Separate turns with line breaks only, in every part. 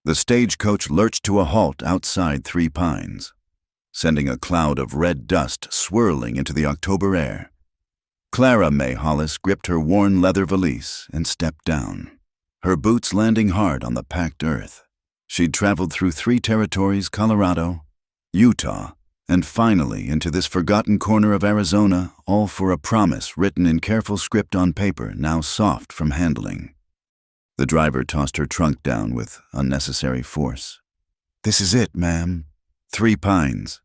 The stagecoach lurched to a halt outside Three Pines, sending a cloud of red dust swirling into the October air. Clara May Hollis gripped her worn leather valise and stepped down, her boots landing hard on the packed earth. She'd traveled through 3 territories: Colorado, Utah, and finally into this forgotten corner of Arizona, all for a promise written in careful script on paper now soft from handling. The driver tossed her trunk down with unnecessary force. "This is it, ma'am. 3 Pines."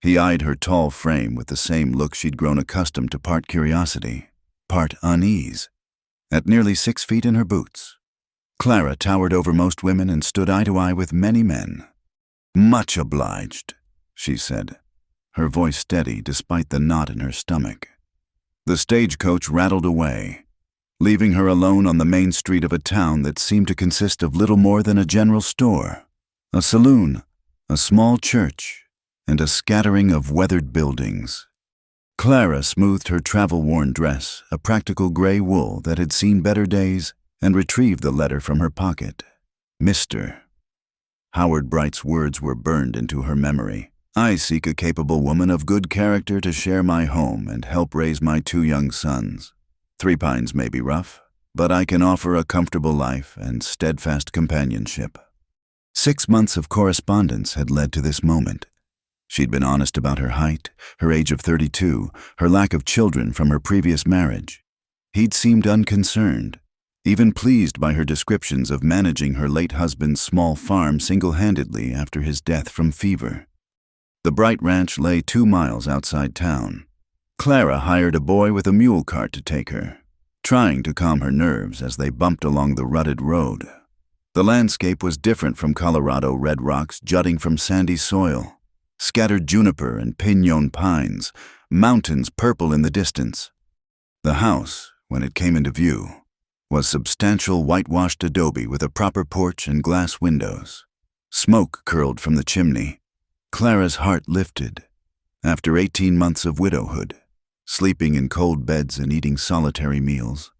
He eyed her tall frame with the same look she'd grown accustomed to, part curiosity, part unease. At nearly 6 feet in her boots, Clara towered over most women and stood eye to eye with many men. "Much obliged," she said, her voice steady despite the knot in her stomach. The stagecoach rattled away, leaving her alone on the main street of a town that seemed to consist of little more than a general store, a saloon, a small church, and a scattering of weathered buildings. Clara smoothed her travel-worn dress, a practical gray wool that had seen better days, and retrieved the letter from her pocket. "Mr." Howard Bright's words were burned into her memory. "I seek a capable woman of good character to share my home and help raise my 2 young sons. 3 Pines may be rough, but I can offer a comfortable life and steadfast companionship." 6 months of correspondence had led to this moment. She'd been honest about her height, her age of 32, her lack of children from her previous marriage. He'd seemed unconcerned, even pleased by her descriptions of managing her late husband's small farm single-handedly after his death from fever. The Bright Ranch lay 2 miles outside town. Clara hired a boy with a mule cart to take her, trying to calm her nerves as they bumped along the rutted road. The landscape was different from Colorado red rocks jutting from sandy soil, scattered juniper and piñon pines, mountains purple in the distance. The house, when it came into view, was substantial whitewashed adobe with a proper porch and glass windows. Smoke curled from the chimney. Clara's heart lifted. After 18 months of widowhood, sleeping in cold beds and eating solitary meals,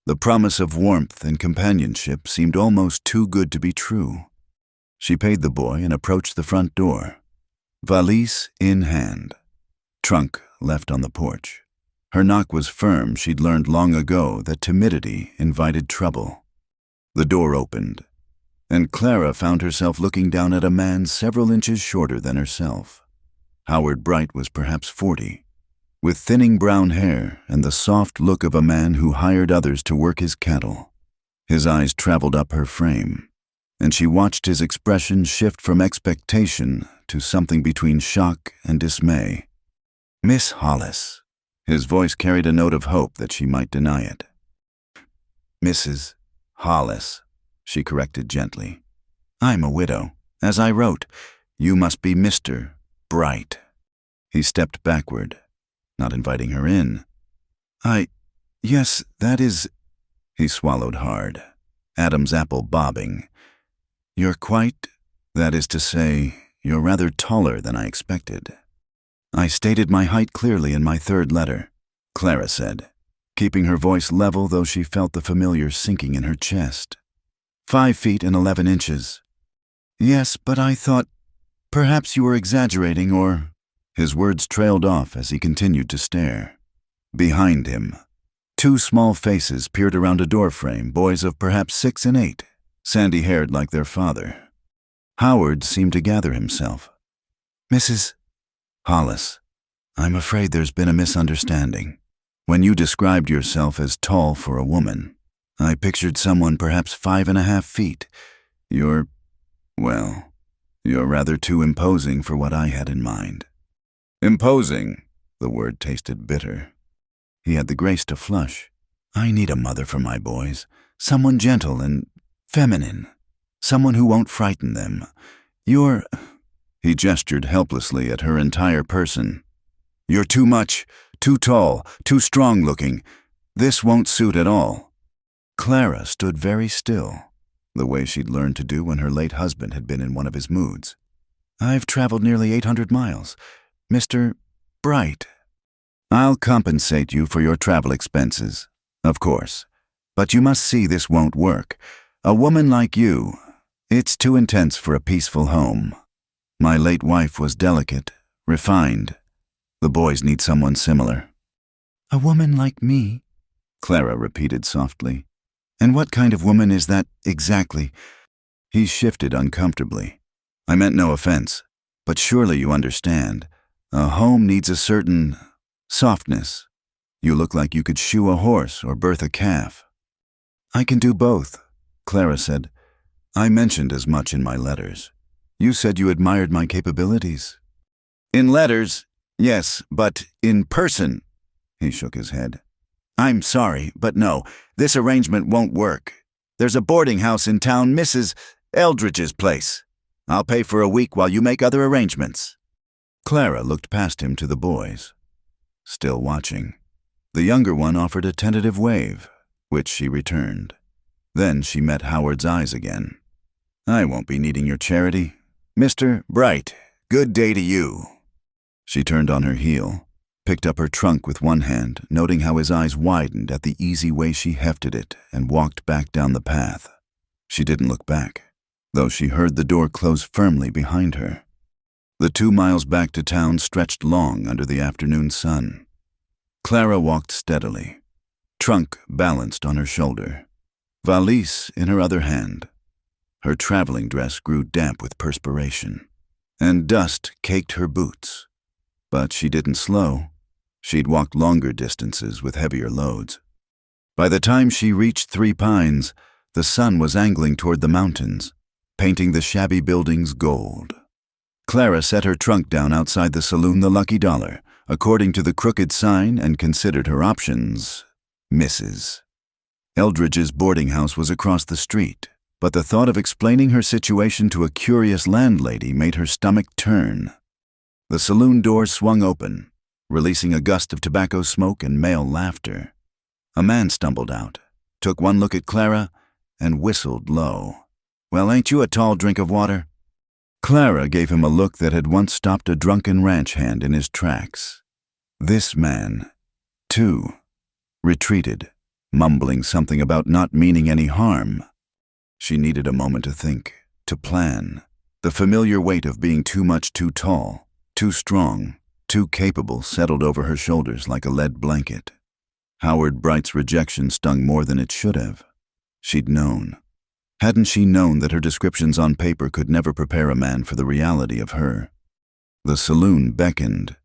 the promise of warmth and companionship seemed almost too good to be true. She paid the boy and approached the front door, valise in hand, trunk left on the porch. Her knock was firm. She'd learned long ago that timidity invited trouble. The door opened, and Clara found herself looking down at a man several inches shorter than herself. Howard Bright was perhaps 40, with thinning brown hair and the soft look of a man who hired others to work his cattle. His eyes traveled up her frame, and she watched his expression shift from expectation to something between shock and dismay. "Miss Hollis." His voice carried a note of hope that she might deny it. "Mrs. Hollis," she corrected gently. "I'm a widow. As I wrote, you must be Mr. Bright." He stepped backward, not inviting her in. Yes, that is—" He swallowed hard, Adam's apple bobbing. "You're quite, that is to say, you're rather taller than I expected." "I stated my height clearly in my 3rd letter," Clara said, keeping her voice level though she felt the familiar sinking in her chest. 5 feet and 11 inches. "Yes, but I thought perhaps you were exaggerating, or—" His words trailed off as he continued to stare. Behind him, 2 small faces peered around a doorframe, boys of perhaps 6 and 8, sandy-haired like their father. Howard seemed to gather himself. "Mrs. Hollis, I'm afraid there's been a misunderstanding. When you described yourself as tall for a woman, I pictured someone perhaps 5.5 feet. You're rather too imposing for what I had in mind." "Imposing?" The word tasted bitter. He had the grace to flush. "I need a mother for my boys, someone gentle and feminine, someone who won't frighten them. You're—" He gestured helplessly at her entire person. "You're too much, too tall, too strong-looking. This won't suit at all." Clara stood very still, the way she'd learned to do when her late husband had been in one of his moods. "I've traveled nearly 800 miles. Mr. Bright." "I'll compensate you for your travel expenses, of course. But you must see this won't work. A woman like you, It's too intense for a peaceful home. My late wife was delicate, refined. The boys need someone similar. A woman like me? Clara repeated softly. And what kind of woman is that exactly? He shifted uncomfortably. I meant no offense, but surely you understand. A home needs a certain softness. You look like you could shoe a horse or birth a calf. I can do both, Clara said. I mentioned as much in my letters. You said you admired my capabilities. In letters, yes, but in person, he shook his head. I'm sorry, but no, this arrangement won't work. There's a boarding house in town, Mrs. Eldridge's place. I'll pay for a week while you make other arrangements. Clara looked past him to the boys, still watching. The younger one offered a tentative wave, which she returned. Then she met Howard's eyes again. I won't be needing your charity. Mr. Bright, good day to you. She turned on her heel, picked up her trunk with one hand, noting how his eyes widened at the easy way she hefted it, and walked back down the path. She didn't look back, though she heard the door close firmly behind her. The 2 miles back to town stretched long under the afternoon sun. Clara walked steadily, trunk balanced on her shoulder, valise in her other hand. Her traveling dress grew damp with perspiration, and dust caked her boots. But she didn't slow. She'd walked longer distances with heavier loads. By the time she reached 3 Pines, the sun was angling toward the mountains, painting the shabby buildings gold. Clara set her trunk down outside the saloon The Lucky Dollar, according to the crooked sign, and considered her options. Mrs. Eldridge's boarding house was across the street, but the thought of explaining her situation to a curious landlady made her stomach turn. The saloon door swung open, releasing a gust of tobacco smoke and male laughter. A man stumbled out, took one look at Clara, and whistled low. Well, ain't you a tall drink of water? Clara gave him a look that had once stopped a drunken ranch hand in his tracks. This man, too, retreated, mumbling something about not meaning any harm. She needed a moment to think, to plan. The familiar weight of being too much too tall, too strong, too capable settled over her shoulders like a lead blanket. Howard Bright's rejection stung more than it should have. She'd known. Hadn't she known that her descriptions on paper could never prepare a man for the reality of her? The saloon beckoned.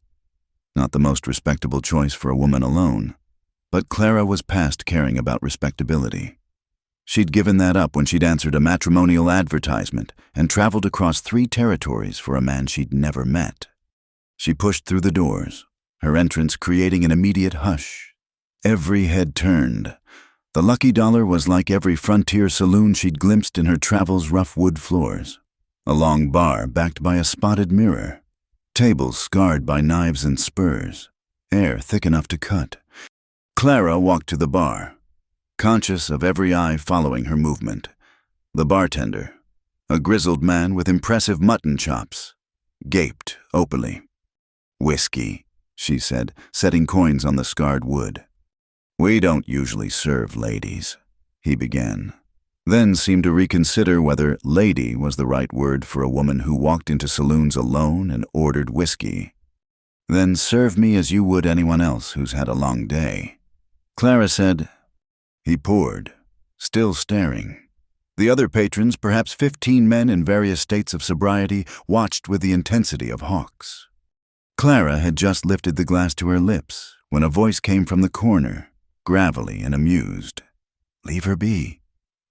Not the most respectable choice for a woman alone, but Clara was past caring about respectability. She'd given that up when she'd answered a matrimonial advertisement and traveled across 3 territories for a man she'd never met. She pushed through the doors, her entrance creating an immediate hush. Every head turned. The Lucky Dollar was like every frontier saloon she'd glimpsed in her travels' rough wood floors. A long bar backed by a spotted mirror. Tables scarred by knives and spurs. Air thick enough to cut. Clara walked to the bar, conscious of every eye following her movement. The bartender, a grizzled man with impressive mutton chops, gaped openly. Whiskey, she said, setting coins on the scarred wood. We don't usually serve ladies, he began, then seemed to reconsider whether lady was the right word for a woman who walked into saloons alone and ordered whiskey. Then serve me as you would anyone else who's had a long day. Clara said. He poured, still staring. The other patrons, perhaps 15 men in various states of sobriety, watched with the intensity of hawks. Clara had just lifted the glass to her lips when a voice came from the corner, gravelly and amused. Leave her be.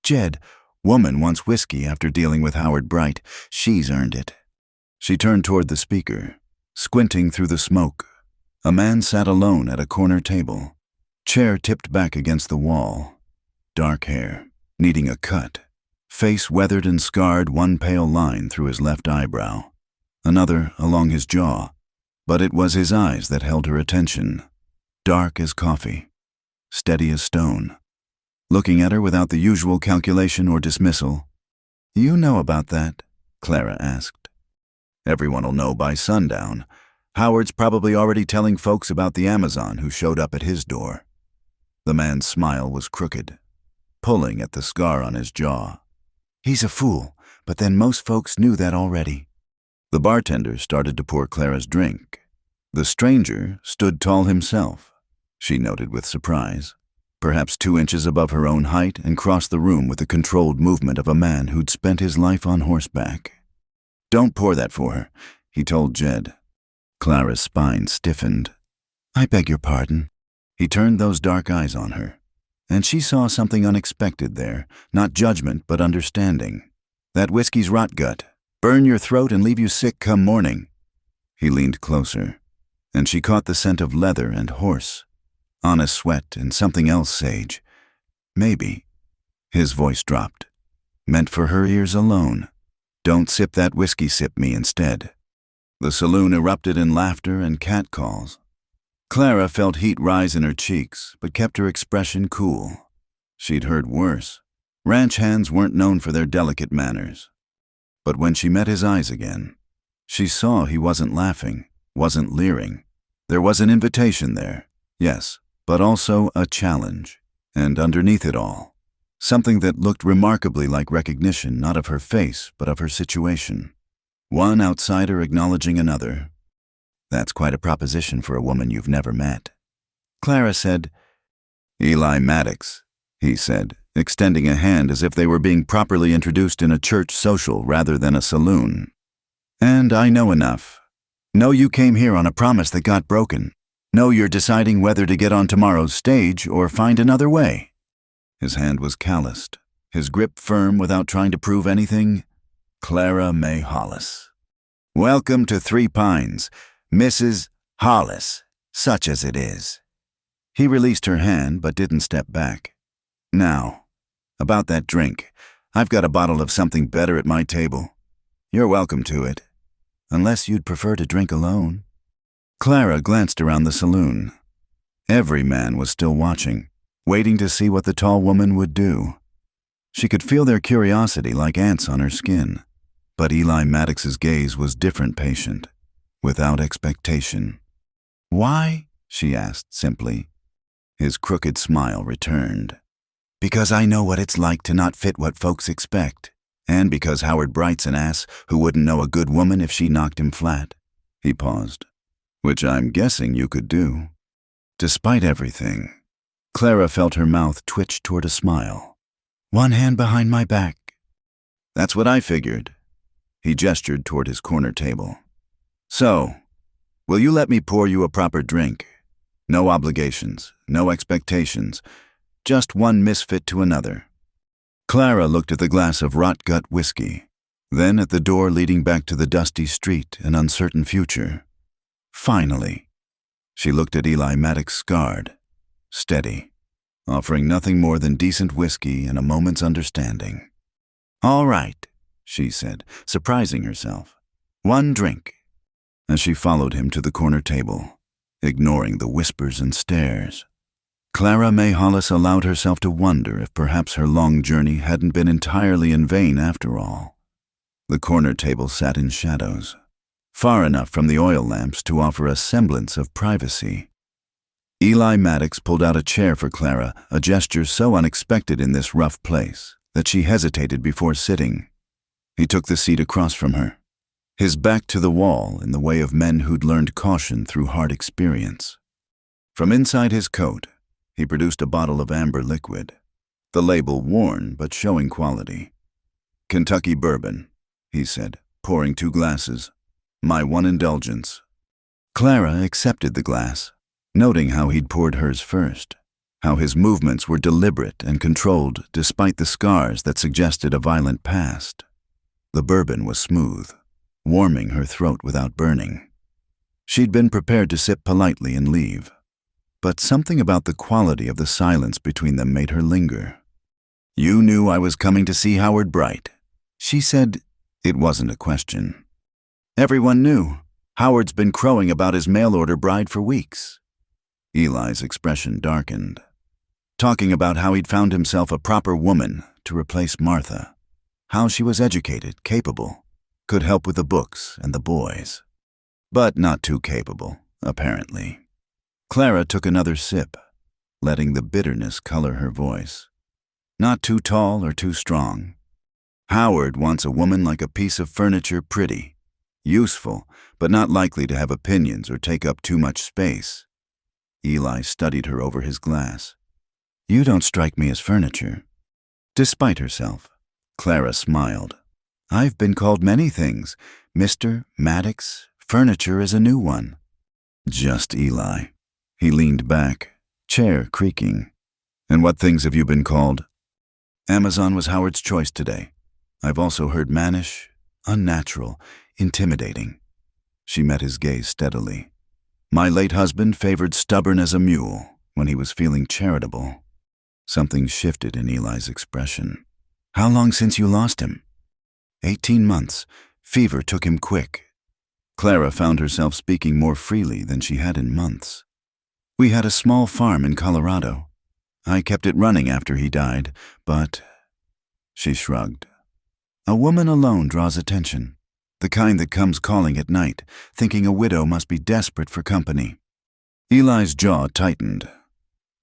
Jed, woman wants whiskey after dealing with Howard Bright. She's earned it. She turned toward the speaker, squinting through the smoke. A man sat alone at a corner table, chair tipped back against the wall. Dark hair, needing a cut. Face weathered and scarred, one pale line through his left eyebrow, another along his jaw. But it was his eyes that held her attention. Dark as coffee, steady as stone. Looking at her without the usual calculation or dismissal. You know about that? Clara asked. Everyone'll know by sundown. Howard's probably already telling folks about the Amazon who showed up at his door. The man's smile was crooked, pulling at the scar on his jaw. He's a fool, but then most folks knew that already. The bartender started to pour Clara's drink. The stranger stood tall himself, she noted with surprise, perhaps 2 inches above her own height, and crossed the room with the controlled movement of a man who'd spent his life on horseback. "Don't pour that for her," he told Jed. Clara's spine stiffened. "I beg your pardon." He turned those dark eyes on her, and she saw something unexpected there, not judgment but understanding. "That whiskey's rot gut. Burn your throat and leave you sick come morning." He leaned closer, and she caught the scent of leather and horse, honest sweat and something else sage. Maybe. His voice dropped. Meant for her ears alone. "Don't sip that whiskey, sip me instead." The saloon erupted in laughter and catcalls. Clara felt heat rise in her cheeks, but kept her expression cool. She'd heard worse. Ranch hands weren't known for their delicate manners. But when she met his eyes again, she saw he wasn't laughing, wasn't leering. There was an invitation there, yes, but also a challenge. And underneath it all, something that looked remarkably like recognition not of her face but of her situation. One outsider acknowledging another. "That's quite a proposition for a woman you've never met." Clara said, "Eli Maddox," he said, extending a hand as if they were being properly introduced in a church social rather than a saloon. "And I know enough. Know you came here on a promise that got broken. Know you're deciding whether to get on tomorrow's stage or find another way." His hand was calloused, his grip firm without trying to prove anything. Clara May Hollis. "Welcome to Three Pines, Mrs. Hollis, such as it is." He released her hand but didn't step back. "Now, about that drink. I've got a bottle of something better at my table. You're welcome to it, unless you'd prefer to drink alone." Clara glanced around the saloon. Every man was still watching, waiting to see what the tall woman would do. She could feel their curiosity like ants on her skin, but Eli Maddox's gaze was different, patient, without expectation. "Why?" she asked simply. His crooked smile returned. "Because I know what it's like to not fit what folks expect, and because Howard Bright's an ass who wouldn't know a good woman if she knocked him flat." He paused. "Which I'm guessing you could do." Despite everything, Clara felt her mouth twitch toward a smile. "One hand behind my back." "That's what I figured." He gestured toward his corner table. "So, will you let me pour you a proper drink? No obligations, no expectations, just one misfit to another." Clara looked at the glass of rot-gut whiskey, then at the door leading back to the dusty street and uncertain future. Finally, she looked at Eli Maddox, scarred, steady, offering nothing more than decent whiskey and a moment's understanding. "All right," she said, surprising herself. "One drink." As she followed him to the corner table, ignoring the whispers and stares, Clara May Hollis allowed herself to wonder if perhaps her long journey hadn't been entirely in vain after all. The corner table sat in shadows, far enough from the oil lamps to offer a semblance of privacy. Eli Maddox pulled out a chair for Clara, a gesture so unexpected in this rough place that she hesitated before sitting. He took the seat across from her, his back to the wall in the way of men who'd learned caution through hard experience. From inside his coat, he produced a bottle of amber liquid, the label worn but showing quality. "Kentucky bourbon," he said, pouring 2 glasses. "My one indulgence." Clara accepted the glass, noting how he'd poured hers first, how his movements were deliberate and controlled despite the scars that suggested a violent past. The bourbon was smooth, warming her throat without burning. She'd been prepared to sip politely and leave, but something about the quality of the silence between them made her linger. "You knew I was coming to see Howard Bright," she said. It wasn't a question. "Everyone knew. Howard's been crowing about his mail-order bride for weeks." Eli's expression darkened, talking about how he'd found himself a proper woman to replace Martha, how she was educated, capable, could help with the books and the boys. But not too capable, apparently. Clara took another sip, letting the bitterness color her voice. Not too tall or too strong. Howard wants a woman like a piece of furniture, pretty, useful, but not likely to have opinions or take up too much space. Eli studied her over his glass. You don't strike me as furniture. Despite herself, Clara smiled. I've been called many things. Mr. Maddox, furniture is a new one. Just Eli. He leaned back, chair creaking. And what things have you been called? Amazon was Howard's choice today. I've also heard mannish, unnatural, intimidating. She met his gaze steadily. My late husband favored stubborn as a mule when he was feeling charitable. Something shifted in Eli's expression. How long since you lost him? 18 months. Fever took him quick. Clara found herself speaking more freely than she had in months. We had a small farm in Colorado. I kept it running after he died, but... She shrugged. A woman alone draws attention, the kind that comes calling at night, thinking a widow must be desperate for company. Eli's jaw tightened.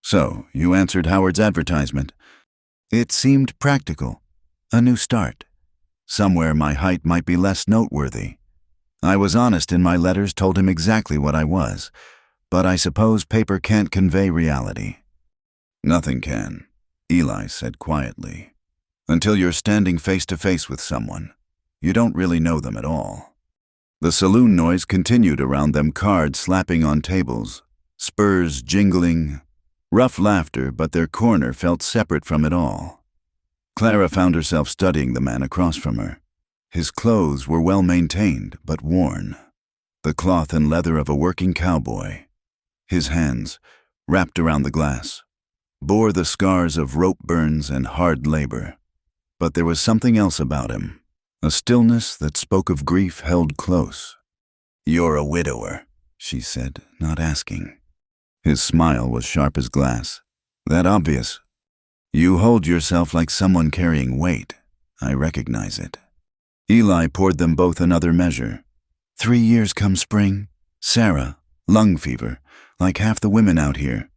So, you answered Howard's advertisement. It seemed practical, a new start. Somewhere my height might be less noteworthy. I was honest in my letters, told him exactly what I was, but I suppose paper can't convey reality. Nothing can, Eli said quietly. Until you're standing face to face with someone, you don't really know them at all. The saloon noise continued around them, cards slapping on tables, spurs jingling, rough laughter, but their corner felt separate from it all. Clara found herself studying the man across from her. His clothes were well maintained, but worn, the cloth and leather of a working cowboy. His hands, wrapped around the glass, bore the scars of rope burns and hard labor. But there was something else about him, a stillness that spoke of grief held close. You're a widower, she said, not asking. His smile was sharp as glass. That obvious. You hold yourself like someone carrying weight. I recognize it. Eli poured them both another measure. 3 years come spring. Sarah, lung fever, like half the women out here.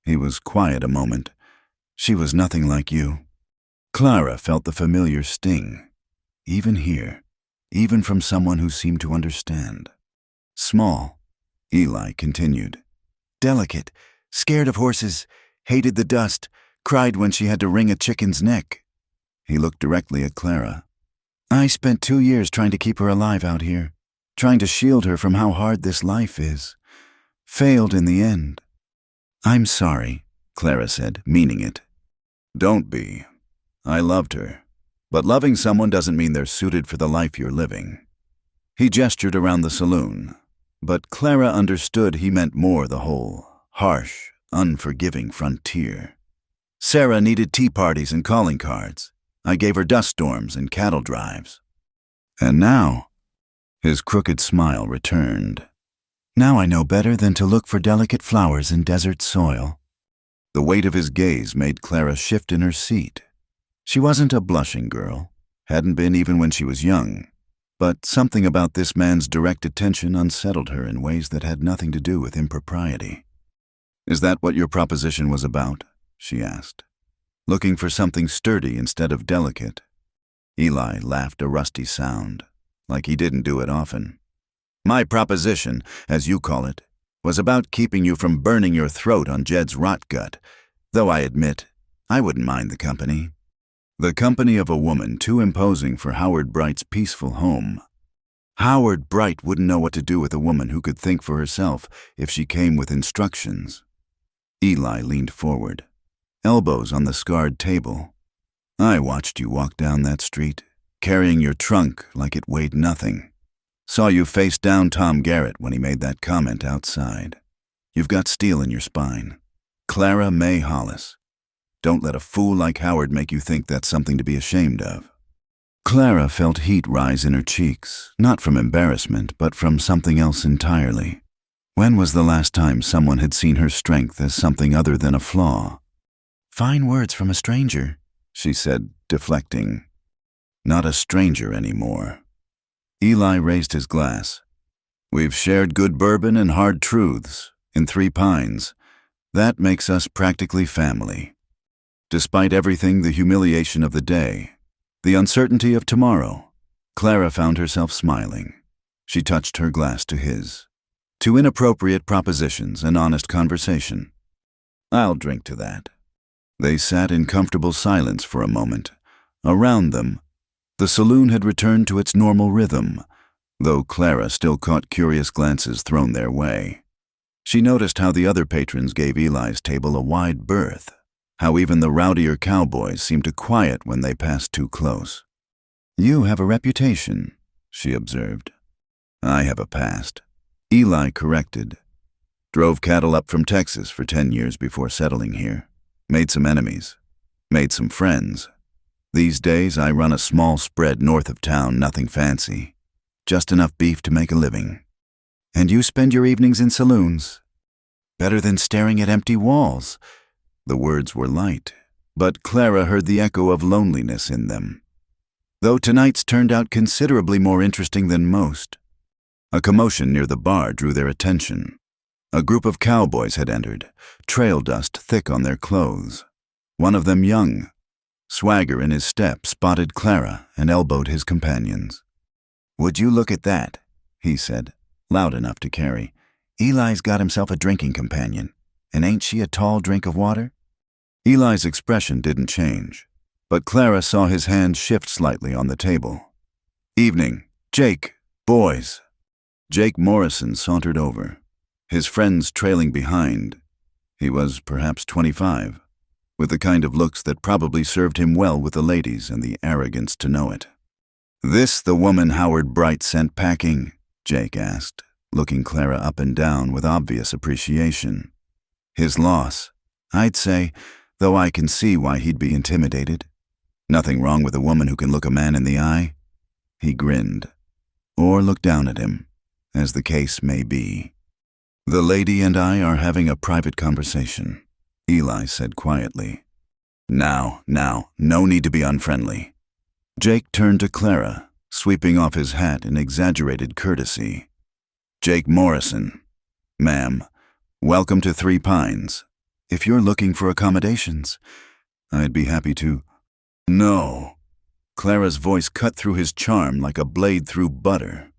He was quiet a moment. She was nothing like you. Clara felt the familiar sting, even here, even from someone who seemed to understand. Small, Eli continued. Delicate, scared of horses, hated the dust, cried when she had to wring a chicken's neck. He looked directly at Clara. I spent 2 years trying to keep her alive out here, trying to shield her from how hard this life is. Failed in the end. I'm sorry, Clara said, meaning it. Don't be. I loved her, but loving someone doesn't mean they're suited for the life you're living. He gestured around the saloon, but Clara understood he meant more the whole, harsh, unforgiving frontier. Sarah needed tea parties and calling cards. I gave her dust storms and cattle drives. And now, his crooked smile returned. Now I know better than to look for delicate flowers in desert soil. The weight of his gaze made Clara shift in her seat. She wasn't a blushing girl, hadn't been even when she was young, but something about this man's direct attention unsettled her in ways that had nothing to do with impropriety. Is that what your proposition was about? She asked, looking for something sturdy instead of delicate. Eli laughed a rusty sound, like he didn't do it often. My proposition, as you call it, was about keeping you from burning your throat on Jed's rot gut, though I admit, I wouldn't mind the company. The company of a woman too imposing for Howard Bright's peaceful home. Howard Bright wouldn't know what to do with a woman who could think for herself if she came with instructions. Eli leaned forward, elbows on the scarred table. I watched you walk down that street, carrying your trunk like it weighed nothing. Saw you face down Tom Garrett when he made that comment outside. You've got steel in your spine. Clara May Hollis. Don't let a fool like Howard make you think that's something to be ashamed of. Clara felt heat rise in her cheeks, not from embarrassment, but from something else entirely. When was the last time someone had seen her strength as something other than a flaw? Fine words from a stranger, she said, deflecting. Not a stranger anymore. Eli raised his glass. We've shared good bourbon and hard truths in 3 Pines. That makes us practically family. Despite everything, the humiliation of the day, The uncertainty of tomorrow. Clara found herself smiling. She touched her glass to his. To inappropriate propositions and honest conversation. I'll drink to that. They sat in comfortable silence for a moment. Around them, the saloon had returned to its normal rhythm, though Clara still caught curious glances thrown their way. She noticed how the other patrons gave Eli's table a wide berth, how even the rowdier cowboys seemed to quiet when they passed too close. You have a reputation, she observed. I have a past. Eli corrected. Drove cattle up from Texas for 10 years before settling here. Made some enemies. Made some friends. These days I run a small spread north of town, nothing fancy. Just enough beef to make a living. And you spend your evenings in saloons. Better than staring at empty walls. The words were light, but Clara heard the echo of loneliness in them. Though tonight's turned out considerably more interesting than most. A commotion near the bar drew their attention. A group of cowboys had entered, trail dust thick on their clothes. One of them young. Swagger in his step spotted Clara and elbowed his companions. Would you look at that, he said, loud enough to carry. Eli's got himself a drinking companion, and ain't she a tall drink of water? Eli's expression didn't change, but Clara saw his hand shift slightly on the table. Evening, Jake, boys. Jake Morrison sauntered over, his friends trailing behind. He was perhaps 25, with the kind of looks that probably served him well with the ladies and the arrogance to know it. This the woman Howard Bright sent packing? Jake asked, looking Clara up and down with obvious appreciation. His loss, I'd say, though I can see why he'd be intimidated. Nothing wrong with a woman who can look a man in the eye. He grinned, or looked down at him, as the case may be. The lady and I are having a private conversation, Eli said quietly. Now, no need to be unfriendly. Jake turned to Clara, sweeping off his hat in exaggerated courtesy. Jake Morrison. Ma'am, welcome to Three Pines. If you're looking for accommodations, I'd be happy to. No. Clara's voice cut through his charm like a blade through butter.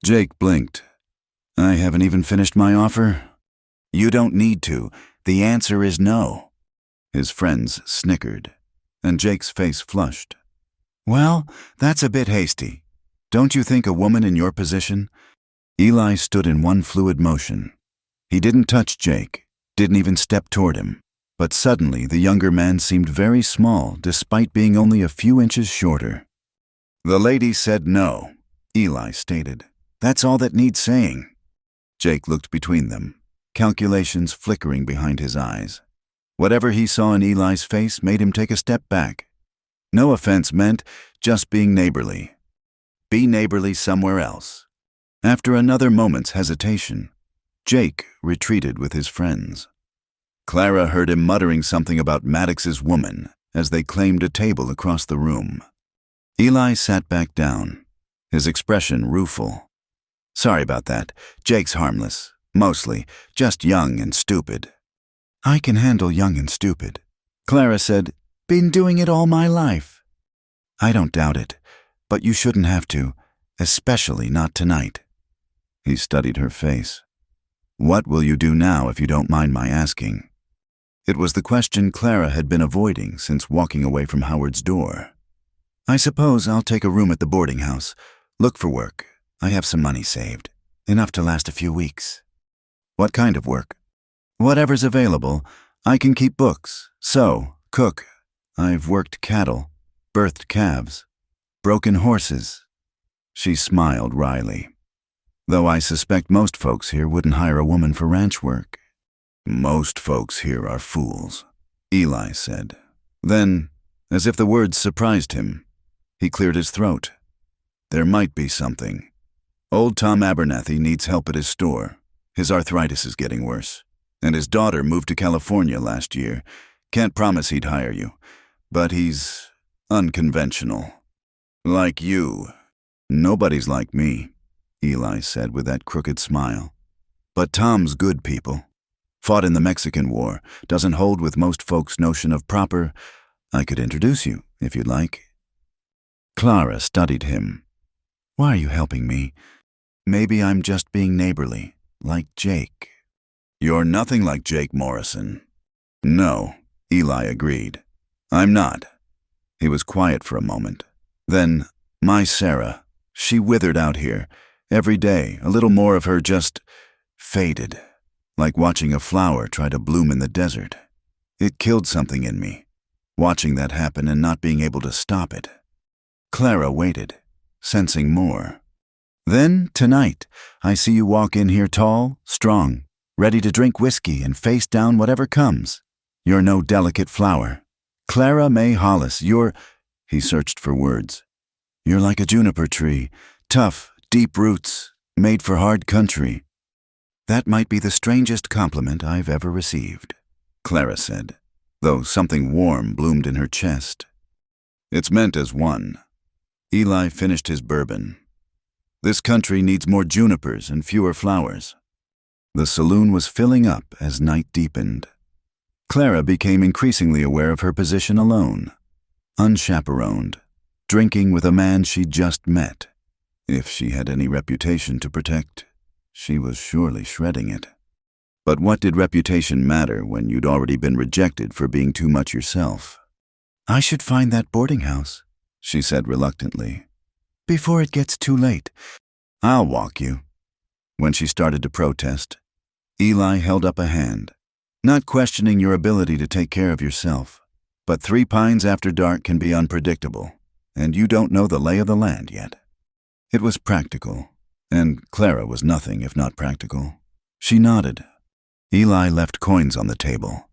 Jake blinked. I haven't even finished my offer. You don't need to. The answer is no. His friends snickered, and Jake's face flushed. Well, that's a bit hasty. Don't you think a woman in your position? Eli stood in one fluid motion. He didn't touch Jake, didn't even step toward him. But suddenly the younger man seemed very small despite being only a few inches shorter. The lady said no, Eli stated. That's all that needs saying. Jake looked between them, calculations flickering behind his eyes. Whatever he saw in Eli's face made him take a step back. No offense meant, just being neighborly. Be neighborly somewhere else. After another moment's hesitation, Jake retreated with his friends. Clara heard him muttering something about Maddox's woman as they claimed a table across the room. Eli sat back down, his expression rueful. Sorry about that. Jake's harmless. Mostly. Just young and stupid. I can handle young and stupid. Clara said, Been doing it all my life. I don't doubt it, but you shouldn't have to, especially not tonight. He studied her face. What will you do now if you don't mind my asking? It was the question Clara had been avoiding since walking away from Howard's door. I suppose I'll take a room at the boarding house. Look for work. I have some money saved. Enough to last a few weeks. What kind of work? Whatever's available. I can keep books, sew, cook. I've worked cattle, birthed calves, broken horses. She smiled wryly. Though I suspect most folks here wouldn't hire a woman for ranch work. Most folks here are fools, Eli said. Then, as if the words surprised him, he cleared his throat. There might be something. Old Tom Abernathy needs help at his store. His arthritis is getting worse. And his daughter moved to California last year. Can't promise he'd hire you, but he's unconventional. Like you. Nobody's like me, Eli said with that crooked smile. But Tom's good people. Fought in the Mexican War, doesn't hold with most folks' notion of proper. I could introduce you, if you'd like. Clara studied him. Why are you helping me? Maybe I'm just being neighborly, like Jake. You're nothing like Jake Morrison. No, Eli agreed. I'm not. He was quiet for a moment. Then, my Sarah, she withered out here. Every day, a little more of her just faded, like watching a flower try to bloom in the desert. It killed something in me, watching that happen and not being able to stop it. Clara waited, sensing more. Then, tonight, I see you walk in here tall, strong, ready to drink whiskey and face down whatever comes. You're no delicate flower. Clara May Hollis, he searched for words. You're like a juniper tree, tough, deep roots, made for hard country. That might be the strangest compliment I've ever received, Clara said, though something warm bloomed in her chest. It's meant as one. Eli finished his bourbon. This country needs more junipers and fewer flowers. The saloon was filling up as night deepened. Clara became increasingly aware of her position alone, unchaperoned, drinking with a man she'd just met. If she had any reputation to protect, she was surely shredding it. But what did reputation matter when you'd already been rejected for being too much yourself? I should find that boarding house, she said reluctantly. Before it gets too late. I'll walk you. When she started to protest, Eli held up a hand, not questioning your ability to take care of yourself. But 3 Pines after dark can be unpredictable, and you don't know the lay of the land yet. It was practical, and Clara was nothing if not practical. She nodded. Eli left coins on the table,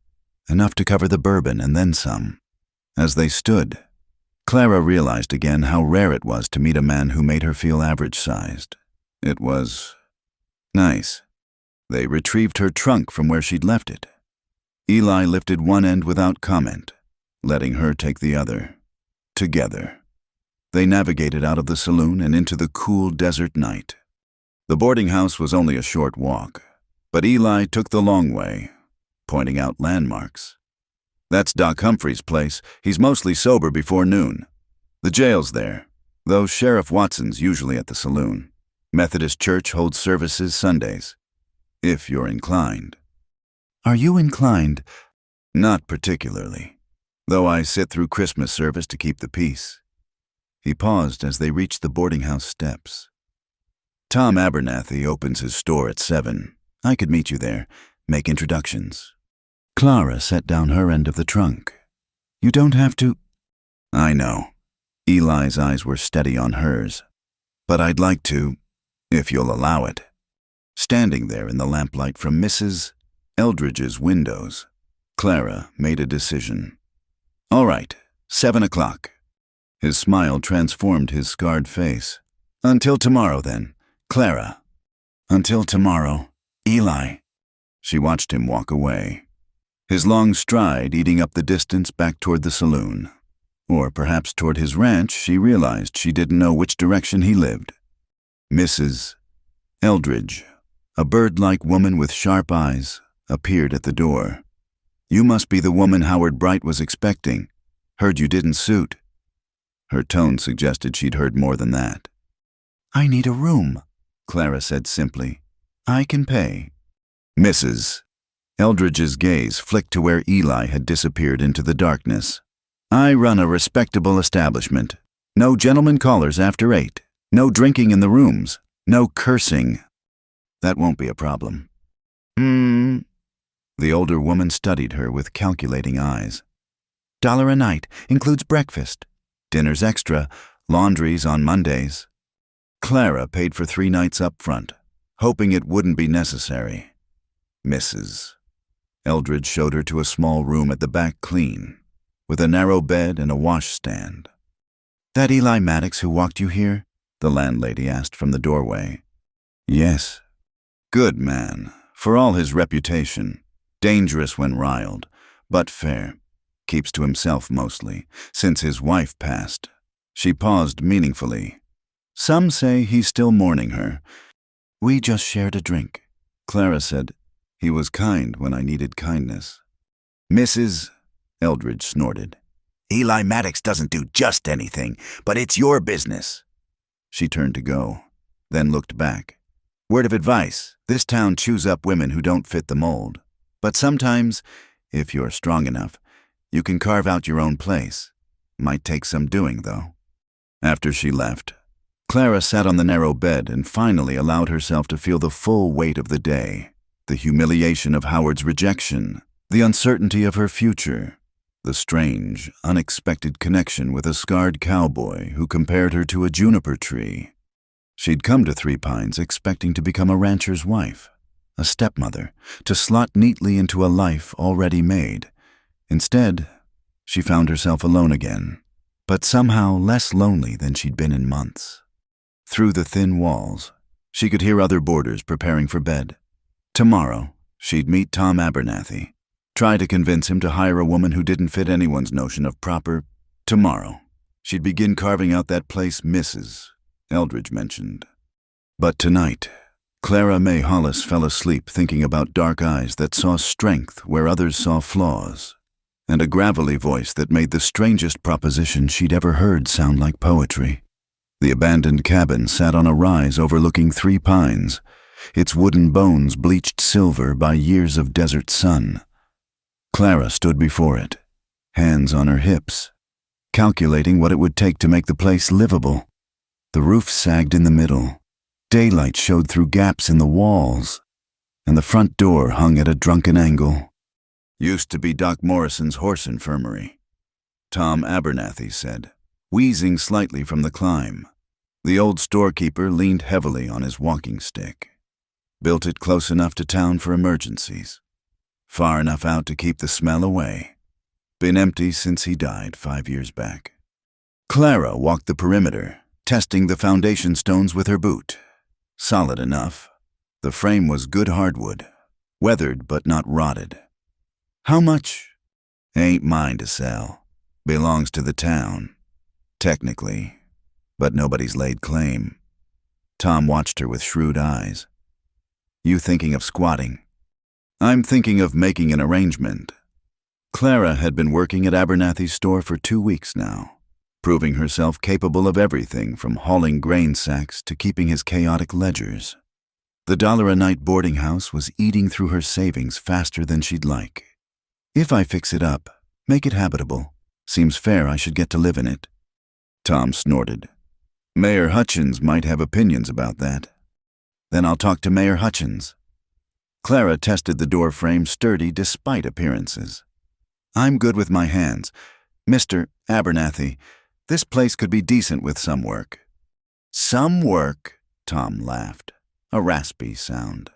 enough to cover the bourbon and then some. As they stood, Clara realized again how rare it was to meet a man who made her feel average-sized. It was nice. They retrieved her trunk from where she'd left it. Eli lifted one end without comment, letting her take the other. Together, they navigated out of the saloon and into the cool desert night. The boarding house was only a short walk, but Eli took the long way, pointing out landmarks. That's Doc Humphrey's place. He's mostly sober before noon. The jail's there, though Sheriff Watson's usually at the saloon. Methodist Church holds services Sundays, if you're inclined. Are you inclined? Not particularly, though I sit through Christmas service to keep the peace. He paused as they reached the boarding house steps. Tom Abernathy opens his store at 7. I could meet you there, make introductions. Clara set down her end of the trunk. You don't have to. I know. Eli's eyes were steady on hers. But I'd like to, if you'll allow it. Standing there in the lamplight from Mrs. Eldridge's windows, Clara made a decision. All right, 7 o'clock. His smile transformed his scarred face. Until tomorrow, then, Clara. Until tomorrow, Eli. She watched him walk away, his long stride eating up the distance back toward the saloon. Or perhaps toward his ranch. She realized she didn't know which direction he lived. Mrs. Eldridge, a bird-like woman with sharp eyes, appeared at the door. You must be the woman Howard Bright was expecting. Heard you didn't suit. Her tone suggested she'd heard more than that. I need a room, Clara said simply. I can pay. Mrs. Eldridge's gaze flicked to where Eli had disappeared into the darkness. I run a respectable establishment. No gentlemen callers after 8. No drinking in the rooms. No cursing. That won't be a problem. The older woman studied her with calculating eyes. $1 a night, includes breakfast. Dinner's extra, laundries on Mondays. Clara paid for 3 nights up front, hoping it wouldn't be necessary. Mrs. Eldridge showed her to a small room at the back clean, with a narrow bed and a washstand. That Eli Maddox who walked you here? The landlady asked from the doorway. Yes. Good man, for all his reputation. Dangerous when riled, but fair. Keeps to himself mostly, since his wife passed. She paused meaningfully. Some say he's still mourning her. We just shared a drink. Clara said, he was kind when I needed kindness. Mrs. Eldridge snorted. Eli Maddox doesn't do just anything, but it's your business. She turned to go, then looked back. Word of advice, this town chews up women who don't fit the mold. But sometimes, if you're strong enough, you can carve out your own place. Might take some doing, though. After she left, Clara sat on the narrow bed and finally allowed herself to feel the full weight of the day. The humiliation of Howard's rejection, the uncertainty of her future, the strange, unexpected connection with a scarred cowboy who compared her to a juniper tree. She'd come to Three Pines expecting to become a rancher's wife, a stepmother, to slot neatly into a life already made. Instead, she found herself alone again, but somehow less lonely than she'd been in months. Through the thin walls, she could hear other boarders preparing for bed. Tomorrow, she'd meet Tom Abernathy, try to convince him to hire a woman who didn't fit anyone's notion of proper. Tomorrow, she'd begin carving out that place Mrs. Eldridge mentioned. But tonight, Clara May Hollis fell asleep thinking about dark eyes that saw strength where others saw flaws, and a gravelly voice that made the strangest proposition she'd ever heard sound like poetry. The abandoned cabin sat on a rise overlooking Three Pines, its wooden bones bleached silver by years of desert sun. Clara stood before it, hands on her hips, calculating what it would take to make the place livable. The roof sagged in the middle, daylight showed through gaps in the walls, and the front door hung at a drunken angle. Used to be Doc Morrison's horse infirmary, Tom Abernathy said, wheezing slightly from the climb. The old storekeeper leaned heavily on his walking stick. Built it close enough to town for emergencies, far enough out to keep the smell away. Been empty since he died 5 years back. Clara walked the perimeter, testing the foundation stones with her boot. Solid enough. The frame was good hardwood, weathered but not rotted. How much? Ain't mine to sell. Belongs to the town. Technically, but nobody's laid claim. Tom watched her with shrewd eyes. You thinking of squatting? I'm thinking of making an arrangement. Clara had been working at Abernathy's store for 2 weeks now, proving herself capable of everything from hauling grain sacks to keeping his chaotic ledgers. The $1-a-night boarding house was eating through her savings faster than she'd like. If I fix it up, make it habitable, seems fair I should get to live in it. Tom snorted. Mayor Hutchins might have opinions about that. Then I'll talk to Mayor Hutchins. Clara tested the door frame sturdy despite appearances. I'm good with my hands. Mr. Abernathy, this place could be decent with some work. Some work? Tom laughed, a raspy sound.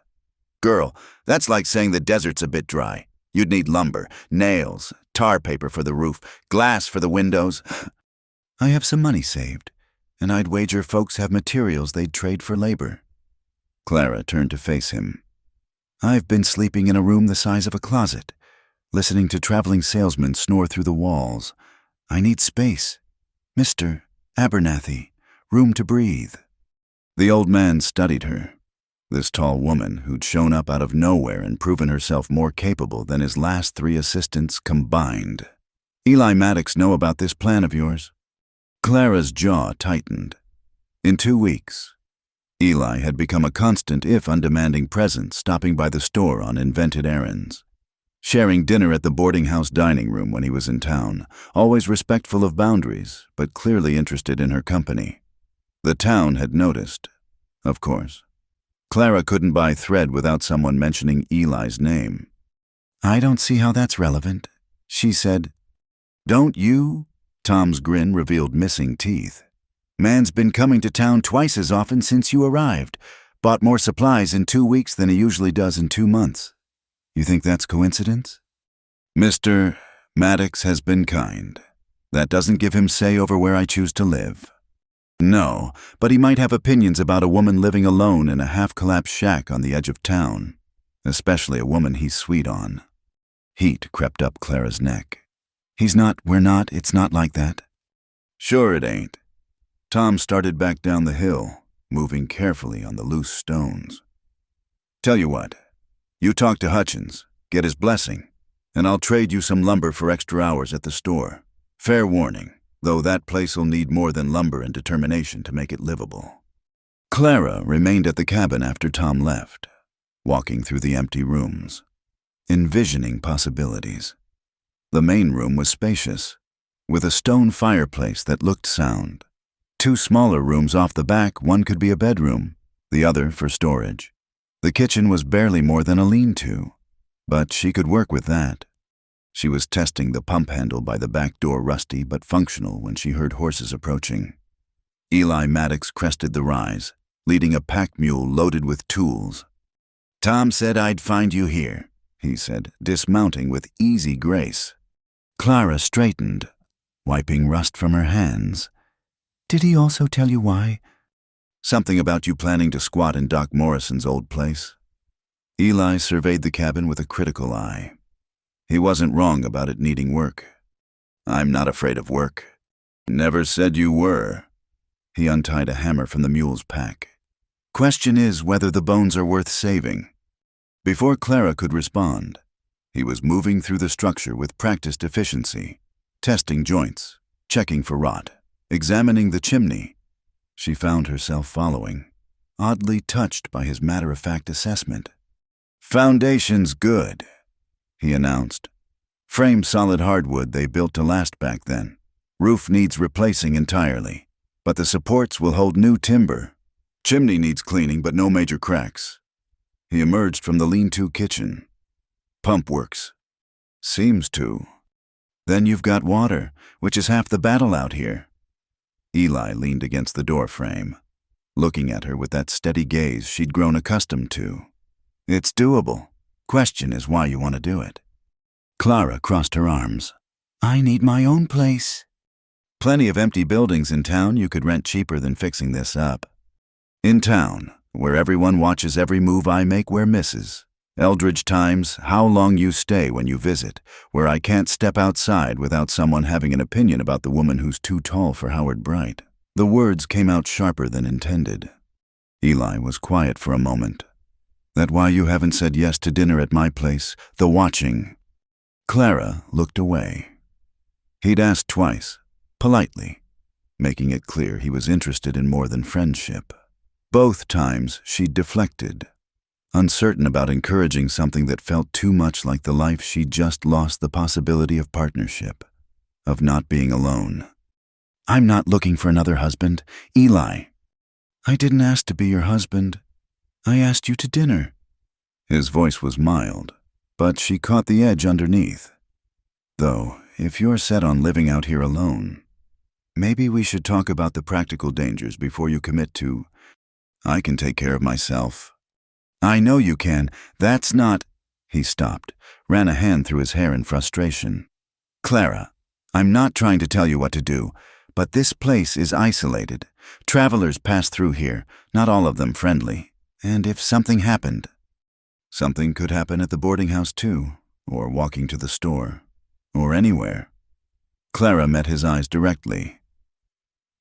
Girl, that's like saying the desert's a bit dry. You'd need lumber, nails, tar paper for the roof, glass for the windows. I have some money saved, and I'd wager folks have materials they'd trade for labor. Clara turned to face him. I've been sleeping in a room the size of a closet, listening to traveling salesmen snore through the walls. I need space. Mr. Abernathy, room to breathe. The old man studied her. This tall woman who'd shown up out of nowhere and proven herself more capable than his last 3 assistants combined. Eli Maddox know about this plan of yours? Clara's jaw tightened. In 2 weeks, Eli had become a constant if undemanding presence, stopping by the store on invented errands. Sharing dinner at the boarding house dining room when he was in town, always respectful of boundaries, but clearly interested in her company. The town had noticed, of course. Clara couldn't buy thread without someone mentioning Eli's name. I don't see how that's relevant, she said. Don't you? Tom's grin revealed missing teeth. Man's been coming to town twice as often since you arrived. Bought more supplies in 2 weeks than he usually does in 2 months. You think that's coincidence? Mr. Maddox has been kind. That doesn't give him say over where I choose to live. No, but he might have opinions about a woman living alone in a half-collapsed shack on the edge of town, especially a woman he's sweet on. Heat crept up Clara's neck. It's not like that. Sure it ain't. Tom started back down the hill, moving carefully on the loose stones. Tell you what, you talk to Hutchins, get his blessing, and I'll trade you some lumber for extra hours at the store. Fair warning, though that place'll need more than lumber and determination to make it livable. Clara remained at the cabin after Tom left, walking through the empty rooms, envisioning possibilities. The main room was spacious, with a stone fireplace that looked sound. 2 smaller rooms off the back, one could be a bedroom, the other for storage. The kitchen was barely more than a lean-to, but she could work with that. She was testing the pump handle by the back door, rusty but functional, when she heard horses approaching. Eli Maddox crested the rise, leading a pack mule loaded with tools. "Tom said I'd find you here," he said, dismounting with easy grace. Clara straightened, wiping rust from her hands. "Did he also tell you why?" "Something about you planning to squat in Doc Morrison's old place." Eli surveyed the cabin with a critical eye. He wasn't wrong about it needing work. "I'm not afraid of work." "Never said you were." He untied a hammer from the mule's pack. "Question is whether the bones are worth saving." Before Clara could respond, he was moving through the structure with practiced efficiency, testing joints, checking for rot, examining the chimney. She found herself following, oddly touched by his matter-of-fact assessment. "Foundation's good," he announced. "Frame solid hardwood they built to last back then. Roof needs replacing entirely, but the supports will hold new timber. Chimney needs cleaning, but no major cracks." He emerged from the lean-to kitchen. "Pump works." "Seems to." "Then you've got water, which is half the battle out here." Eli leaned against the door frame, looking at her with that steady gaze she'd grown accustomed to. "It's doable. Question is why you want to do it." Clara crossed her arms. "I need my own place." "Plenty of empty buildings in town you could rent cheaper than fixing this up." "In town, where everyone watches every move I make, where Mrs. Eldridge times how long you stay when you visit, where I can't step outside without someone having an opinion about the woman who's too tall for Howard Bright." The words came out sharper than intended. Eli was quiet for a moment. "That why you haven't said yes to dinner at my place, the watching?" Clara looked away. He'd asked twice, politely, making it clear he was interested in more than friendship. Both times she'd deflected, uncertain about encouraging something that felt too much like the life she'd just lost the possibility of partnership, of not being alone. "I'm not looking for another husband, Eli." "I didn't ask to be your husband. I asked you to dinner." His voice was mild, but she caught the edge underneath. "Though, if you're set on living out here alone, maybe we should talk about the practical dangers before you commit to, I can take care of myself." "I know you can. That's not—" He stopped, ran a hand through his hair in frustration. "Clara, I'm not trying to tell you what to do, but this place is isolated. Travelers pass through here, not all of them friendly. And if something happened—" "Something could happen at the boarding house too, or walking to the store, or anywhere." Clara met his eyes directly.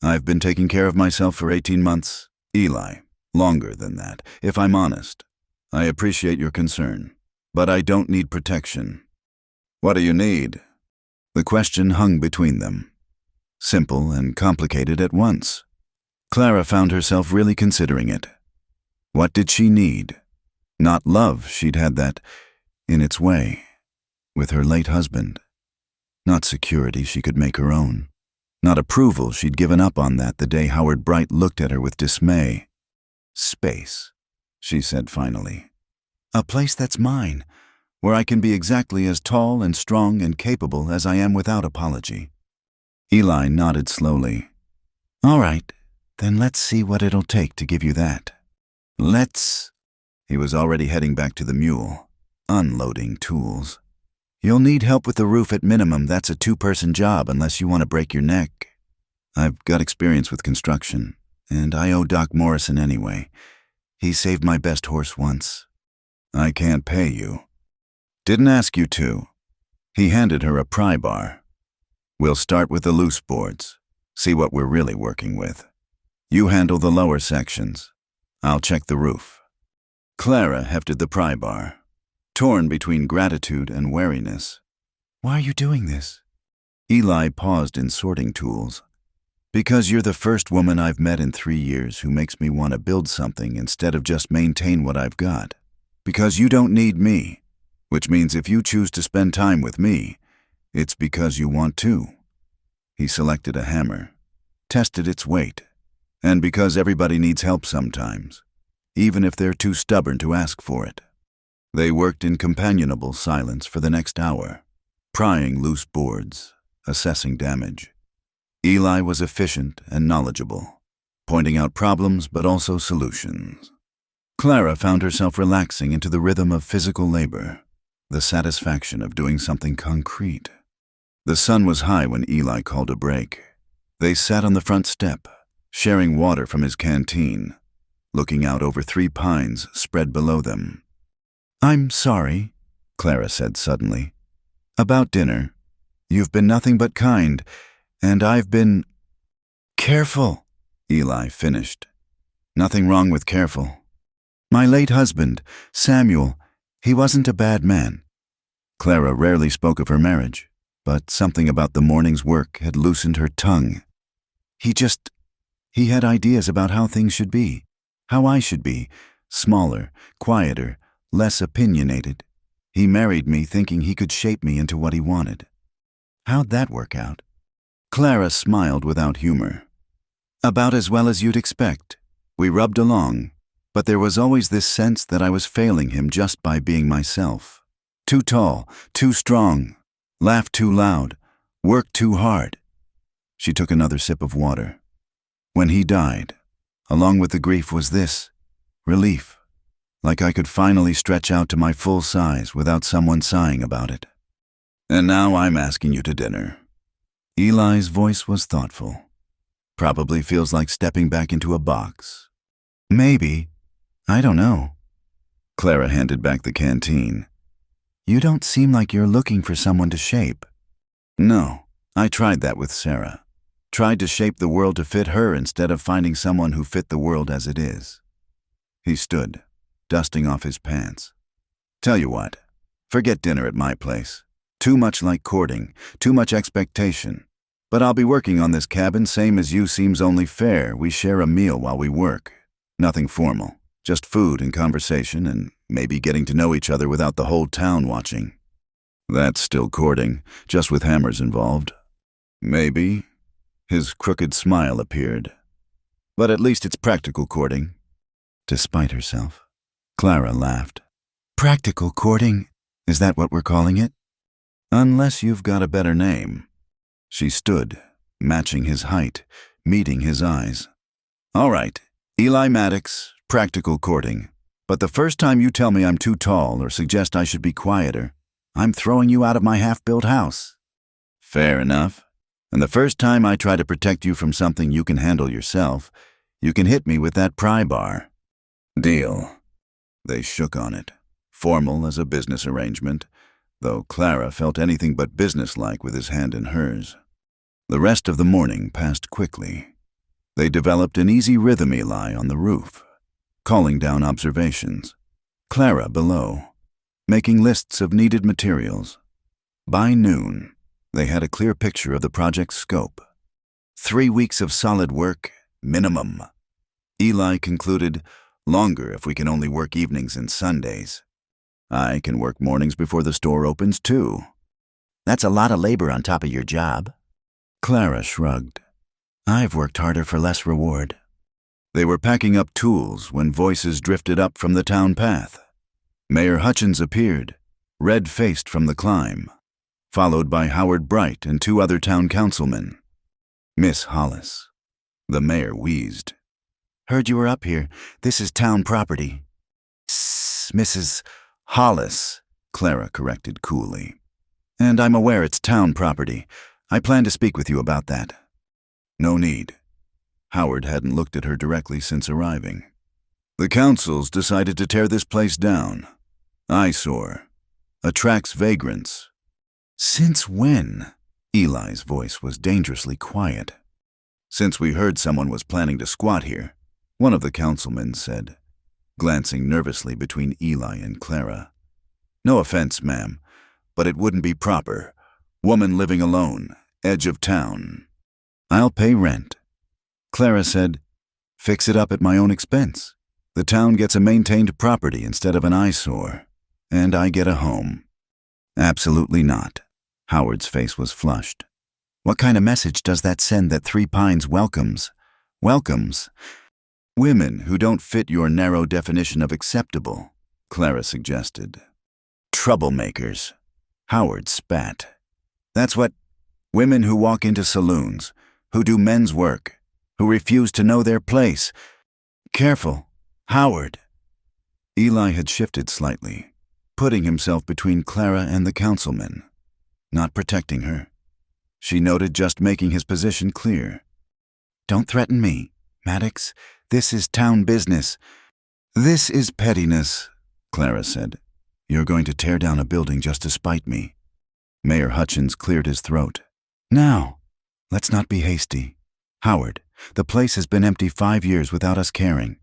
"I've been taking care of myself for 18 months, Eli. Longer than that, if I'm honest. I appreciate your concern, but I don't need protection." "What do you need?" The question hung between them, simple and complicated at once. Clara found herself really considering it. What did she need? Not love, she'd had that, in its way, with her late husband. Not security she could make her own. Not approval, she'd given up on that the day Howard Bright looked at her with dismay. "Space," she said finally. "A place that's mine, where I can be exactly as tall and strong and capable as I am without apology." Eli nodded slowly. "All right, then let's see what it'll take to give you that." "Let's—" He was already heading back to the mule, unloading tools. "You'll need help with the roof at minimum. That's a 2-person job unless you want to break your neck." "I've got experience with construction, and I owe Doc Morrison anyway. He saved my best horse once." "I can't pay you." "Didn't ask you to." He handed her a pry bar. "We'll start with the loose boards, see what we're really working with. You handle the lower sections. I'll check the roof." Clara hefted the pry bar, torn between gratitude and wariness. "Why are you doing this?" Eli paused in sorting tools. Because you're the first woman I've met in 3 years who makes me want to build something instead of just maintain what I've got. Because you don't need me, which means if you choose to spend time with me, it's because you want to. He selected a hammer, tested its weight, and because everybody needs help sometimes, even if they're too stubborn to ask for it. They worked in companionable silence for the next hour, prying loose boards, assessing damage. Eli was efficient and knowledgeable, pointing out problems but also solutions. Clara found herself relaxing into the rhythm of physical labor, the satisfaction of doing something concrete. The sun was high when Eli called a break. They sat on the front step, sharing water from his canteen, looking out over 3 pines spread below them. "I'm sorry," Clara said suddenly. "About dinner. You've been nothing but kind, and I've been—" "Careful," Eli finished. "Nothing wrong with careful. My late husband, Samuel, he wasn't a bad man." Clara rarely spoke of her marriage, but something about the morning's work had loosened her tongue. He had ideas about how things should be, how I should be, smaller, quieter, less opinionated. He married me thinking he could shape me into what he wanted. How'd that work out? Clara smiled without humor. About as well as you'd expect. We rubbed along, but there was always this sense that I was failing him just by being myself. Too tall, too strong, laughed too loud, worked too hard. She took another sip of water. When he died, along with the grief was this, relief, like I could finally stretch out to my full size without someone sighing about it. "And now I'm asking you to dinner." Eli's voice was thoughtful. "Probably feels like stepping back into a box." "Maybe. I don't know." Clara handed back the canteen. "You don't seem like you're looking for someone to shape." "No, I tried that with Sarah. Tried to shape the world to fit her instead of finding someone who fit the world as it is." He stood, dusting off his pants. "Tell you what, forget dinner at my place. Too much like courting, too much expectation. But I'll be working on this cabin same as you seems only fair. We share a meal while we work. Nothing formal, just food and conversation and maybe getting to know each other without the whole town watching." "That's still courting, just with hammers involved." "Maybe." His crooked smile appeared. "But at least it's practical courting." Despite herself, Clara laughed. "Practical courting? Is that what we're calling it?" "Unless you've got a better name." She stood, matching his height, meeting his eyes. "All right, Eli Maddox, practical courting. But the first time you tell me I'm too tall or suggest I should be quieter, I'm throwing you out of my half-built house." "Fair enough. And the first time I try to protect you from something you can handle yourself, you can hit me with that pry bar." "Deal." They shook on it, formal as a business arrangement, though Clara felt anything but businesslike with his hand in hers. The rest of the morning passed quickly. They developed an easy rhythm Eli on the roof, calling down observations. Clara below, making lists of needed materials. By noon, they had a clear picture of the project's scope. 3 weeks of solid work, minimum. Eli concluded, longer if we can only work evenings and Sundays. "I can work mornings before the store opens, too." "That's a lot of labor on top of your job." Clara shrugged. "I've worked harder for less reward." They were packing up tools when voices drifted up from the town path. Mayor Hutchins appeared, red-faced from the climb, followed by Howard Bright and 2 other town councilmen. "Miss Hollis." The mayor wheezed. "Heard you were up here. This is town property." "Mrs. Hollis," Clara corrected coolly. "And I'm aware it's town property. I plan to speak with you about that." "No need." Howard hadn't looked at her directly since arriving. "The council's decided to tear this place down. Eyesore. Attracts vagrants." "Since when?" Eli's voice was dangerously quiet. "Since we heard someone was planning to squat here," one of the councilmen said, glancing nervously between Eli and Clara. "No offense, ma'am, but it wouldn't be proper. Woman living alone, edge of town. I'll pay rent. Clara said, fix it up at my own expense. The town gets a maintained property instead of an eyesore, and I get a home. Absolutely not. Howard's face was flushed. What kind of message does that send that Three Pines welcomes? Welcomes women who don't fit your narrow definition of acceptable, Clara suggested. Troublemakers. Howard spat. That's what women who walk into saloons, who do men's work, who refuse to know their place. Careful, Howard. Eli had shifted slightly, putting himself between Clara and the councilman, not protecting her. She noted, just making his position clear. Don't threaten me, Maddox. This is town business. This is pettiness, Clara said. You're going to tear down a building just to spite me. Mayor Hutchins cleared his throat. Now, let's not be hasty. Howard, the place has been empty 5 years without us caring.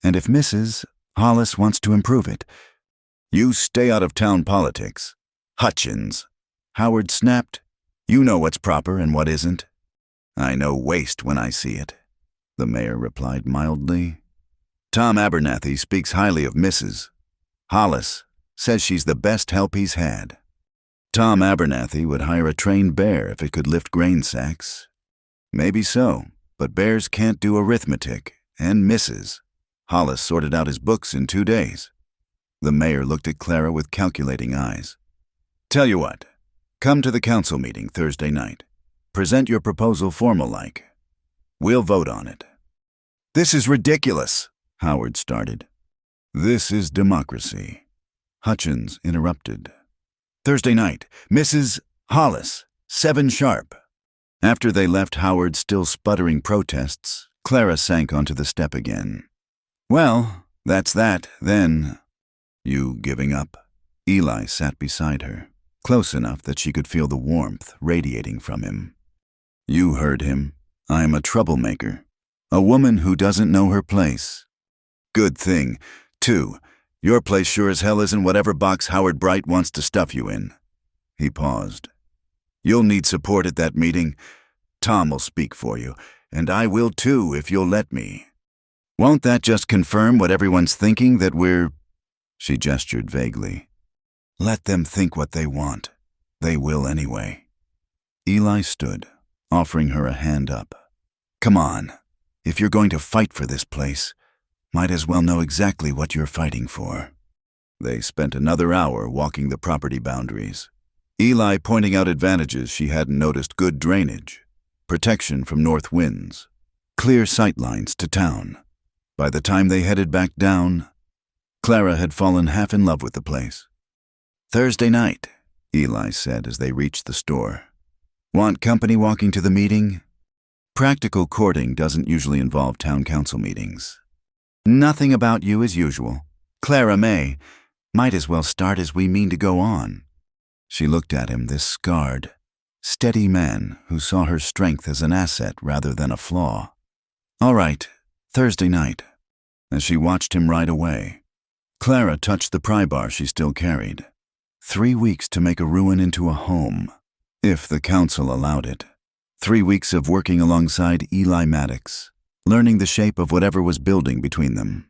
And if Mrs. Hollis wants to improve it, you stay out of town politics. Hutchins. Howard snapped. You know what's proper and what isn't. I know waste when I see it, the mayor replied mildly. Tom Abernathy speaks highly of Mrs. Hollis, says she's the best help he's had. Tom Abernathy would hire a trained bear if it could lift grain sacks. Maybe so, but bears can't do arithmetic, and Mrs. Hollis sorted out his books in 2 days. The mayor looked at Clara with calculating eyes. Tell you what, come to the council meeting Thursday night. Present your proposal formal-like. We'll vote on it. This is ridiculous, Howard started. This is democracy. Hutchins interrupted. Thursday night, Mrs. Hollis, 7 sharp. After they left Howard's still sputtering protests, Clara sank onto the step again. Well, that's that, then. You giving up? Eli sat beside her, close enough that she could feel the warmth radiating from him. You heard him. I'm a troublemaker. A woman who doesn't know her place. Good thing, too. Your place sure as hell isn't whatever box Howard Bright wants to stuff you in. He paused. You'll need support at that meeting. Tom will speak for you, and I will too if you'll let me. Won't that just confirm what everyone's thinking, that we're... She gestured vaguely. Let them think what they want. They will anyway. Eli stood, offering her a hand up. Come on. If you're going to fight for this place, might as well know exactly what you're fighting for. They spent another hour walking the property boundaries. Eli pointing out advantages she hadn't noticed: good drainage, protection from north winds, clear sightlines to town. By the time they headed back down, Clara had fallen half in love with the place. Thursday night, Eli said as they reached the store. Want company walking to the meeting? Practical courting doesn't usually involve town council meetings. Nothing about you as usual. Clara May. Might as well start as we mean to go on. She looked at him, this scarred, steady man who saw her strength as an asset rather than a flaw. All right, Thursday night. As she watched him ride away, Clara touched the pry bar she still carried. 3 weeks to make a ruin into a home, if the council allowed it. 3 weeks of working alongside Eli Maddox, learning the shape of whatever was building between them.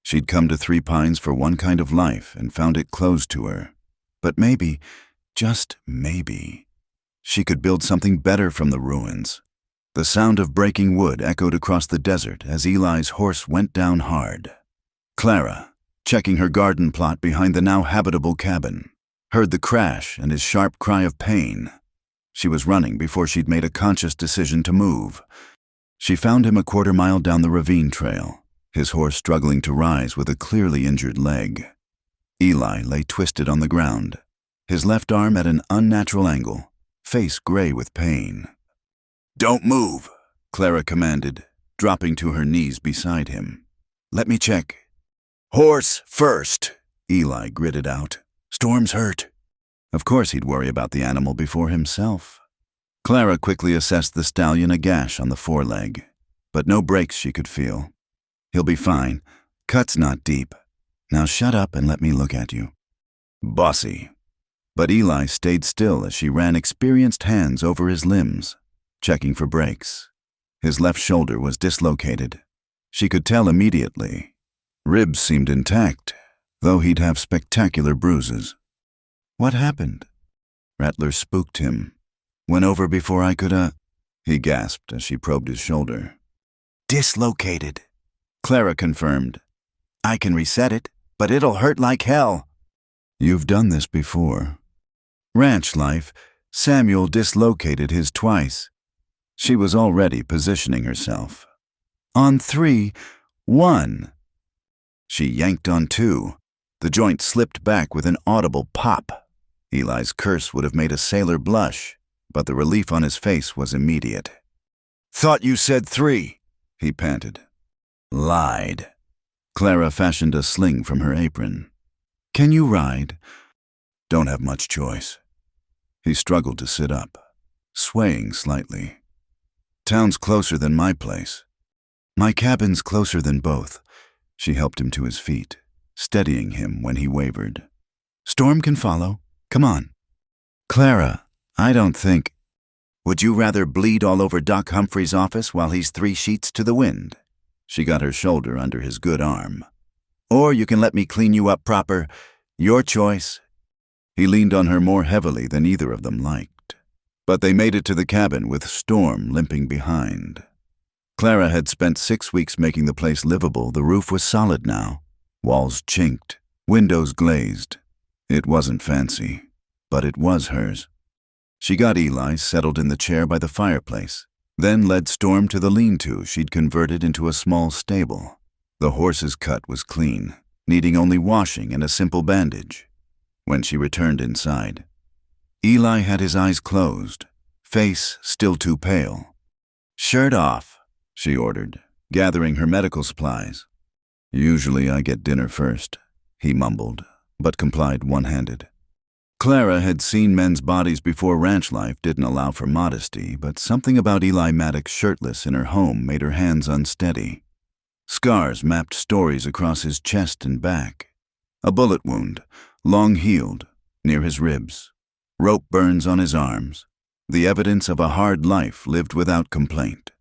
She'd come to Three Pines for one kind of life and found it closed to her. But maybe, just maybe, she could build something better from the ruins. The sound of breaking wood echoed across the desert as Eli's horse went down hard. Clara, checking her garden plot behind the now habitable cabin, heard the crash and his sharp cry of pain. She was running before she'd made a conscious decision to move. She found him a quarter-mile down the ravine trail, his horse struggling to rise with a clearly injured leg. Eli lay twisted on the ground, his left arm at an unnatural angle, face gray with pain. Don't move, Clara commanded, dropping to her knees beside him. Let me check. Horse first, Eli gritted out. Storm's hurt. Of course he'd worry about the animal before himself. Clara quickly assessed the stallion, a gash on the foreleg, but no breaks she could feel. He'll be fine. Cut's not deep. Now shut up and let me look at you. Bossy. But Eli stayed still as she ran experienced hands over his limbs, checking for breaks. His left shoulder was dislocated. She could tell immediately. Ribs seemed intact, though he'd have spectacular bruises. What happened? Rattler spooked him. Went over before I could, he gasped as she probed his shoulder. Dislocated, Clara confirmed. I can reset it, but it'll hurt like hell. You've done this before. Ranch life, Samuel dislocated his twice. She was already positioning herself. On 3, 1. She yanked on 2. The joint slipped back with an audible pop. Eli's curse would have made a sailor blush, but the relief on his face was immediate. Thought you said 3, he panted. Lied. Clara fashioned a sling from her apron. Can you ride? Don't have much choice. He struggled to sit up, swaying slightly. Town's closer than my place. My cabin's closer than both. She helped him to his feet, steadying him when he wavered. Storm can follow. Come on. Clara, I don't think... Would you rather bleed all over Doc Humphrey's office while he's 3 sheets to the wind? She got her shoulder under his good arm. Or you can let me clean you up proper. Your choice. He leaned on her more heavily than either of them liked. But they made it to the cabin with Storm limping behind. Clara had spent 6 weeks making the place livable. The roof was solid now. Walls chinked, windows glazed. It wasn't fancy, but it was hers. She got Eli settled in the chair by the fireplace, then led Storm to the lean-to she'd converted into a small stable. The horse's cut was clean, needing only washing and a simple bandage. When she returned inside, Eli had his eyes closed, face still too pale. Shirt off, she ordered, gathering her medical supplies. Usually I get dinner first, he mumbled, but complied one-handed. Clara had seen men's bodies before ranch life didn't allow for modesty, but something about Eli Maddox shirtless in her home made her hands unsteady. Scars mapped stories across his chest and back. A bullet wound, long-healed, near his ribs. Rope burns on his arms. The evidence of a hard life lived without complaint.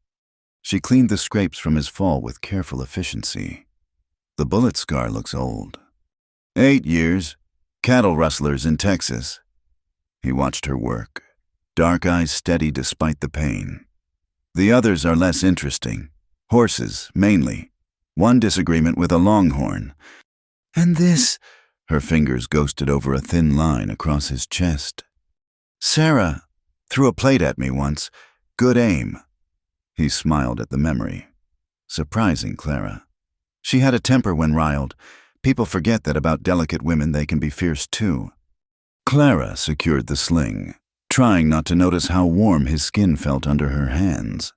She cleaned the scrapes from his fall with careful efficiency. The bullet scar looks old. 8 years. Cattle rustlers in Texas. He watched her work, dark eyes steady despite the pain. The others are less interesting. Horses, mainly. One disagreement with a longhorn. And this, her fingers ghosted over a thin line across his chest. Sarah threw a plate at me once. Good aim. He smiled at the memory. Surprising Clara. She had a temper when riled. People forget that about delicate women they can be fierce too. Clara secured the sling, trying not to notice how warm his skin felt under her hands.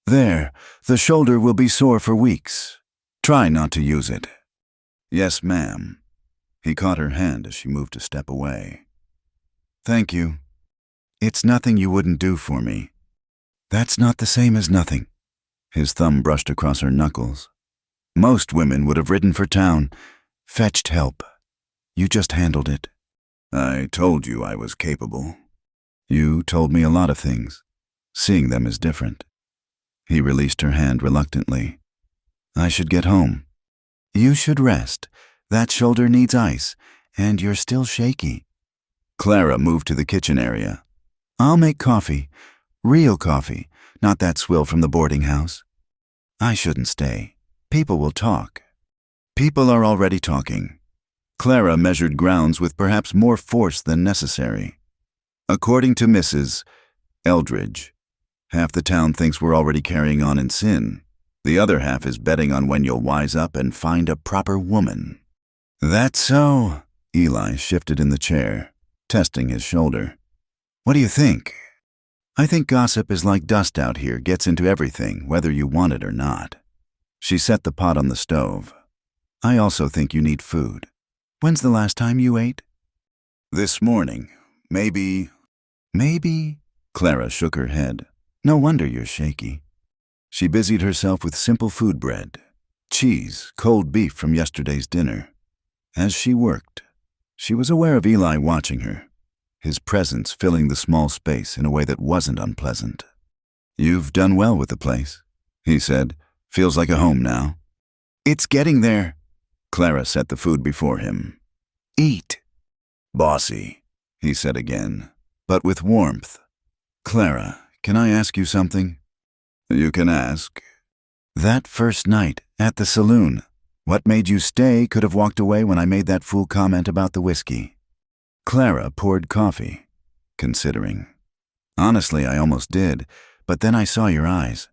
There, the shoulder will be sore for weeks. Try not to use it. Yes, ma'am. He caught her hand as she moved a step away. Thank you. It's nothing you wouldn't do for me. That's not the same as nothing. His thumb brushed across her knuckles. Most women would have ridden for town, fetched help. You just handled it. I told you I was capable. You told me a lot of things. Seeing them is different. He released her hand reluctantly. I should get home. You should rest. That shoulder needs ice, and you're still shaky. Clara moved to the kitchen area. I'll make coffee. Real coffee, not that swill from the boarding house. I shouldn't stay. People will talk. People are already talking. Clara measured grounds with perhaps more force than necessary. According to Mrs. Eldridge, half the town thinks we're already carrying on in sin. The other half is betting on when you'll wise up and find a proper woman. That's so. Eli shifted in the chair, testing his shoulder. What do you think? I think gossip is like dust out here, gets into everything, whether you want it or not. She set the pot on the stove. I also think you need food. When's the last time you ate? This morning. Maybe. Maybe? Clara shook her head. No wonder you're shaky. She busied herself with simple food bread, cheese, cold beef from yesterday's dinner. As she worked, she was aware of Eli watching her, his presence filling the small space in a way that wasn't unpleasant. "You've done well with the place," he said. "Feels like a home now." "It's getting there." Clara set the food before him. "Eat." "Bossy," he said again, but with warmth. "Clara, can I ask you something?" "You can ask." "That first night, at the saloon, what made you stay could have walked away when I made that fool comment about the whiskey." Clara poured coffee, considering. "Honestly, I almost did, but then I saw your eyes.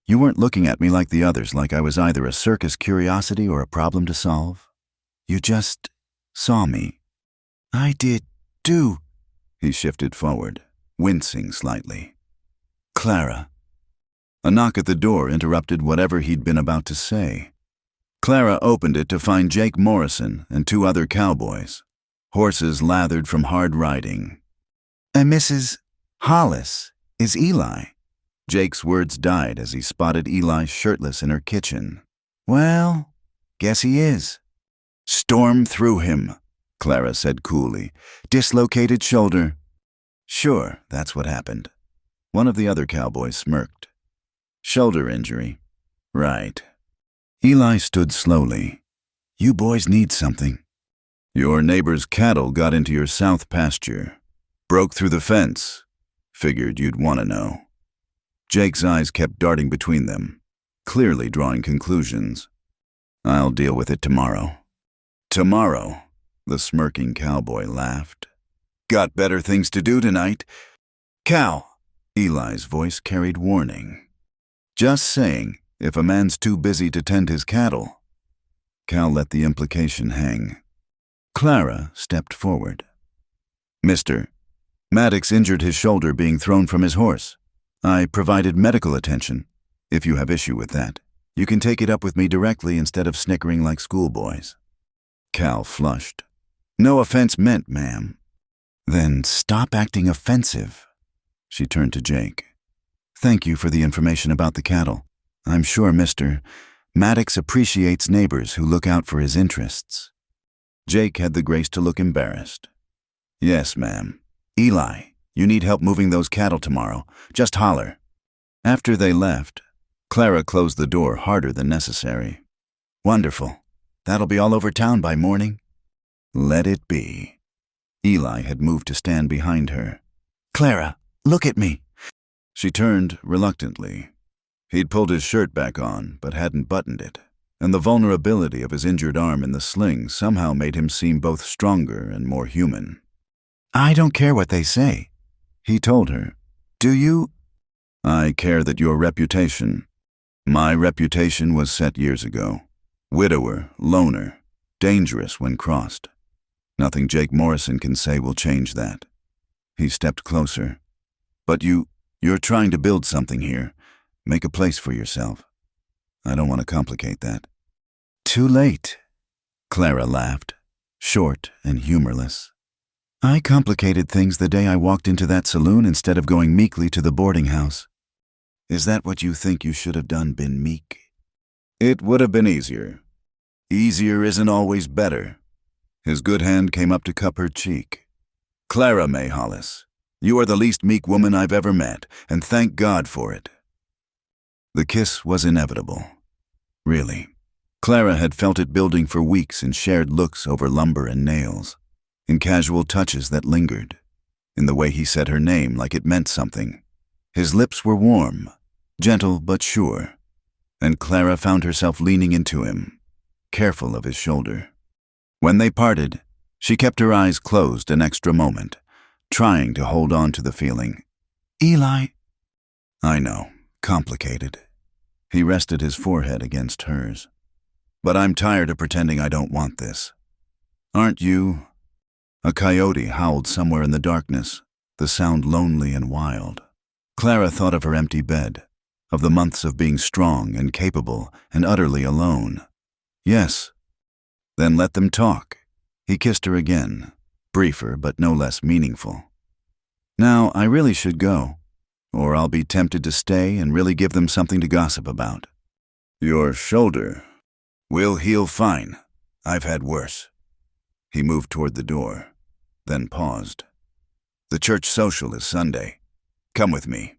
You weren't looking at me like the others, like I was either a circus curiosity or a problem to solve. You just saw me." "I did, too." He shifted forward, wincing slightly. "Clara." A knock at the door interrupted whatever he'd been about to say. Clara opened it to find Jake Morrison and 2 other cowboys, horses lathered from hard riding. "Mrs. Hollis, is Eli?" Jake's words died as he spotted Eli shirtless in her kitchen. "Well, guess he is." "Storm through him," Clara said coolly. "Dislocated shoulder." "Sure, that's what happened." One of the other cowboys smirked. "Shoulder injury." "Right." Eli stood slowly. "You boys need something." "Your neighbor's cattle got into your south pasture. Broke through the fence. Figured you'd want to know." Jake's eyes kept darting between them, clearly drawing conclusions. "I'll deal with it tomorrow." "Tomorrow?" The smirking cowboy laughed. "Got better things to do tonight." "Cal," Eli's voice carried warning. "Just saying, if a man's too busy to tend his cattle." Cal let the implication hang. Clara stepped forward. "Mister, Maddox injured his shoulder being thrown from his horse. I provided medical attention. If you have issue with that, you can take it up with me directly instead of snickering like schoolboys." Cal flushed. "No offense meant, ma'am." "Then stop acting offensive." She turned to Jake. "Thank you for the information about the cattle. I'm sure Mr. Maddox appreciates neighbors who look out for his interests." Jake had the grace to look embarrassed. "Yes, ma'am. Eli, you need help moving those cattle tomorrow. Just holler." After they left, Clara closed the door harder than necessary. "Wonderful. That'll be all over town by morning." "Let it be." Eli had moved to stand behind her. "Clara, look at me." She turned reluctantly. He'd pulled his shirt back on, but hadn't buttoned it, and the vulnerability of his injured arm in the sling somehow made him seem both stronger and more human. "I don't care what they say," he told her. "Do you?" "I care that your reputation—" "My reputation was set years ago. Widower, loner, dangerous when crossed. Nothing Jake Morrison can say will change that." He stepped closer. "But you're trying to build something here. Make a place for yourself. I don't want to complicate that." "Too late," Clara laughed, short and humorless. "I complicated things the day I walked into that saloon instead of going meekly to the boarding house." "Is that what you think you should have done, been meek?" "It would have been easier." "Easier isn't always better." His good hand came up to cup her cheek. "Clara May Hollis, you are the least meek woman I've ever met, and thank God for it." The kiss was inevitable. Really. Clara had felt it building for weeks in shared looks over lumber and nails, in casual touches that lingered, in the way he said her name like it meant something. His lips were warm, gentle but sure, and Clara found herself leaning into him, careful of his shoulder. When they parted, she kept her eyes closed an extra moment, trying to hold on to the feeling. "Eli." "I know, complicated." He rested his forehead against hers. "But I'm tired of pretending I don't want this. Aren't you?" A coyote howled somewhere in the darkness, the sound lonely and wild. Clara thought of her empty bed, of the months of being strong and capable and utterly alone. "Yes." "Then let them talk." He kissed her again, briefer but no less meaningful. "Now, I really should go, or I'll be tempted to stay and really give them something to gossip about." "Your shoulder will heal fine. I've had worse." He moved toward the door, then paused. The church social is Sunday. Come with me.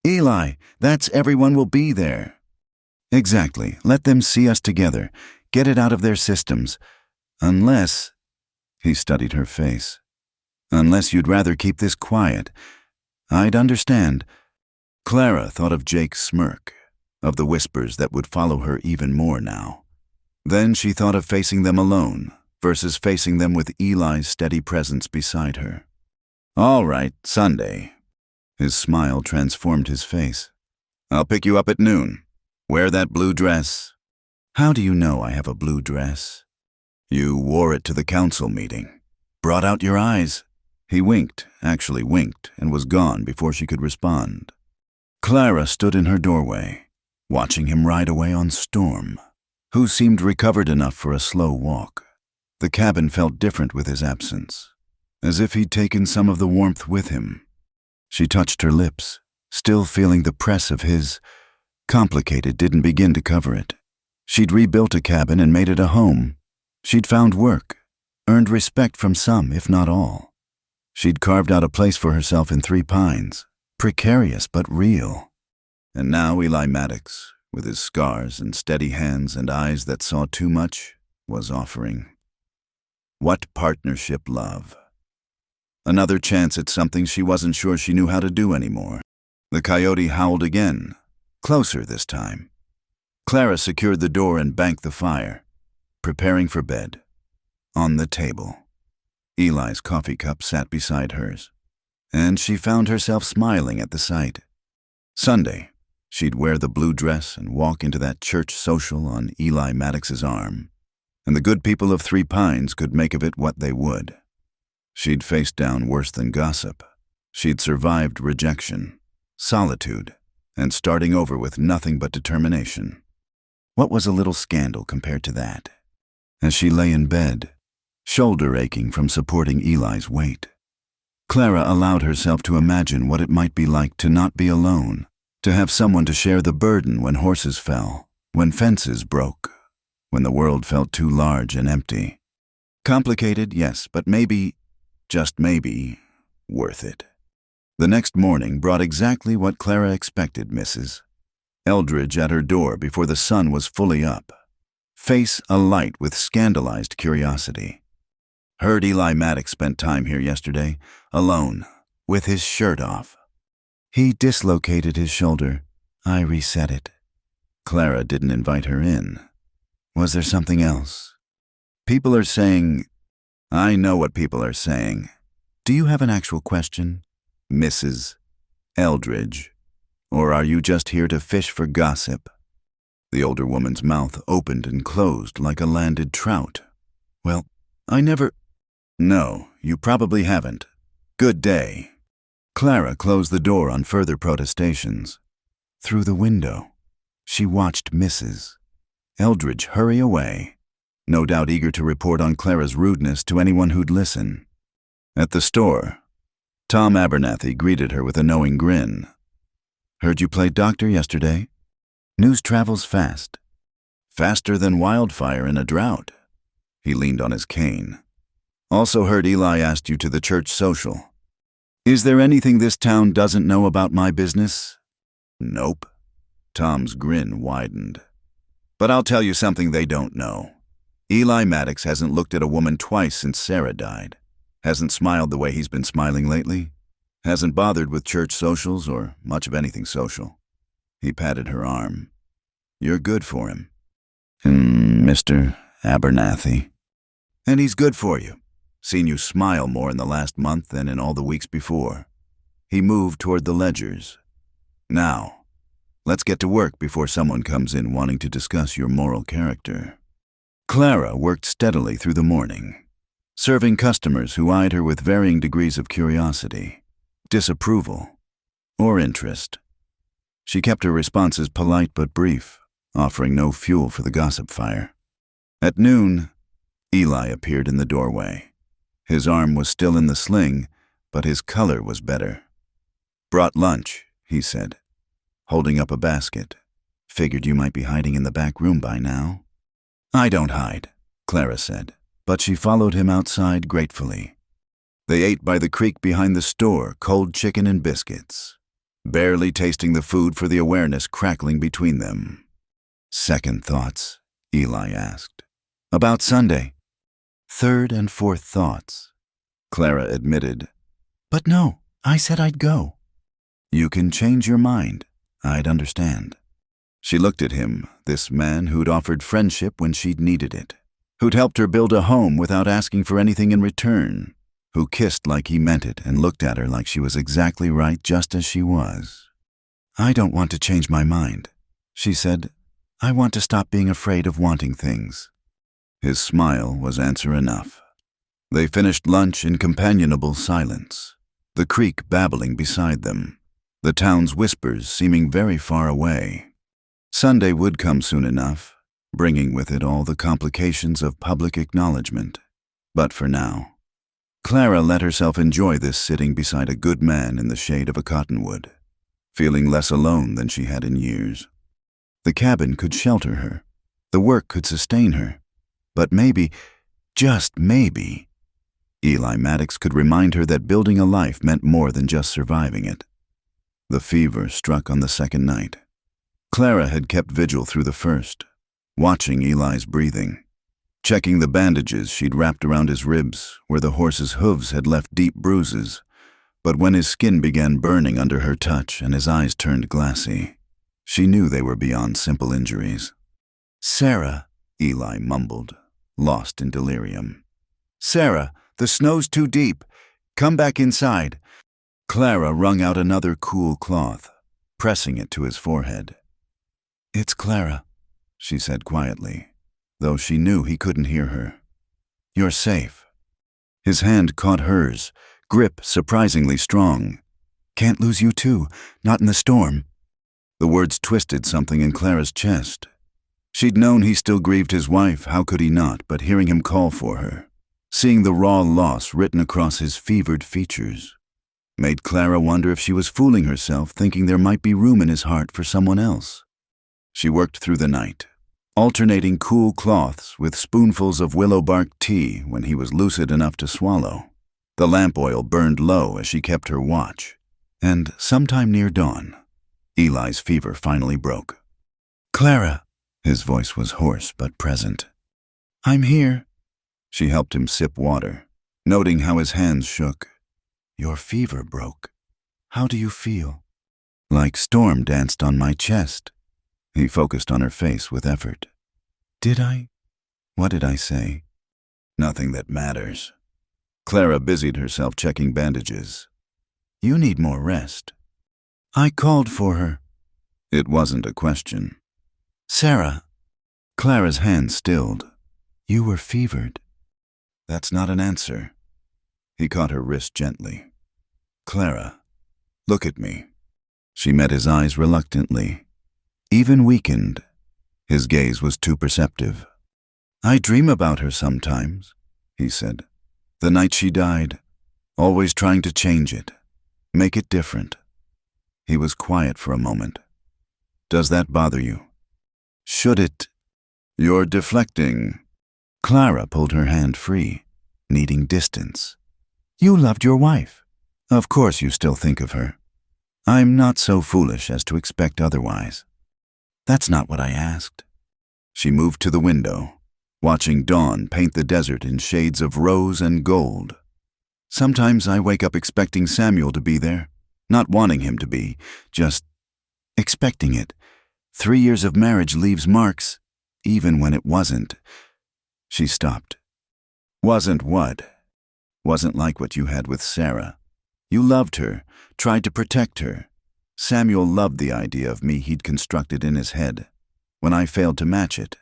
Eli, that's everyone will be there. Exactly. Let them see us together. Get it out of their systems. Unless, he studied her face, unless you'd rather keep this quiet. I'd understand. Clara thought of Jake's smirk, of the whispers that would follow her even more now. Then she thought of facing them alone versus facing them with Eli's steady presence beside her. All right, Sunday. His smile transformed his face. I'll pick you up at noon. Wear that blue dress. How do you know I have a blue dress? You wore it to the council meeting. Brought out your eyes. He winked, actually winked, and was gone before she could respond. Clara stood in her doorway, watching him ride away on Storm, who seemed recovered enough for a slow walk. The cabin felt different with his absence, as if he'd taken some of the warmth with him. She touched her lips, still feeling the press of his. Complicated didn't begin to cover it. She'd rebuilt a cabin and made it a home. She'd found work, earned respect from some, if not all. She'd carved out a place for herself in Three Pines, precarious but real. And now Eli Maddox, with his scars and steady hands and eyes that saw too much, was offering. What partnership love. Another chance at something she wasn't sure she knew how to do anymore. The coyote howled again, closer this time. Clara secured the door and banked the fire, preparing for bed. On the table, Eli's coffee cup sat beside hers, and she found herself smiling at the sight. Sunday, she'd wear the blue dress and walk into that church social on Eli Maddox's arm, and the good people of Three Pines could make of it what they would. She'd faced down worse than gossip. She'd survived rejection, solitude, and starting over with nothing but determination. What was a little scandal compared to that? As she lay in bed, shoulder aching from supporting Eli's weight, Clara allowed herself to imagine what it might be like to not be alone, to have someone to share the burden when horses fell, when fences broke, when the world felt too large and empty. Complicated, yes, but maybe, just maybe, worth it. The next morning brought exactly what Clara expected, Mrs. Eldridge at her door before the sun was fully up, face alight with scandalized curiosity. Heard Eli Maddox spent time here yesterday, alone, with his shirt off. He dislocated his shoulder. I reset it. Clara didn't invite her in. Was there something else? People are saying, I know what people are saying. Do you have an actual question, Mrs. Eldridge? Or are you just here to fish for gossip? The older woman's mouth opened and closed like a landed trout. Well, I never... No, you probably haven't. Good day. Clara closed the door on further protestations. Through the window, she watched Mrs. Eldridge hurry away, no doubt eager to report on Clara's rudeness to anyone who'd listen. At the store, Tom Abernathy greeted her with a knowing grin. Heard you played doctor yesterday? News travels fast. Faster than wildfire in a drought. He leaned on his cane. Also heard Eli asked you to the church social. Is there anything this town doesn't know about my business? Nope. Tom's grin widened. But I'll tell you something they don't know. Eli Maddox hasn't looked at a woman twice since Sarah died. Hasn't smiled the way he's been smiling lately. Hasn't bothered with church socials or much of anything social. He patted her arm. You're good for him. Mr. Abernathy. And he's good for you. Seen you smile more in the last month than in all the weeks before. He moved toward the ledgers. Now, let's get to work before someone comes in wanting to discuss your moral character. Clara worked steadily through the morning, serving customers who eyed her with varying degrees of curiosity, disapproval, or interest. She kept her responses polite but brief, offering no fuel for the gossip fire. At noon, Eli appeared in the doorway. His arm was still in the sling, but his color was better. Brought lunch, he said, holding up a basket. Figured you might be hiding in the back room by now. I don't hide, Clara said, but she followed him outside gratefully. They ate by the creek behind the store, cold chicken and biscuits, barely tasting the food for the awareness crackling between them. Second thoughts, Eli asked. About Sunday. Third and fourth thoughts, Clara admitted. But no, I said I'd go. You can change your mind. I'd understand. She looked at him, this man who'd offered friendship when she'd needed it, who'd helped her build a home without asking for anything in return, who kissed like he meant it and looked at her like she was exactly right just as she was. I don't want to change my mind, she said. I want to stop being afraid of wanting things. His smile was answer enough. They finished lunch in companionable silence, the creek babbling beside them, the town's whispers seeming very far away. Sunday would come soon enough, bringing with it all the complications of public acknowledgement. But for now, Clara let herself enjoy this sitting beside a good man in the shade of a cottonwood, feeling less alone than she had in years. The cabin could shelter her, the work could sustain her, but maybe, just maybe, Eli Maddox could remind her that building a life meant more than just surviving it. The fever struck on the second night. Clara had kept vigil through the first, watching Eli's breathing, checking the bandages she'd wrapped around his ribs where the horse's hooves had left deep bruises, but when his skin began burning under her touch and his eyes turned glassy, she knew they were beyond simple injuries. Sarah, Eli mumbled, lost in delirium. Sarah, the snow's too deep. Come back inside. Clara wrung out another cool cloth, pressing it to his forehead. It's Clara, she said quietly, though she knew he couldn't hear her. You're safe. His hand caught hers, grip surprisingly strong. Can't lose you too, not in the storm. The words twisted something in Clara's chest. She'd known he still grieved his wife, how could he not, but hearing him call for her, seeing the raw loss written across his fevered features, made Clara wonder if she was fooling herself, thinking there might be room in his heart for someone else. She worked through the night, alternating cool cloths with spoonfuls of willow bark tea when he was lucid enough to swallow. The lamp oil burned low as she kept her watch, and sometime near dawn, Eli's fever finally broke. Clara, his voice was hoarse but present. I'm here. She helped him sip water, noting how his hands shook. Your fever broke. How do you feel? Like storm danced on my chest. He focused on her face with effort. Did I? What did I say? Nothing that matters. Clara busied herself checking bandages. You need more rest. I called for her. It wasn't a question. Sarah. Clara's hand stilled. You were fevered. That's not an answer. He caught her wrist gently. Clara, look at me. She met his eyes reluctantly, even weakened. His gaze was too perceptive. I dream about her sometimes, he said. The night she died, always trying to change it, make it different. He was quiet for a moment. Does that bother you? Should it? You're deflecting. Clara pulled her hand free, needing distance. You loved your wife. Of course you still think of her. I'm not so foolish as to expect otherwise. That's not what I asked. She moved to the window, watching dawn paint the desert in shades of rose and gold. Sometimes I wake up expecting Samuel to be there, not wanting him to be, just expecting it. 3 years of marriage leaves marks, even when it wasn't. She stopped. Wasn't what? Wasn't like what you had with Sarah. You loved her, tried to protect her. Samuel loved the idea of me he'd constructed in his head. When I failed to match it,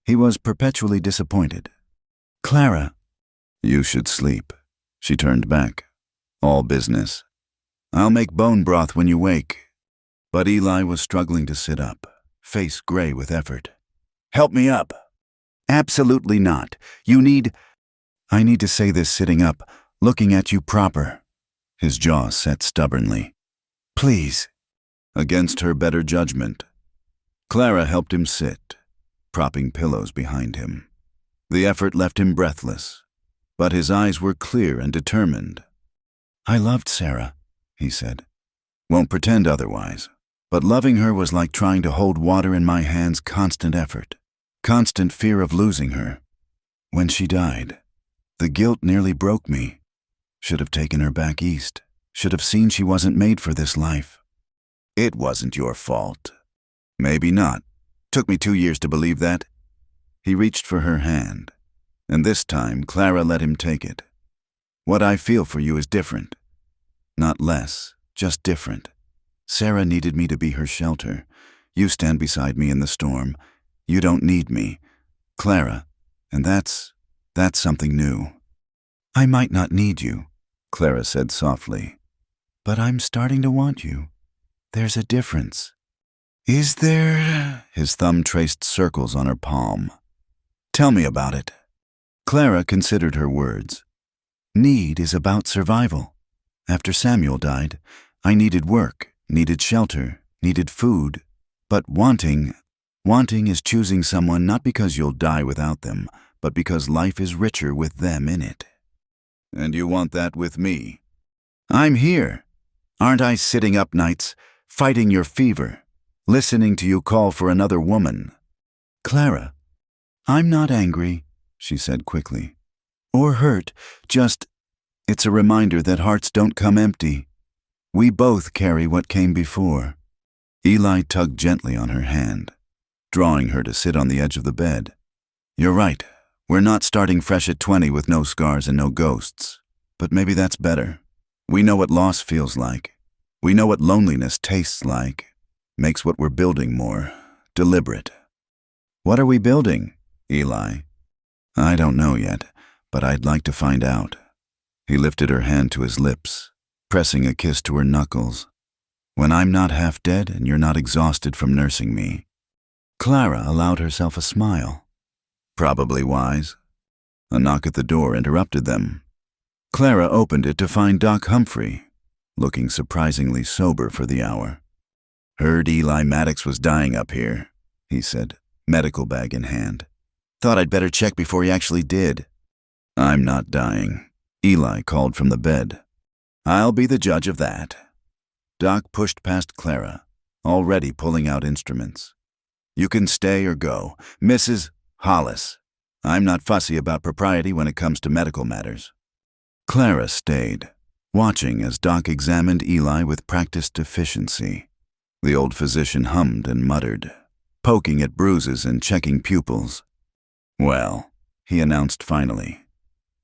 he was perpetually disappointed. Clara. You should sleep. She turned back. All business. I'll make bone broth when you wake. But Eli was struggling to sit up, face gray with effort. Help me up. Absolutely not. I need to say this sitting up, looking at you proper. His jaw set stubbornly. Please. Against her better judgment, Clara helped him sit, propping pillows behind him. The effort left him breathless, but his eyes were clear and determined, I loved Sarah, he said. Won't pretend otherwise. But loving her was like trying to hold water in my hands, constant effort, constant fear of losing her. When she died, the guilt nearly broke me. Should have taken her back east. Should have seen she wasn't made for this life. It wasn't your fault. Maybe not. Took me 2 years to believe that. He reached for her hand, and this time Clara let him take it. What I feel for you is different. Not less, just different. Sarah needed me to be her shelter. You stand beside me in the storm. You don't need me, Clara, and that's something new. I might not need you, Clara said softly, but I'm starting to want you. There's a difference. Is there? His thumb traced circles on her palm. Tell me about it. Clara considered her words. Need is about survival. After Samuel died, I needed work, needed shelter, needed food. But wanting is choosing someone not because you'll die without them, but because life is richer with them in it. And you want that with me? I'm here. Aren't I sitting up nights, fighting your fever, listening to you call for another woman? Clara, I'm not angry, she said quickly. Or hurt, just, it's a reminder that hearts don't come empty. We both carry what came before. Eli tugged gently on her hand, drawing her to sit on the edge of the bed. You're right. We're not starting fresh at 20 with no scars and no ghosts. But maybe that's better. We know what loss feels like. We know what loneliness tastes like. Makes what we're building more deliberate. What are we building, Eli? I don't know yet, but I'd like to find out. He lifted her hand to his lips, pressing a kiss to her knuckles. When I'm not half dead and you're not exhausted from nursing me. Clara allowed herself a smile. Probably wise. A knock at the door interrupted them. Clara opened it to find Doc Humphrey, looking surprisingly sober for the hour. Heard Eli Maddox was dying up here, he said, medical bag in hand. Thought I'd better check before he actually did. I'm not dying, Eli called from the bed. I'll be the judge of that. Doc pushed past Clara, already pulling out instruments. You can stay or go, Mrs. Hollis. I'm not fussy about propriety when it comes to medical matters. Clara stayed, watching as Doc examined Eli with practiced efficiency. The old physician hummed and muttered, poking at bruises and checking pupils. Well, he announced finally.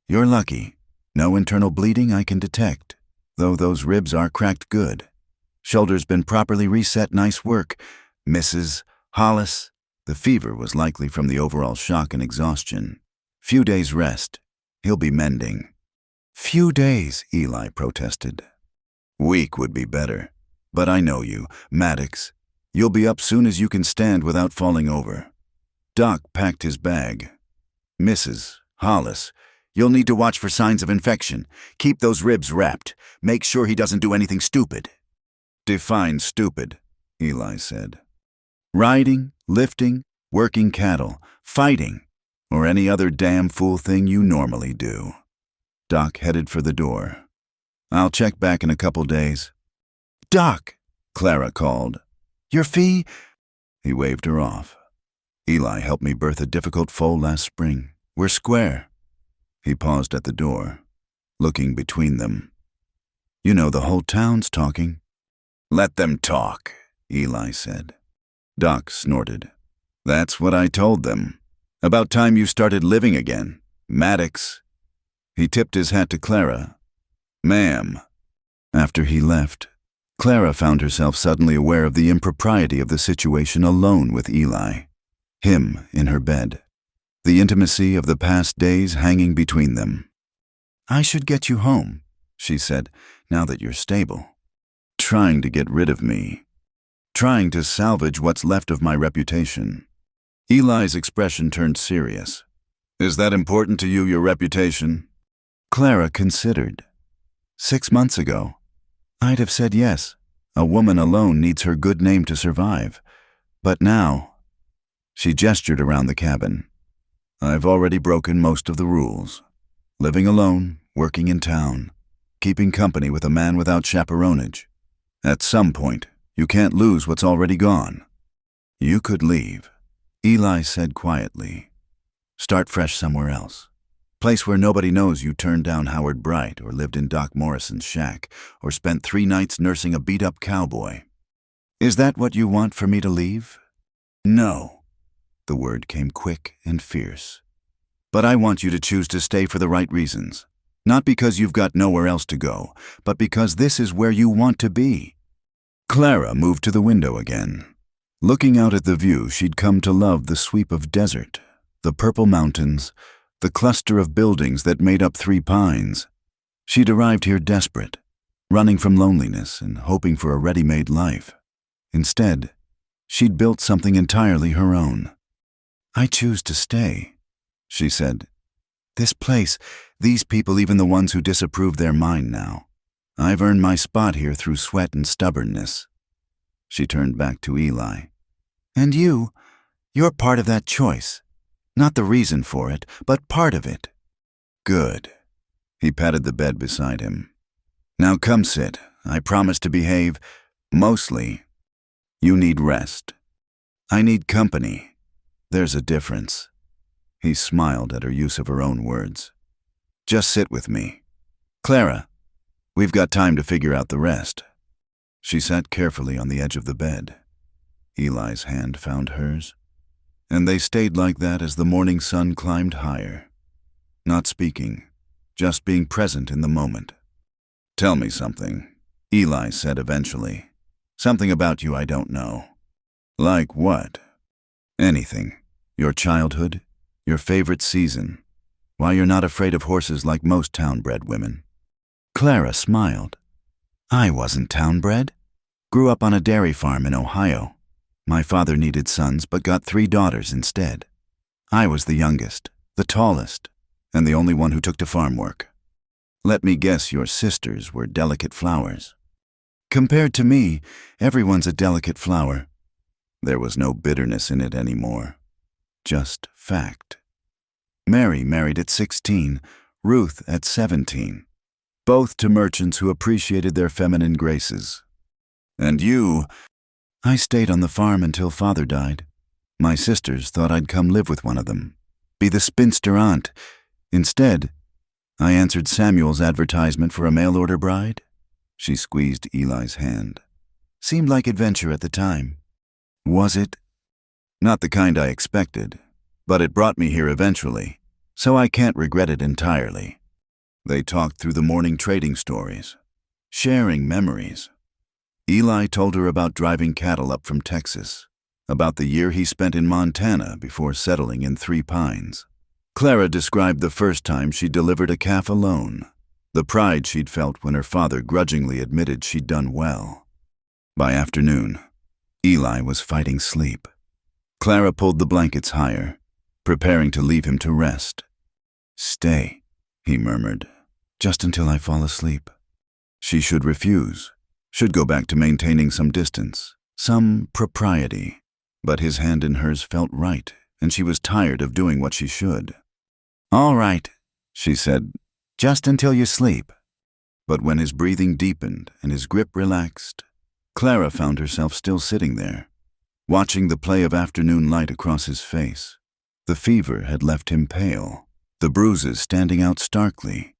You're lucky. No internal bleeding I can detect, though those ribs are cracked good. Shoulder's been properly reset, nice work, Mrs. Hollis. The fever was likely from the overall shock and exhaustion. Few days rest. He'll be mending. Few days, Eli protested. Week would be better. But I know you, Maddox. You'll be up soon as you can stand without falling over. Doc packed his bag. Mrs. Hollis, you'll need to watch for signs of infection. Keep those ribs wrapped. Make sure he doesn't do anything stupid. Define stupid, Eli said. Riding, lifting, working cattle, fighting, or any other damn fool thing you normally do. Doc headed for the door. I'll check back in a couple days. Doc, Clara called. Your fee? He waved her off. Eli helped me birth a difficult foal last spring. We're square. He paused at the door, looking between them. You know the whole town's talking. Let them talk, Eli said. Doc snorted. That's what I told them. About time you started living again, Maddox. He tipped his hat to Clara. Ma'am. After he left, Clara found herself suddenly aware of the impropriety of the situation alone with Eli. Him in her bed. The intimacy of the past days hanging between them. I should get you home, she said, now that you're stable. Trying to get rid of me. Trying to salvage what's left of my reputation. Eli's expression turned serious. Is that important to you, your reputation? Clara considered. 6 months ago, I'd have said yes. A woman alone needs her good name to survive. But now, she gestured around the cabin. I've already broken most of the rules. Living alone, working in town. keeping company with a man without chaperonage. At some point, you can't lose what's already gone. You could leave, Eli said quietly. Start fresh somewhere else. Place where nobody knows you turned down Howard Bright or lived in Doc Morrison's shack or spent 3 nights nursing a beat-up cowboy. Is that what you want for me to leave? No. The word came quick and fierce. But I want you to choose to stay for the right reasons. Not because you've got nowhere else to go, but because this is where you want to be. Clara moved to the window again. Looking out at the view, she'd come to love the sweep of desert, the purple mountains, the cluster of buildings that made up 3 Pines. She'd arrived here desperate, running from loneliness and hoping for a ready-made life. Instead, she'd built something entirely her own. I choose to stay, she said. This place, these people, even the ones who disapprove, they're mine now. I've earned my spot here through sweat and stubbornness. She turned back to Eli. And you're part of that choice. Not the reason for it, but part of it. Good. He patted the bed beside him. Now come sit. I promise to behave. Mostly. You need rest. I need company. There's a difference. He smiled at her use of her own words. Just sit with me. Clara, we've got time to figure out the rest. She sat carefully on the edge of the bed. Eli's hand found hers, and they stayed like that as the morning sun climbed higher. Not speaking, just being present in the moment. Tell me something, Eli said eventually. Something about you I don't know. Like what? Anything. Your childhood, your favorite season, why you're not afraid of horses like most town-bred women. Clara smiled. I wasn't town-bred. Grew up on a dairy farm in Ohio. My father needed sons but got 3 daughters instead. I was the youngest, the tallest, and the only one who took to farm work. Let me guess your sisters were delicate flowers. Compared to me, everyone's a delicate flower. There was no bitterness in it anymore. Just fact. Mary married at 16, Ruth at 17. Both to merchants who appreciated their feminine graces. And you? I stayed on the farm until Father died. My sisters thought I'd come live with one of them, be the spinster aunt. Instead, I answered Samuel's advertisement for a mail-order bride. She squeezed Eli's hand. Seemed like adventure at the time. Was it? Not the kind I expected, but it brought me here eventually, so I can't regret it entirely. They talked through the morning trading stories, sharing memories. Eli told her about driving cattle up from Texas, about the year he spent in Montana before settling in 3 Pines. Clara described the first time she delivered a calf alone, the pride she'd felt when her father grudgingly admitted she'd done well. By afternoon, Eli was fighting sleep. Clara pulled the blankets higher, preparing to leave him to rest. Stay, he murmured, just until I fall asleep. She should refuse, should go back to maintaining some distance, some propriety. But his hand in hers felt right, and she was tired of doing what she should. All right, she said, just until you sleep. But when his breathing deepened and his grip relaxed, Clara found herself still sitting there, watching the play of afternoon light across his face. The fever had left him pale, the bruises standing out starkly,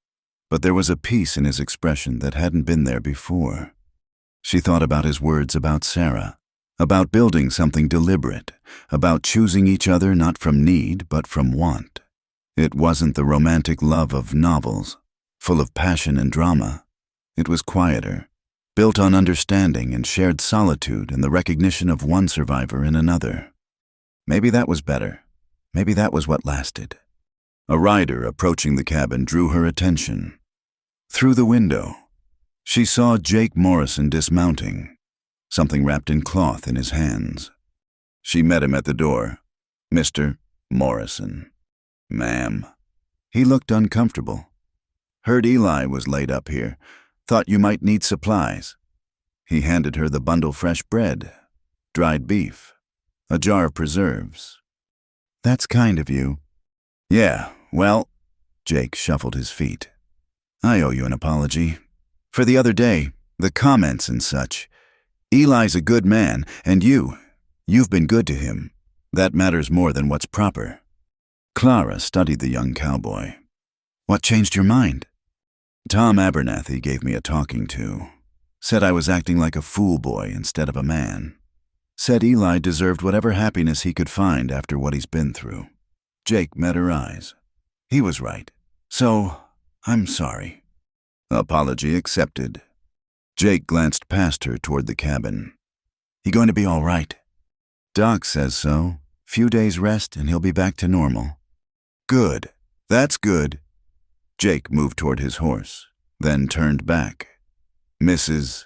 but there was a peace in his expression that hadn't been there before. She thought about his words about Sarah, about building something deliberate, about choosing each other not from need but from want. It wasn't the romantic love of novels, full of passion and drama. It was quieter, built on understanding and shared solitude and the recognition of one survivor in another. Maybe that was better. Maybe that was what lasted. A rider approaching the cabin drew her attention. Through the window, she saw Jake Morrison dismounting, something wrapped in cloth in his hands. She met him at the door. Mr. Morrison. Ma'am. He looked uncomfortable. Heard Eli was laid up here. Thought you might need supplies. He handed her the bundle fresh bread, dried beef, a jar of preserves. That's kind of you. Yeah, well, Jake shuffled his feet. I owe you an apology. For the other day, the comments and such. Eli's a good man, and you've been good to him. That matters more than what's proper." Clara studied the young cowboy. "What changed your mind?" "Tom Abernathy gave me a talking to. Said I was acting like a fool boy instead of a man. Said Eli deserved whatever happiness he could find after what he's been through." Jake met her eyes. He was right. "So, I'm sorry." "Apology accepted." Jake glanced past her toward the cabin. "He going to be all right?" "Doc says so. Few days rest and he'll be back to normal." "Good. That's good." Jake moved toward his horse, then turned back. "Mrs.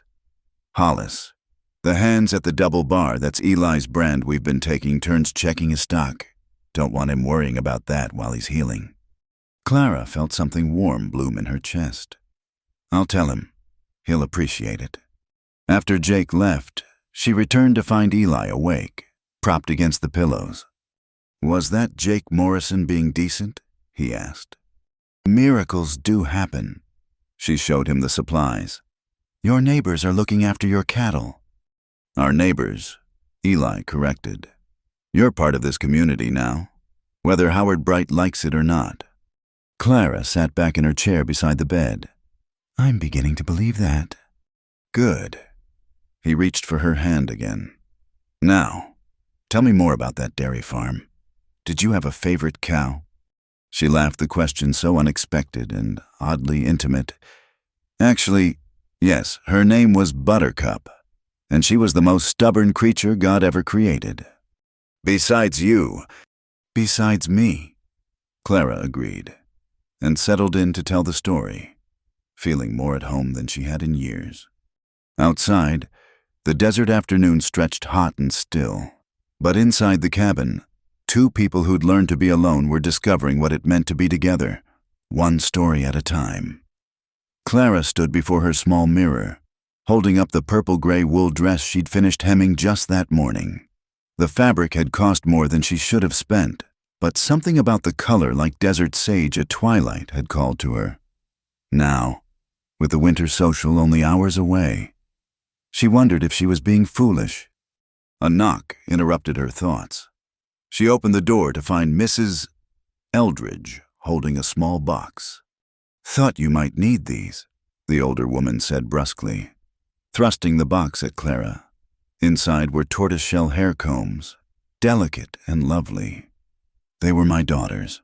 Hollis, the hands at the double bar, that's Eli's brand we've been taking turns checking his stock. Don't want him worrying about that while he's healing." Clara felt something warm bloom in her chest. "I'll tell him. He'll appreciate it." After Jake left, she returned to find Eli awake, propped against the pillows. "Was that Jake Morrison being decent?" he asked. "Miracles do happen." She showed him the supplies. "Your neighbors are looking after your cattle." "Our neighbors," Eli corrected. "You're part of this community now, whether Howard Bright likes it or not." Clara sat back in her chair beside the bed. "I'm beginning to believe that." "Good." He reached for her hand again. "Now, tell me more about that dairy farm. Did you have a favorite cow?" She laughed, the question so unexpected and oddly intimate. "Actually, yes, her name was Buttercup, and she was the most stubborn creature God ever created." "Besides you." "Besides me," Clara agreed, and settled in to tell the story, feeling more at home than she had in years. Outside, the desert afternoon stretched hot and still, but inside the cabin, two people who'd learned to be alone were discovering what it meant to be together, one story at a time. Clara stood before her small mirror, holding up the purple-gray wool dress she'd finished hemming just that morning. The fabric had cost more than she should have spent, but something about the color, like desert sage at twilight, had called to her. Now, with the winter social only hours away, she wondered if she was being foolish. A knock interrupted her thoughts. She opened the door to find Mrs. Eldridge holding a small box. "Thought you might need these," the older woman said brusquely, thrusting the box at Clara. Inside were tortoiseshell hair combs, delicate and lovely. "They were my daughter's.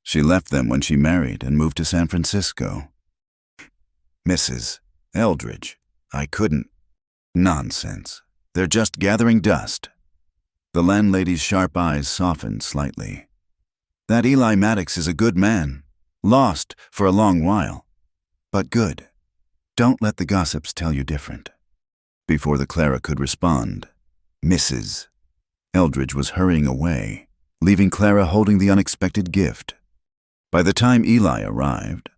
She left them when she married and moved to San Francisco." "Mrs. Eldridge, I couldn't." "Nonsense. They're just gathering dust." The landlady's sharp eyes softened slightly. "That Eli Maddox is a good man. Lost for a long while, but good. Don't let the gossips tell you different." Before the Clara could respond, Mrs. Eldridge was hurrying away, leaving Clara holding the unexpected gift. By the time Eli arrived,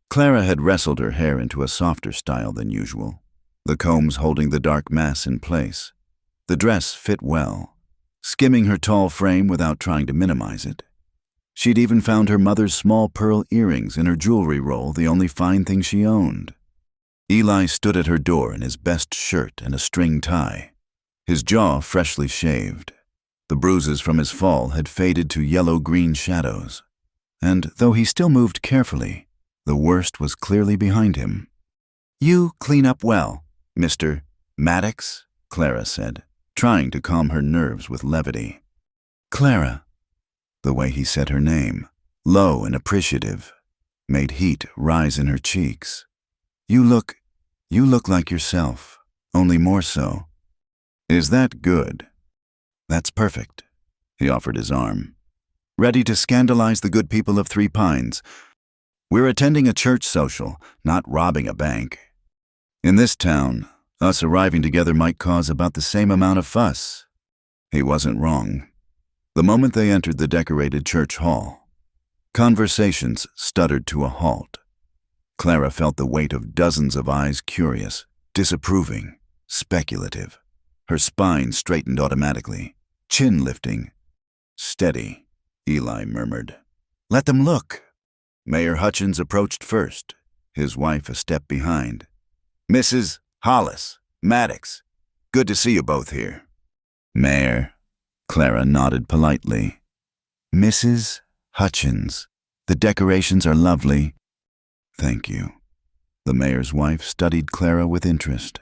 Clara had wrestled her hair into a softer style than usual, the combs holding the dark mass in place. The dress fit well, skimming her tall frame without trying to minimize it. She'd even found her mother's small pearl earrings in her jewelry roll the only fine thing she owned. Eli stood at her door in his best shirt and a string tie, his jaw freshly shaved. The bruises from his fall had faded to yellow-green shadows, and though he still moved carefully, the worst was clearly behind him. "You clean up well, Mr. Maddox," Clara said, trying to calm her nerves with levity. "Clara." The way he said her name, low and appreciative, made heat rise in her cheeks. You look like yourself, only more so." "Is that good?" "That's perfect." He offered his arm. "Ready to scandalize the good people of Three Pines? We're attending a church social, not robbing a bank. In this town, us arriving together might cause about the same amount of fuss." He wasn't wrong. The moment they entered the decorated church hall, conversations stuttered to a halt. Clara felt the weight of dozens of eyes, curious, disapproving, speculative. Her spine straightened automatically, chin lifting. "Steady," Eli murmured. "Let them look." Mayor Hutchins approached first, his wife a step behind. Mrs. Hollis, Maddox, good to see you both here. Mayor, Clara nodded politely. Mrs. Hutchins, the decorations are lovely. Thank you. The mayor's wife studied Clara with interest.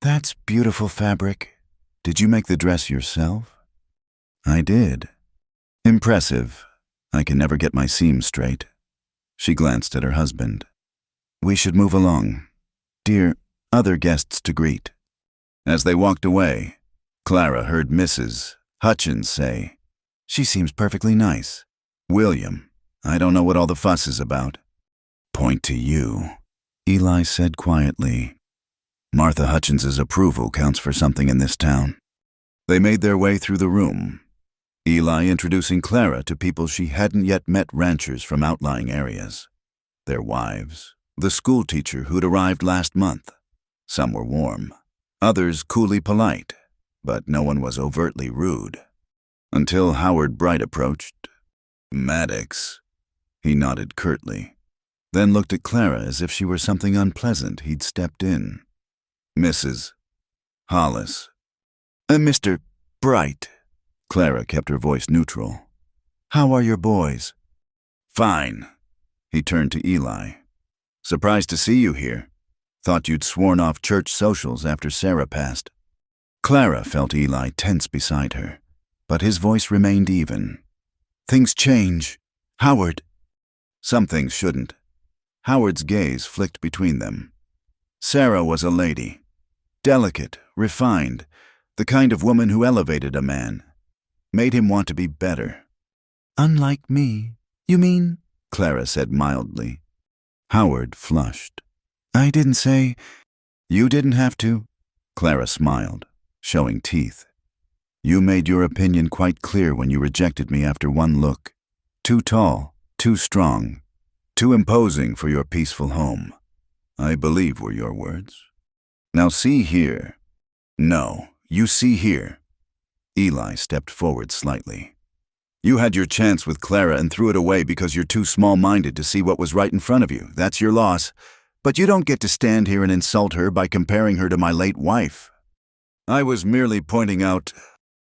That's beautiful fabric. Did you make the dress yourself? I did. Impressive. I can never get my seams straight. She glanced at her husband. We should move along. Dear, other guests to greet. As they walked away, Clara heard Mrs. Hutchins say, She seems perfectly nice. William, I don't know what all the fuss is about. Point to you, Eli said quietly. Martha Hutchins's approval counts for something in this town. They made their way through the room, Eli introducing Clara to people she hadn't yet met, ranchers from outlying areas. Their wives, the school teacher who'd arrived last month. Some were warm, others coolly polite, but no one was overtly rude. Until Howard Bright approached. Maddox. He nodded curtly, then looked at Clara as if she were something unpleasant he'd stepped in. Mrs. Hollis. Mr. Bright. Clara kept her voice neutral. How are your boys? Fine. He turned to Eli. Surprised to see you here. Thought you'd sworn off church socials after Sarah passed. Clara felt Eli tense beside her, but his voice remained even. Things change. Howard. Some things shouldn't. Howard's gaze flicked between them. Sarah was a lady. Delicate, refined, the kind of woman who elevated a man, made him want to be better. Unlike me, you mean? Clara said mildly. Howard flushed. I didn't say. You didn't have to. Clara smiled, showing teeth. You made your opinion quite clear when you rejected me after one look. Too tall, too strong, too imposing for your peaceful home. I believe were your words. Now see here. No, you see here. Eli stepped forward slightly. You had your chance with Clara and threw it away because you're too small-minded to see what was right in front of you. That's your loss. But you don't get to stand here and insult her by comparing her to my late wife. I was merely pointing out.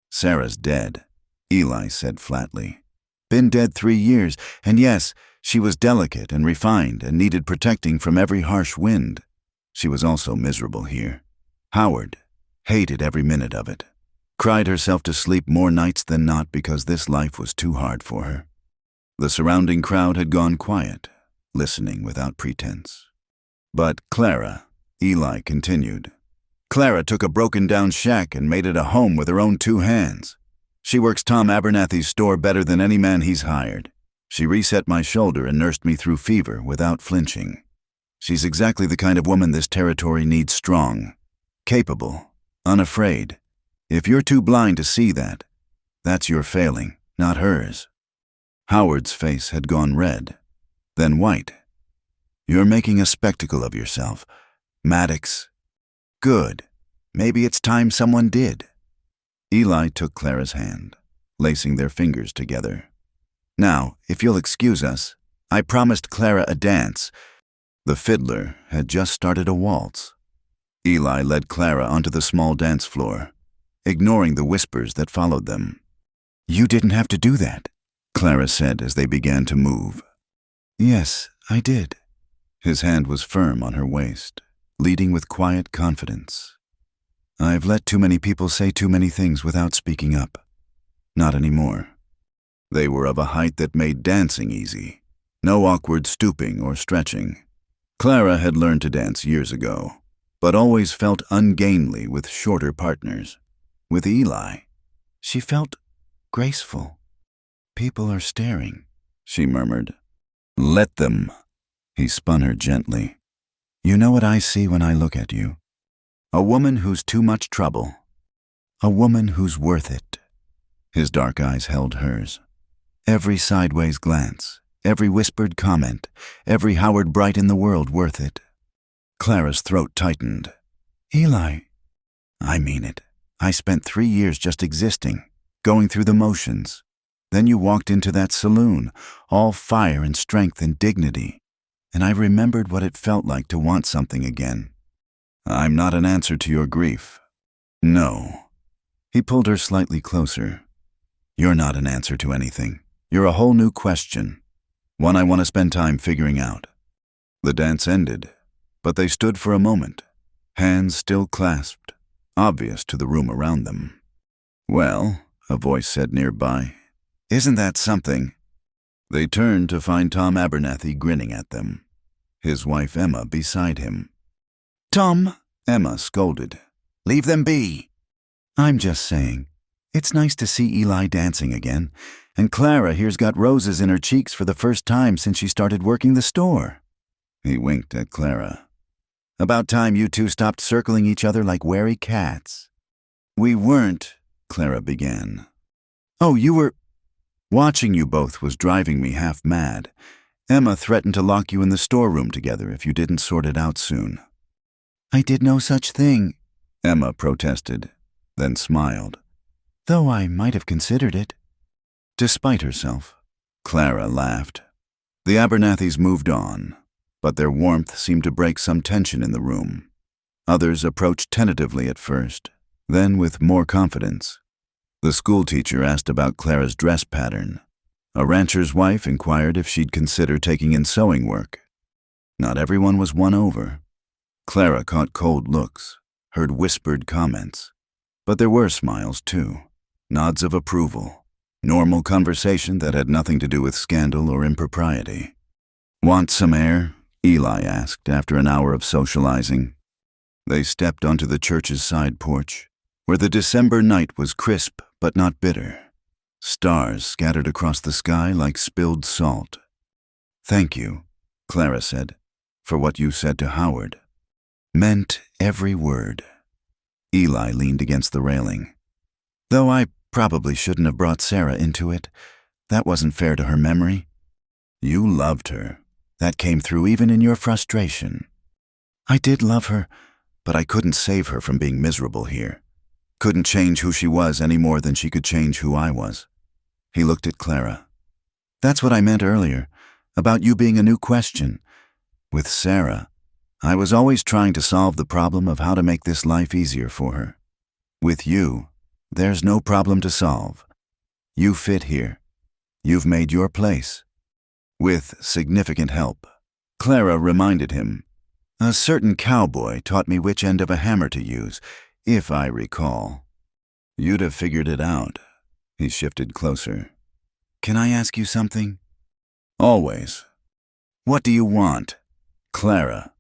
Sarah's dead, Eli said flatly. Been dead 3 years, and yes, she was delicate and refined and needed protecting from every harsh wind. She was also miserable here. Howard hated every minute of it. Cried herself to sleep more nights than not because this life was too hard for her. The surrounding crowd had gone quiet, listening without pretense. But Clara, Eli continued. Clara took a broken-down shack and made it a home with her own 2 hands. She works Tom Abernathy's store better than any man he's hired. She reset my shoulder and nursed me through fever without flinching. She's exactly the kind of woman this territory needs, strong, capable, unafraid. If you're too blind to see that, that's your failing, not hers. Howard's face had gone red, then white. You're making a spectacle of yourself, Maddox. Good. Maybe it's time someone did. Eli took Clara's hand, lacing their fingers together. Now, if you'll excuse us, I promised Clara a dance. The fiddler had just started a waltz. Eli led Clara onto the small dance floor, ignoring the whispers that followed them. You didn't have to do that, Clara said as they began to move. Yes, I did. His hand was firm on her waist, leading with quiet confidence. I've let too many people say too many things without speaking up. Not anymore. They were of a height that made dancing easy. No awkward stooping or stretching. Clara had learned to dance years ago, but always felt ungainly with shorter partners. With Eli, she felt graceful. People are staring, she murmured. Let them. He spun her gently. You know what I see when I look at you? A woman who's too much trouble. A woman who's worth it. His dark eyes held hers. Every sideways glance, every whispered comment, every Howard Bright in the world worth it. Clara's throat tightened. Eli, I mean it. I spent 3 years just existing, going through the motions. Then you walked into that saloon, all fire and strength and dignity, and I remembered what it felt like to want something again, I'm not an answer to your grief. No. He pulled her slightly closer. You're not an answer to anything. You're a whole new question. One I want to spend time figuring out. The dance ended, but they stood for a moment, hands still clasped, obvious to the room around them. Well, a voice said nearby, isn't that something? They turned to find Tom Abernathy grinning at them, his wife Emma beside him. Tom, Emma scolded. Leave them be. I'm just saying. It's nice to see Eli dancing again, and Clara here's got roses in her cheeks for the first time since she started working the store. He winked at Clara. About time you two stopped circling each other like wary cats. We weren't, Clara began. Oh, you were... Watching you both was driving me half mad. Emma threatened to lock you in the storeroom together if you didn't sort it out soon. I did no such thing, Emma protested, then smiled. Though I might have considered it. Despite herself, Clara laughed. The Abernathys moved on, but their warmth seemed to break some tension in the room. Others approached tentatively at first, then with more confidence. The schoolteacher asked about Clara's dress pattern. A rancher's wife inquired if she'd consider taking in sewing work. Not everyone was won over. Clara caught cold looks, heard whispered comments. But there were smiles, too. Nods of approval. Normal conversation that had nothing to do with scandal or impropriety. Want some air? Eli asked after an hour of socializing. They stepped onto the church's side porch, where the December night was crisp but not bitter. Stars scattered across the sky like spilled salt. Thank you, Clara said, for what you said to Howard. Meant every word. Eli leaned against the railing. Though I probably shouldn't have brought Sarah into it. That wasn't fair to her memory. You loved her. That came through even in your frustration. I did love her, but I couldn't save her from being miserable here. Couldn't change who she was any more than she could change who I was. He looked at Clara. That's what I meant earlier, about you being a new question. With Sarah, I was always trying to solve the problem of how to make this life easier for her. With you, there's no problem to solve. You fit here. You've made your place. With significant help. Clara reminded him. A certain cowboy taught me which end of a hammer to use, if I recall. You'd have figured it out. He shifted closer. Can I ask you something? Always. What do you want? Clara.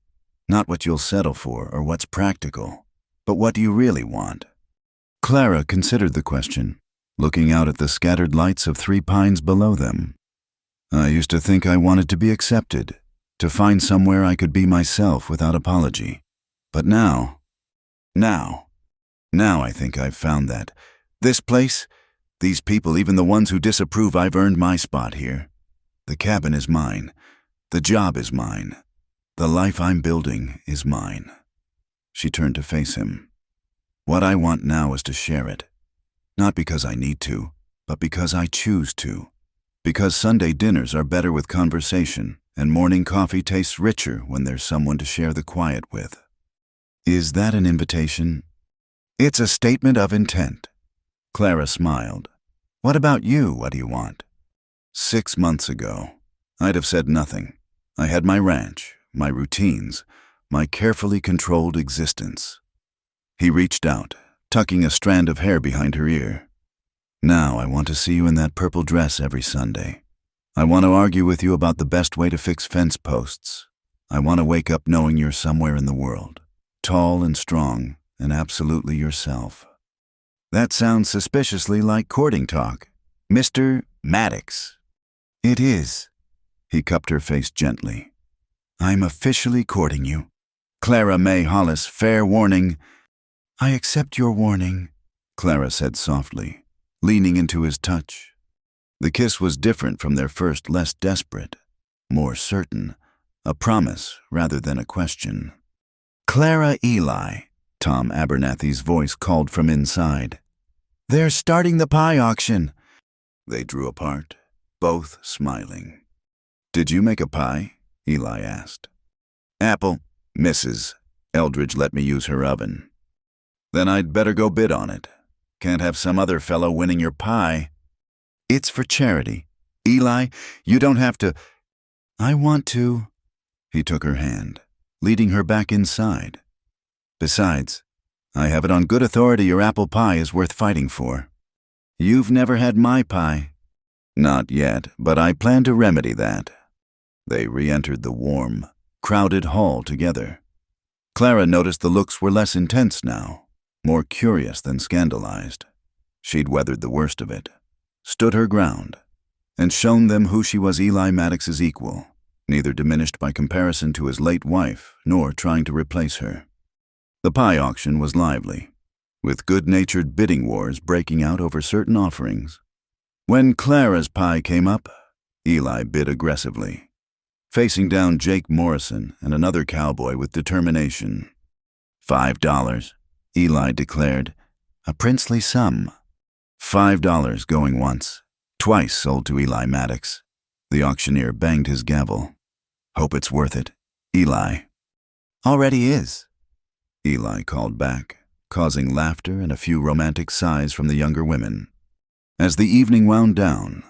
Not what you'll settle for or what's practical, but what do you really want? Clara considered the question, looking out at the scattered lights of 3 pines below them. I used to think I wanted to be accepted, to find somewhere I could be myself without apology. But now I think I've found that. This place, these people, even the ones who disapprove, I've earned my spot here. The cabin is mine. The job is mine. The life I'm building is mine. She turned to face him. What I want now is to share it. Not because I need to, but because I choose to. Because Sunday dinners are better with conversation, and morning coffee tastes richer when there's someone to share the quiet with. Is that an invitation? It's a statement of intent. Clara smiled. What about you? What do you want? 6 months ago, I'd have said nothing. I had my ranch, my routines, my carefully controlled existence. He reached out, tucking a strand of hair behind her ear. Now I want to see you in that purple dress every Sunday. I want to argue with you about the best way to fix fence posts. I want to wake up knowing you're somewhere in the world, tall and strong, and absolutely yourself. That sounds suspiciously like courting talk. Mr. Maddox. It is. He cupped her face gently. I'm officially courting you. Clara May Hollis, fair warning. I accept your warning, Clara said softly, leaning into his touch. The kiss was different from their first, less desperate, more certain, a promise rather than a question. Clara Eli, Tom Abernathy's voice called from inside. They're starting the pie auction. They drew apart, both smiling. Did you make a pie? Eli asked. Apple, Mrs. Eldridge let me use her oven. Then I'd better go bid on it. Can't have some other fellow winning your pie. It's for charity. Eli, you don't have to. I want to. He took her hand, leading her back inside. Besides, I have it on good authority your apple pie is worth fighting for. You've never had my pie. Not yet, but I plan to remedy that. They re-entered the warm, crowded hall together. Clara noticed the looks were less intense now, more curious than scandalized. She'd weathered the worst of it, stood her ground, and shown them who she was Eli Maddox's equal, neither diminished by comparison to his late wife nor trying to replace her. The pie auction was lively, with good-natured bidding wars breaking out over certain offerings. When Clara's pie came up, Eli bid aggressively, facing down Jake Morrison and another cowboy with determination. $5, Eli declared, a princely sum. $5 going once, twice sold to Eli Maddox. The auctioneer banged his gavel. Hope it's worth it, Eli. Already is, Eli called back, causing laughter and a few romantic sighs from the younger women. As the evening wound down,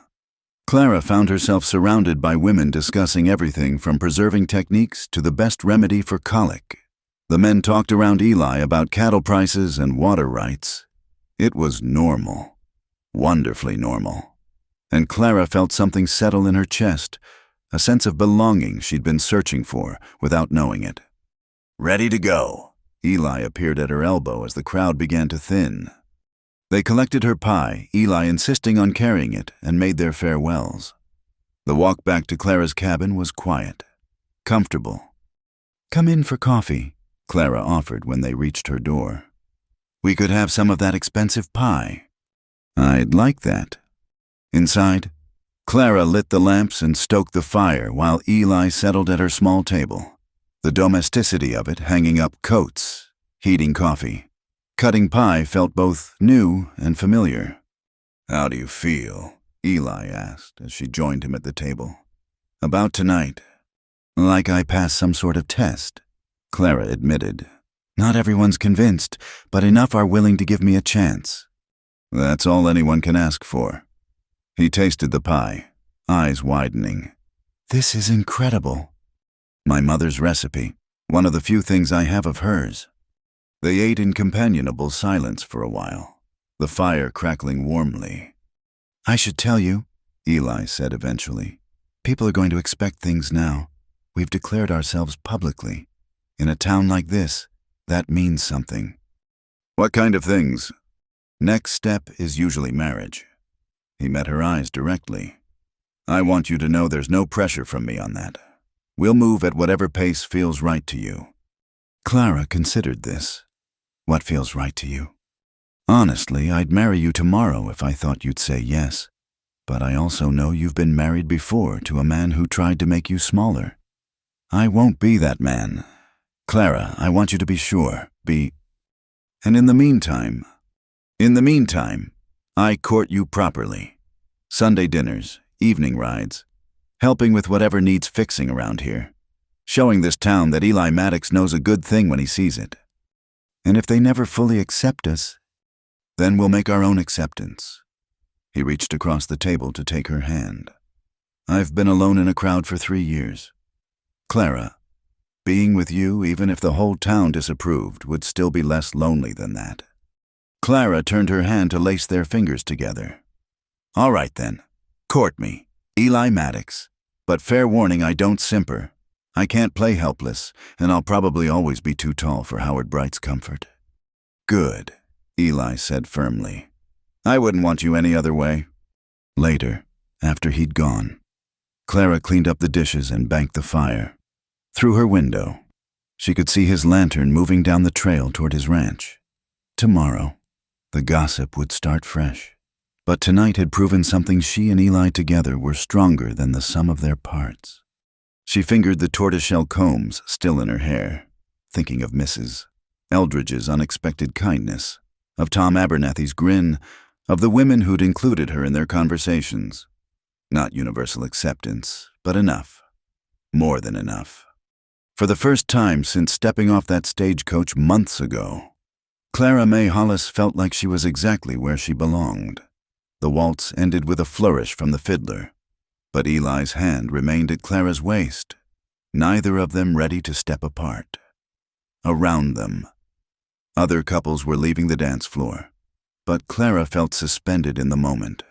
Clara found herself surrounded by women discussing everything from preserving techniques to the best remedy for colic. The men talked around Eli about cattle prices and water rights. It was normal, wonderfully normal, and Clara felt something settle in her chest, a sense of belonging she'd been searching for without knowing it. Ready to go. Eli appeared at her elbow as the crowd began to thin. They collected her pie, Eli insisting on carrying it, and made their farewells. The walk back to Clara's cabin was quiet, comfortable. Come in for coffee, Clara offered when they reached her door. We could have some of that expensive pie. I'd like that. Inside, Clara lit the lamps and stoked the fire while Eli settled at her small table, the domesticity of it hanging up coats, heating coffee. Cutting pie felt both new and familiar. How do you feel? Eli asked as she joined him at the table. About tonight. Like I passed some sort of test, Clara admitted. Not everyone's convinced, but enough are willing to give me a chance. That's all anyone can ask for. He tasted the pie, eyes widening. This is incredible. My mother's recipe, one of the few things I have of hers. They ate in companionable silence for a while, the fire crackling warmly. I should tell you, Eli said eventually. People are going to expect things now. We've declared ourselves publicly. In a town like this, that means something. What kind of things? Next step is usually marriage. He met her eyes directly. I want you to know there's no pressure from me on that. We'll move at whatever pace feels right to you. Clara considered this. What feels right to you? Honestly, I'd marry you tomorrow if I thought you'd say yes. But I also know you've been married before to a man who tried to make you smaller. I won't be that man. Clara, I want you to be sure. And in the meantime, I court you properly. Sunday dinners, evening rides, helping with whatever needs fixing around here. Showing this town that Eli Maddox knows a good thing when he sees it. And if they never fully accept us, then we'll make our own acceptance. He reached across the table to take her hand. I've been alone in a crowd for 3 years. Clara, being with you, even if the whole town disapproved, would still be less lonely than that. Clara turned her hand to lace their fingers together. All right then, court me, Eli Maddox. But fair warning, I don't simper. I can't play helpless, and I'll probably always be too tall for Howard Bright's comfort. Good, Eli said firmly. I wouldn't want you any other way. Later, after he'd gone, Clara cleaned up the dishes and banked the fire. Through her window, she could see his lantern moving down the trail toward his ranch. Tomorrow, the gossip would start fresh. But tonight had proven something she and Eli together were stronger than the sum of their parts. She fingered the tortoiseshell combs still in her hair, thinking of Mrs. Eldridge's unexpected kindness, of Tom Abernathy's grin, of the women who'd included her in their conversations. Not universal acceptance, but enough. More than enough. For the first time since stepping off that stagecoach months ago, Clara May Hollis felt like she was exactly where she belonged. The waltz ended with a flourish from the fiddler, but Eli's hand remained at Clara's waist, neither of them ready to step apart. Around them, other couples were leaving the dance floor, but Clara felt suspended in the moment,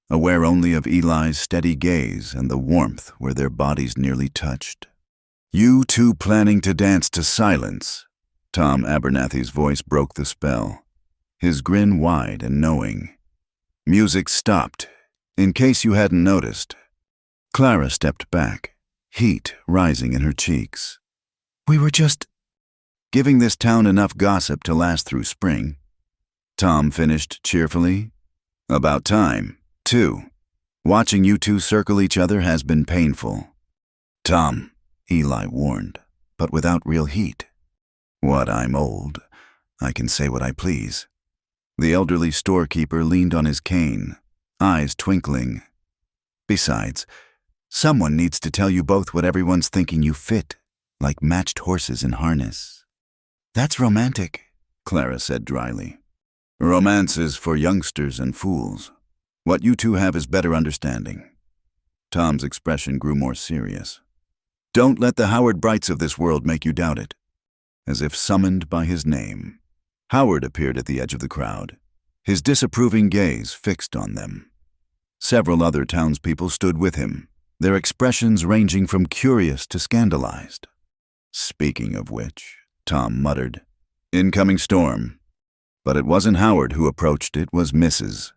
aware only of Eli's steady gaze and the warmth where their bodies nearly touched. "You two planning to dance to silence?" Tom Abernathy's voice broke the spell, his grin wide and knowing. Music stopped, in case you hadn't noticed. Clara stepped back, heat rising in her cheeks. "We were just giving this town enough gossip to last through spring," Tom finished cheerfully. "About time, too. Watching you two circle each other has been painful." "Tom," Eli warned, but without real heat. "What, I'm old. I can say what I please." The elderly storekeeper leaned on his cane, eyes twinkling. "Besides, someone needs to tell you both what everyone's thinking you fit, like matched horses in harness." "That's romantic," Clara said dryly. "Romance is for youngsters and fools. What you two have is better understanding." Tom's expression grew more serious. "Don't let the Howard Brights of this world make you doubt it." As if summoned by his name, Howard appeared at the edge of the crowd, his disapproving gaze fixed on them. Several other townspeople stood with him, their expressions ranging from curious to scandalized. "Speaking of which," Tom muttered, "incoming storm." But it wasn't Howard who approached, it was Mrs.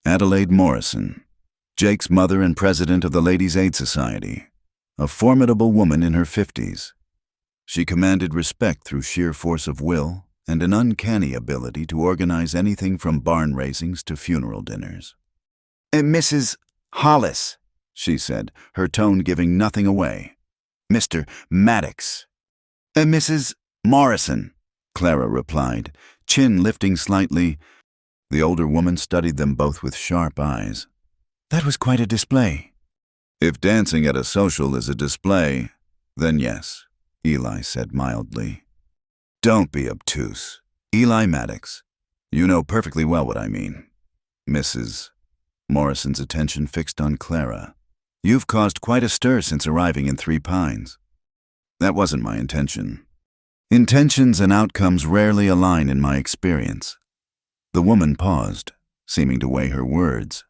Adelaide Morrison, Jake's mother and president of the Ladies' Aid Society, a formidable woman in her 50s. She commanded respect through sheer force of will and an uncanny ability to organize anything from barn raisings to funeral dinners. "Mrs. Hollis," she said, her tone giving nothing away. "Mr. Maddox." "Mrs. Morrison," Clara replied, chin lifting slightly. The older woman studied them both with sharp eyes. "That was quite a display." "If dancing at a social is a display, then yes," Eli said mildly. "Don't be obtuse. Eli Maddox. You know perfectly well what I mean." Mrs. Morrison's attention fixed on Clara. "You've caused quite a stir since arriving in Three Pines." "That wasn't my intention." "Intentions and outcomes rarely align in my experience." The woman paused, seeming to weigh her words.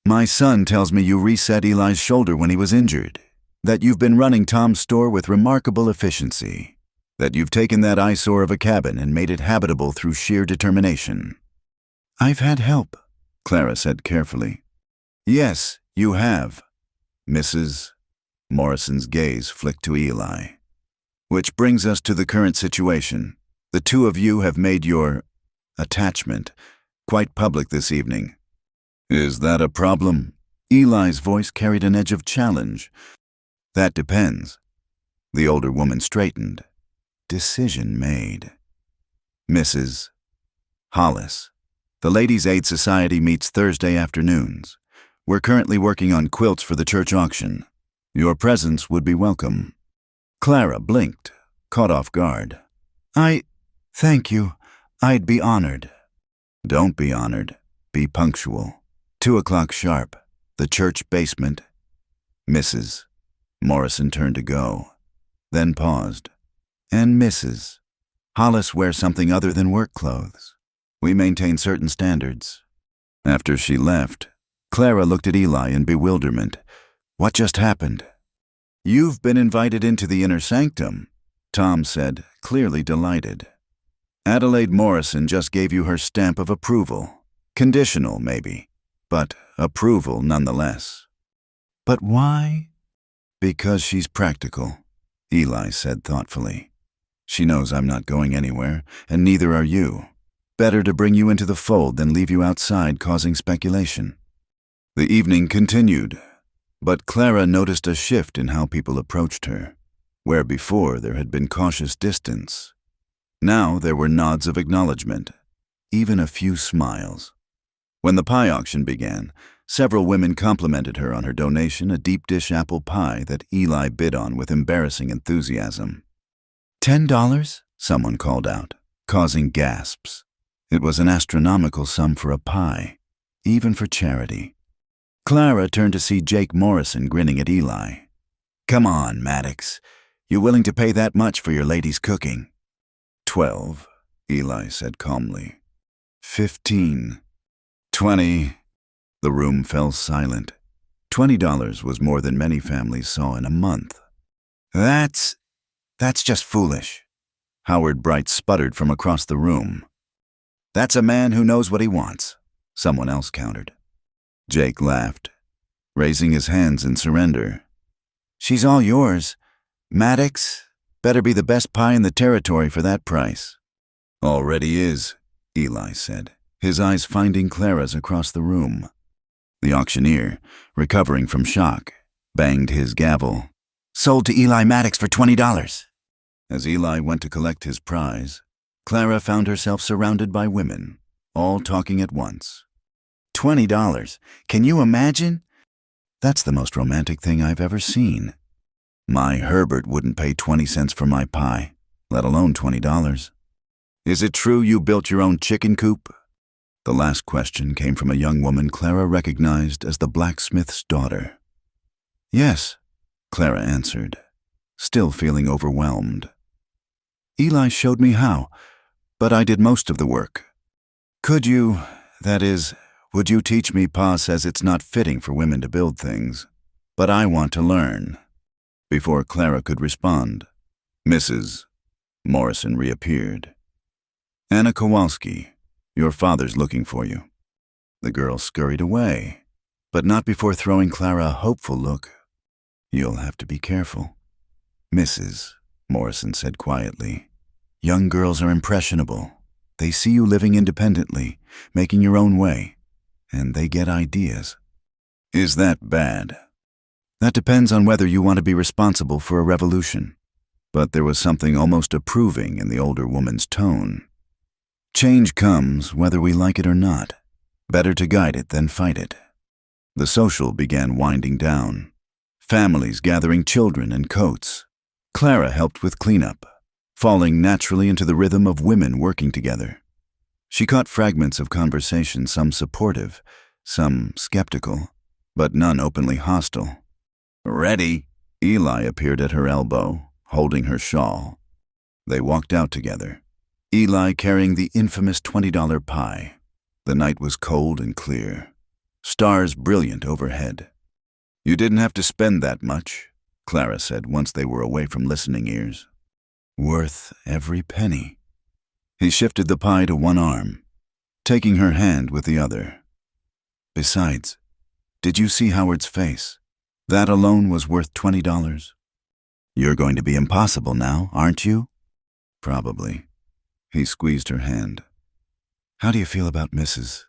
"My son tells me you reset Eli's shoulder when he was injured, that you've been running Tom's store with remarkable efficiency, that you've taken that eyesore of a cabin and made it habitable through sheer determination." "I've had help," Clara said carefully. "Yes, you have." Mrs. Morrison's gaze flicked to Eli. "Which brings us to the current situation. The two of you have made your attachment quite public this evening." "Is that a problem?" Eli's voice carried an edge of challenge. "That depends." The older woman straightened. Decision made. "Mrs. Hollis, the Ladies' Aid Society meets Thursday afternoons. We're currently working on quilts for the church auction. Your presence would be welcome." Clara blinked, caught off guard. Thank you. I'd be honored." "Don't be honored. Be punctual. 2:00 sharp. The church basement." Mrs. Morrison turned to go, then paused. "And Mrs. Hollis wears something other than work clothes. We maintain certain standards." After she left, Clara looked at Eli in bewilderment. What just happened? "You've been invited into the inner sanctum," Tom said, clearly delighted. "Adelaide Morrison just gave you her stamp of approval. Conditional, maybe, but approval nonetheless." "But why?" "Because she's practical," Eli said thoughtfully. "She knows I'm not going anywhere, and neither are you. Better to bring you into the fold than leave you outside causing speculation." The evening continued, but Clara noticed a shift in how people approached her. Where before there had been cautious distance, now there were nods of acknowledgement, even a few smiles. When the pie auction began, several women complimented her on her donation, a deep dish apple pie that Eli bid on with embarrassing enthusiasm. $10? Someone called out, causing gasps. It was an astronomical sum for a pie, even for charity. Clara turned to see Jake Morrison grinning at Eli. "Come on, Maddox. You willing to pay that much for your lady's cooking?" 12, Eli said calmly. 15. 20. The room fell silent. $20 was more than many families saw in a month. That's just foolish," Howard Bright sputtered from across the room. "That's a man who knows what he wants," someone else countered. Jake laughed, raising his hands in surrender. "She's all yours. Maddox, better be the best pie in the territory for that price." "Already is," Eli said, his eyes finding Clara's across the room. The auctioneer, recovering from shock, banged his gavel. "Sold to Eli Maddox for $20. As Eli went to collect his prize, Clara found herself surrounded by women, all talking at once. $20. Can you imagine? That's the most romantic thing I've ever seen. My Herbert wouldn't pay 20 cents for my pie, let alone $20. Is it true you built your own chicken coop? The last question came from a young woman Clara recognized as the blacksmith's daughter. Yes, Clara answered, still feeling overwhelmed. Eli showed me how, but I did most of the work. Would you teach me? Pa says it's not fitting for women to build things, but I want to learn. Before Clara could respond, Mrs. Morrison reappeared. Anna Kowalski, your father's looking for you. The girl scurried away, but not before throwing Clara a hopeful look. You'll have to be careful. Mrs. Morrison said quietly, young girls are impressionable. They see you living independently, making your own way, and they get ideas. Is that bad? That depends on whether you want to be responsible for a revolution. But there was something almost approving in the older woman's tone. Change comes whether we like it or not. Better to guide it than fight it. The social began winding down. Families gathering children and coats. Clara helped with cleanup, falling naturally into the rhythm of women working together. She caught fragments of conversation, some supportive, some skeptical, but none openly hostile. Ready? Eli appeared at her elbow, holding her shawl. They walked out together, Eli carrying the infamous $20 pie. The night was cold and clear, stars brilliant overhead. You didn't have to spend that much, Clara said once they were away from listening ears. Worth every penny. He shifted the pie to one arm, taking her hand with the other. Besides, did you see Howard's face? That alone was worth $20. You're going to be impossible now, aren't you? Probably. He squeezed her hand. How do you feel about Mrs.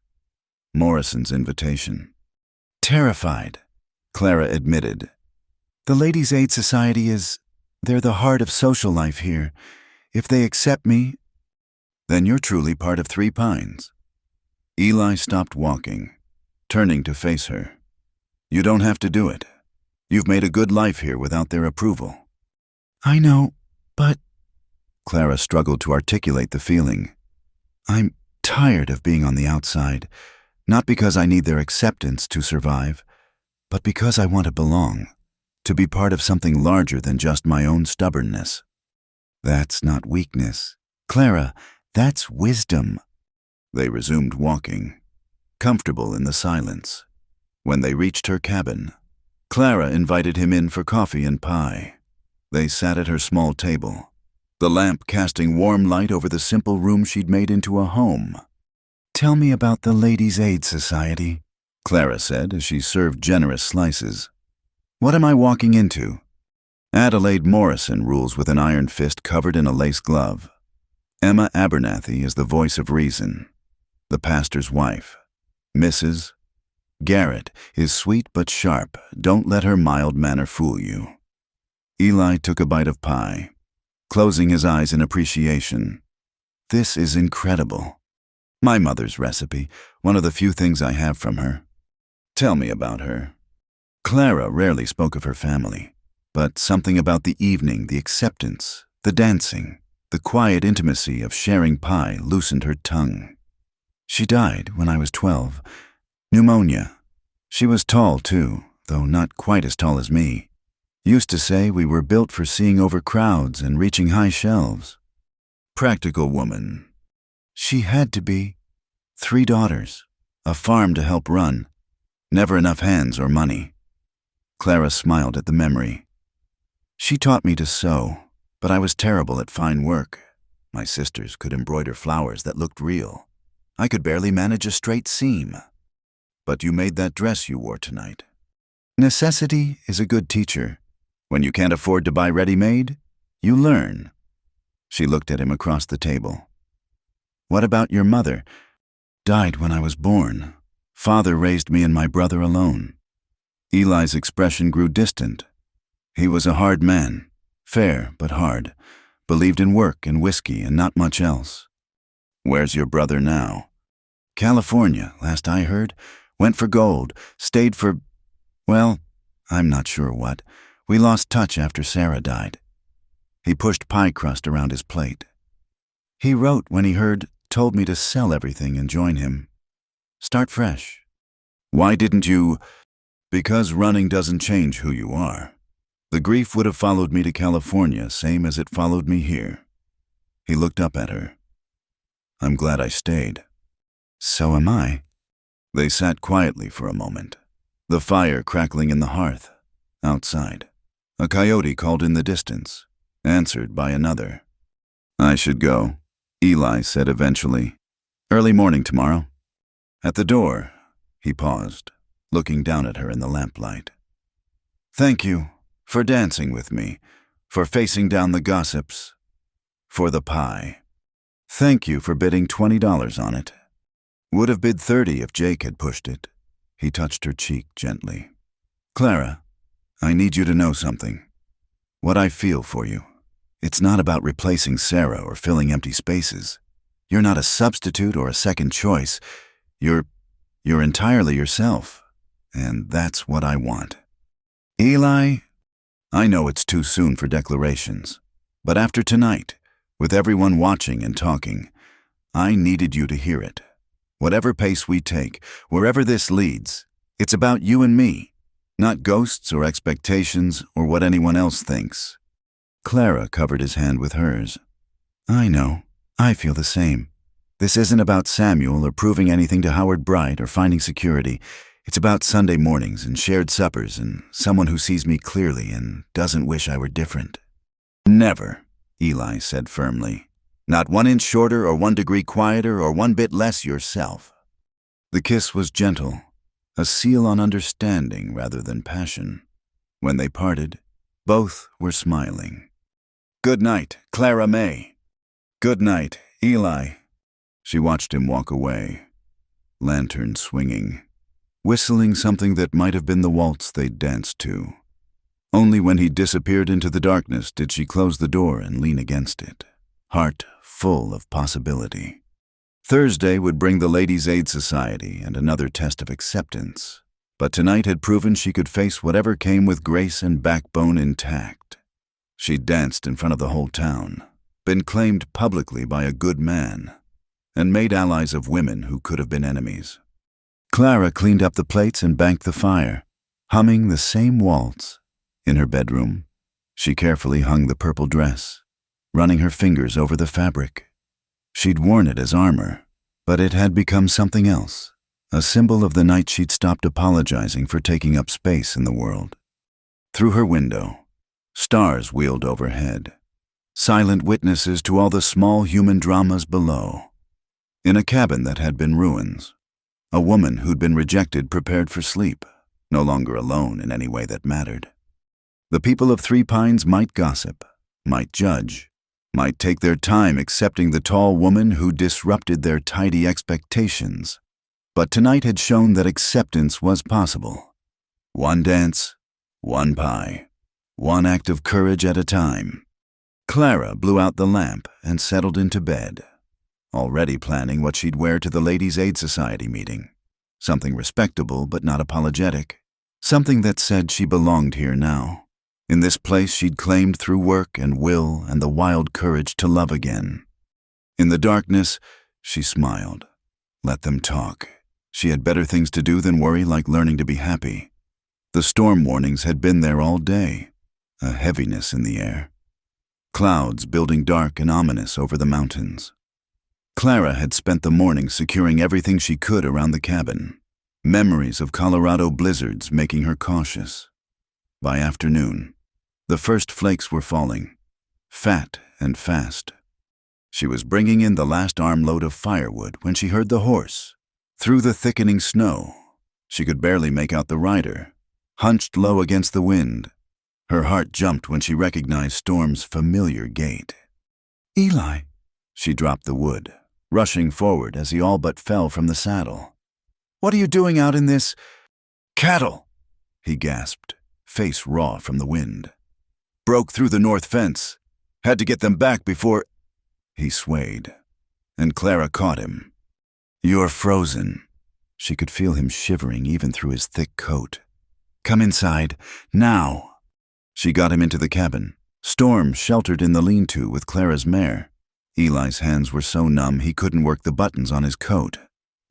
Morrison's invitation? Terrified, Clara admitted. The Ladies' Aid Society they're the heart of social life here. If they accept me, then you're truly part of Three Pines. Eli stopped walking, turning to face her. You don't have to do it. You've made a good life here without their approval. I know, but... Clara struggled to articulate the feeling. I'm tired of being on the outside, not because I need their acceptance to survive, but because I want to belong, to be part of something larger than just my own stubbornness. That's not weakness. Clara, that's wisdom. They resumed walking, comfortable in the silence. When they reached her cabin, Clara invited him in for coffee and pie. They sat at her small table, the lamp casting warm light over the simple room she'd made into a home. Tell me about the Ladies' Aid Society, Clara said as she served generous slices. What am I walking into? Adelaide Morrison rules with an iron fist covered in a lace glove. Emma Abernathy is the voice of reason, the pastor's wife. Mrs. Garrett is sweet but sharp. Don't let her mild manner fool you. Eli took a bite of pie, closing his eyes in appreciation. This is incredible. My mother's recipe, one of the few things I have from her. Tell me about her. Clara rarely spoke of her family, but something about the evening, the acceptance, The dancing, the quiet intimacy of sharing pie loosened her tongue. She died when I was 12. Pneumonia. She was tall, too, though not quite as tall as me. Used to say we were built for seeing over crowds and reaching high shelves. Practical woman. She had to be. 3 daughters, a farm to help run, never enough hands or money. Clara smiled at the memory. She taught me to sew, but I was terrible at fine work. My sisters could embroider flowers that looked real. I could barely manage a straight seam. But you made that dress you wore tonight. Necessity is a good teacher. When you can't afford to buy ready-made, you learn. She looked at him across the table. What about your mother? Died when I was born. Father raised me and my brother alone. Eli's expression grew distant. He was a hard man, fair but hard, believed in work and whiskey and not much else. Where's your brother now? California, last I heard. Went for gold, stayed for, well, I'm not sure what. We lost touch after Sarah died. He pushed pie crust around his plate. He wrote when he told me to sell everything and join him. Start fresh. Why didn't you? Because running doesn't change who you are. The grief would have followed me to California, same as it followed me here. He looked up at her. I'm glad I stayed. So am I. They sat quietly for a moment, the fire crackling in the hearth. Outside, a coyote called in the distance, answered by another. I should go, Eli said eventually. Early morning tomorrow. At the door, he paused, looking down at her in the lamplight. Thank you for dancing with me, for facing down the gossips, for the pie. Thank you for bidding $20 on it. Would have bid 30 if Jake had pushed it. He touched her cheek gently. Clara, I need you to know something. What I feel for you. It's not about replacing Sarah or filling empty spaces. You're not a substitute or a second choice. You're entirely yourself. And that's what I want. Eli, I know it's too soon for declarations, but after tonight, with everyone watching and talking, I needed you to hear it. Whatever pace we take, wherever this leads, it's about you and me, not ghosts or expectations or what anyone else thinks. Clara covered his hand with hers. I know. I feel the same. This isn't about Samuel or proving anything to Howard Bright or finding security. It's about Sunday mornings and shared suppers and someone who sees me clearly and doesn't wish I were different. Never, Eli said firmly. Not 1 inch shorter or 1 degree quieter or 1 bit less yourself. The kiss was gentle, a seal on understanding rather than passion. When they parted, both were smiling. Good night, Clara May. Good night, Eli. She watched him walk away, lantern swinging, whistling something that might have been the waltz they'd danced to. Only when he disappeared into the darkness did she close the door and lean against it, heart full of possibility. Thursday would bring the Ladies' Aid Society and another test of acceptance, but tonight had proven she could face whatever came with grace and backbone intact. She'd danced in front of the whole town, been claimed publicly by a good man, and made allies of women who could have been enemies. Clara cleaned up the plates and banked the fire, humming the same waltz. In her bedroom, she carefully hung the purple dress, running her fingers over the fabric. She'd worn it as armor, but it had become something else, a symbol of the night she'd stopped apologizing for taking up space in the world. Through her window, stars wheeled overhead, silent witnesses to all the small human dramas below. In a cabin that had been ruins, a woman who'd been rejected prepared for sleep, no longer alone in any way that mattered. The people of Three Pines might gossip, might judge, might take their time accepting the tall woman who disrupted their tidy expectations, but tonight had shown that acceptance was possible. 1 dance, 1 pie, 1 act of courage at a time. Clara blew out the lamp and settled into bed, already planning what she'd wear to the Ladies' Aid Society meeting. Something respectable but not apologetic. Something that said she belonged here now. In this place she'd claimed through work and will and the wild courage to love again. In the darkness, she smiled. Let them talk. She had better things to do than worry, like learning to be happy. The storm warnings had been there all day, a heaviness in the air. Clouds building dark and ominous over the mountains. Clara had spent the morning securing everything she could around the cabin, memories of Colorado blizzards making her cautious. By afternoon, the first flakes were falling, fat and fast. She was bringing in the last armload of firewood when she heard the horse. Through the thickening snow, she could barely make out the rider, hunched low against the wind. Her heart jumped when she recognized Storm's familiar gait. "Eli!" She dropped the wood, rushing forward as he all but fell from the saddle. "What are you doing out in this cattle?" he gasped, face raw from the wind. "Broke through the north fence. Had to get them back before—" He swayed, and Clara caught him. "You're frozen." She could feel him shivering even through his thick coat. "Come inside, now." She got him into the cabin. Storm sheltered in the lean-to with Clara's mare. Eli's hands were so numb he couldn't work the buttons on his coat.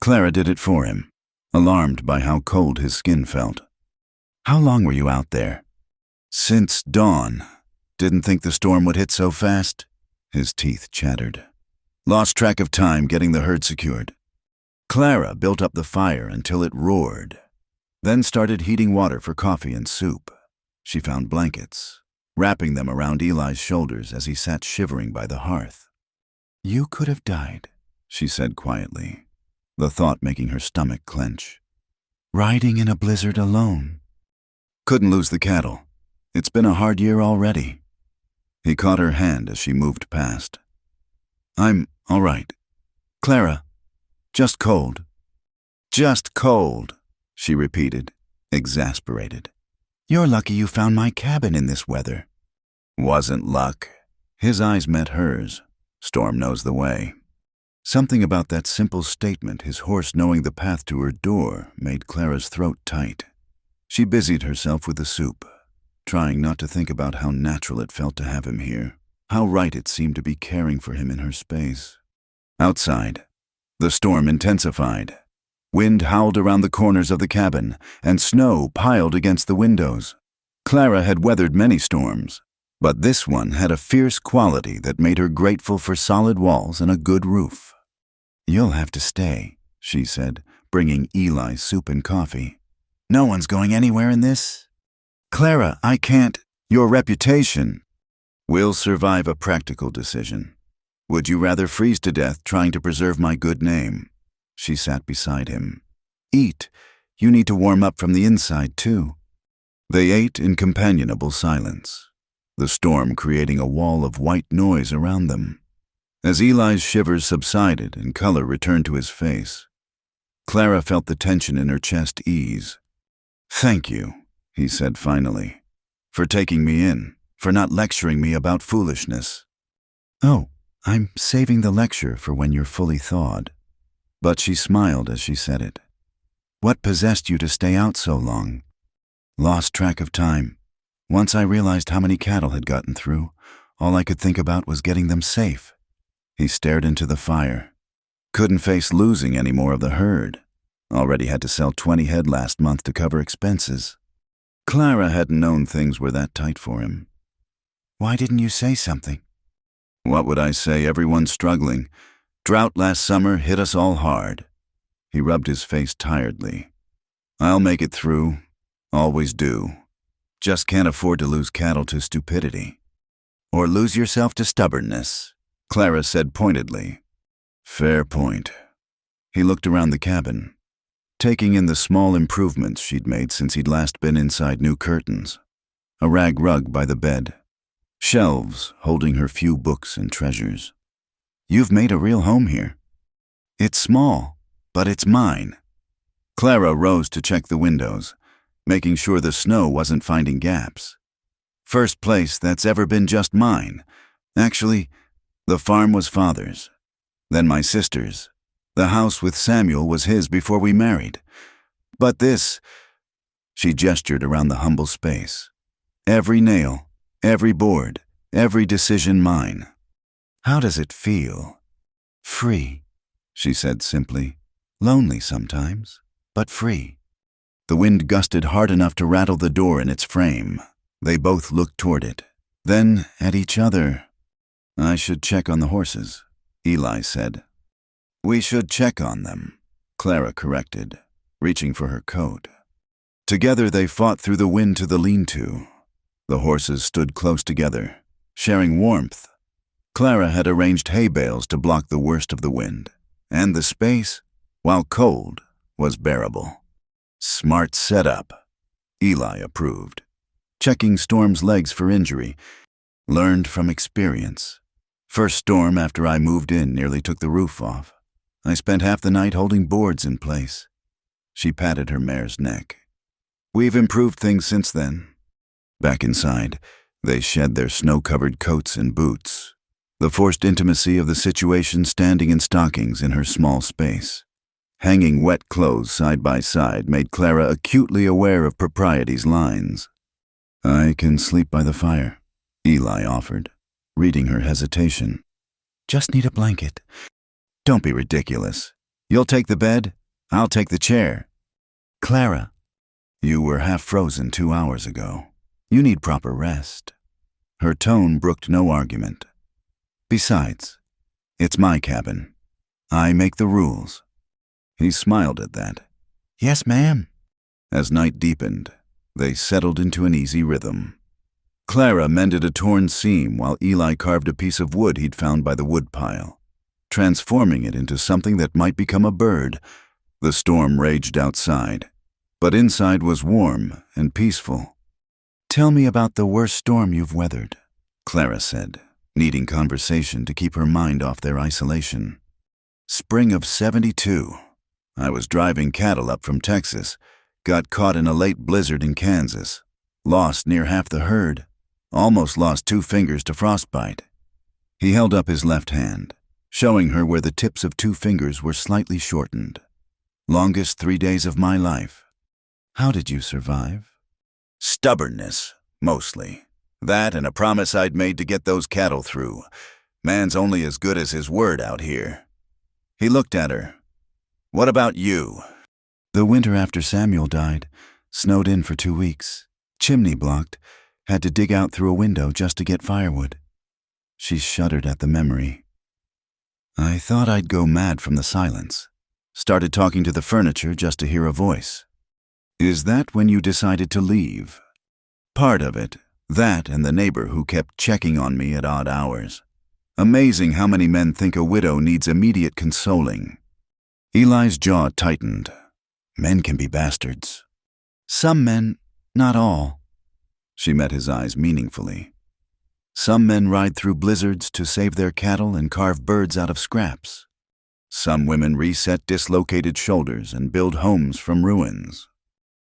Clara did it for him, alarmed by how cold his skin felt. "How long were you out there?" "Since dawn. Didn't think the storm would hit so fast." His teeth chattered. "Lost track of time getting the herd secured." Clara built up the fire until it roared, then started heating water for coffee and soup. She found blankets, wrapping them around Eli's shoulders as he sat shivering by the hearth. "You could have died," she said quietly, the thought making her stomach clench. "Riding in a blizzard alone." "Couldn't lose the cattle. It's been a hard year already." He caught her hand as she moved past. "I'm all right. Clara, just cold." "Just cold," she repeated, exasperated. "You're lucky you found my cabin in this weather." "Wasn't luck." His eyes met hers. Storm knows the way. Something about that simple statement, his horse knowing the path to her door, made Clara's throat tight. She busied herself with the soup, trying not to think about how natural it felt to have him here, how right it seemed to be caring for him in her space. Outside, the storm intensified. Wind howled around the corners of the cabin, and snow piled against the windows. Clara had weathered many storms, but this one had a fierce quality that made her grateful for solid walls and a good roof. "You'll have to stay," she said, bringing Eli soup and coffee. "No one's going anywhere in this." "Clara, I can't. Your reputation." "We'll survive a practical decision. Would you rather freeze to death trying to preserve my good name?" She sat beside him. "Eat. You need to warm up from the inside, too." They ate in companionable silence, the storm creating a wall of white noise around them. As Eli's shivers subsided and color returned to his face, Clara felt the tension in her chest ease. "Thank you," he said finally, "for taking me in, for not lecturing me about foolishness." "Oh, I'm saving the lecture for when you're fully thawed." But she smiled as she said it. "What possessed you to stay out so long?" "Lost track of time. Once I realized how many cattle had gotten through, all I could think about was getting them safe." He stared into the fire. Couldn't face losing any more of the herd. Already had to sell 20 head last month to cover expenses. Clara hadn't known things were that tight for him. "Why didn't you say something?" "What would I say? Everyone's struggling. Drought last summer hit us all hard." He rubbed his face tiredly. "I'll make it through. Always do. Just can't afford to lose cattle to stupidity." "Or lose yourself to stubbornness," Clara said pointedly. "Fair point." He looked around the cabin, taking in the small improvements she'd made since he'd last been inside new curtains. A rag rug by the bed. Shelves holding her few books and treasures. "You've made a real home here." "It's small, but it's mine." Clara rose to check the windows, making sure the snow wasn't finding gaps. "First place that's ever been just mine. Actually, the farm was Father's. Then my sister's. The house with Samuel was his before we married. But this—" She gestured around the humble space. Every nail, every board, every decision mine. How does it feel? Free, she said simply. Lonely sometimes, but free. The wind gusted hard enough to rattle the door in its frame. They both looked toward it, then at each other. I should check on the horses, Eli said. We should check on them, Clara corrected, reaching for her coat. Together they fought through the wind to the lean-to. The horses stood close together, sharing warmth. Clara had arranged hay bales to block the worst of the wind, and the space, while cold, was bearable. Smart setup, Eli approved. Checking Storm's legs for injury. Learned from experience. First storm after I moved in nearly took the roof off. I spent half the night holding boards in place. She patted her mare's neck. We've improved things since then. Back inside, they shed their snow-covered coats and boots. The forced intimacy of the situation standing in stockings in her small space. Hanging wet clothes side by side made Clara acutely aware of propriety's lines. I can sleep by the fire, Eli offered, reading her hesitation. Just need a blanket. Don't be ridiculous. You'll take the bed, I'll take the chair. Clara, you were half frozen 2 hours ago. You need proper rest. Her tone brooked no argument. Besides, it's my cabin. I make the rules. He smiled at that. Yes, ma'am. As night deepened, they settled into an easy rhythm. Clara mended a torn seam while Eli carved a piece of wood he'd found by the woodpile, transforming it into something that might become a bird. The storm raged outside, but inside was warm and peaceful. Tell me about the worst storm you've weathered, Clara said, needing conversation to keep her mind off their isolation. Spring of '72. I was driving cattle up from Texas, got caught in a late blizzard in Kansas, lost near half the herd, almost lost 2 fingers to frostbite. He held up his left hand, showing her where the tips of 2 fingers were slightly shortened. Longest 3 days of my life. How did you survive? Stubbornness, mostly. That and a promise I'd made to get those cattle through. Man's only as good as his word out here. He looked at her. What about you? The winter after Samuel died, snowed in for 2 weeks, chimney blocked, had to dig out through a window just to get firewood. She shuddered at the memory. I thought I'd go mad from the silence. Started talking to the furniture just to hear a voice. Is that when you decided to leave? Part of it, that and the neighbor who kept checking on me at odd hours. Amazing how many men think a widow needs immediate consoling. Eli's jaw tightened. Men can be bastards. Some men, not all. She met his eyes meaningfully. Some men ride through blizzards to save their cattle and carve birds out of scraps. Some women reset dislocated shoulders and build homes from ruins.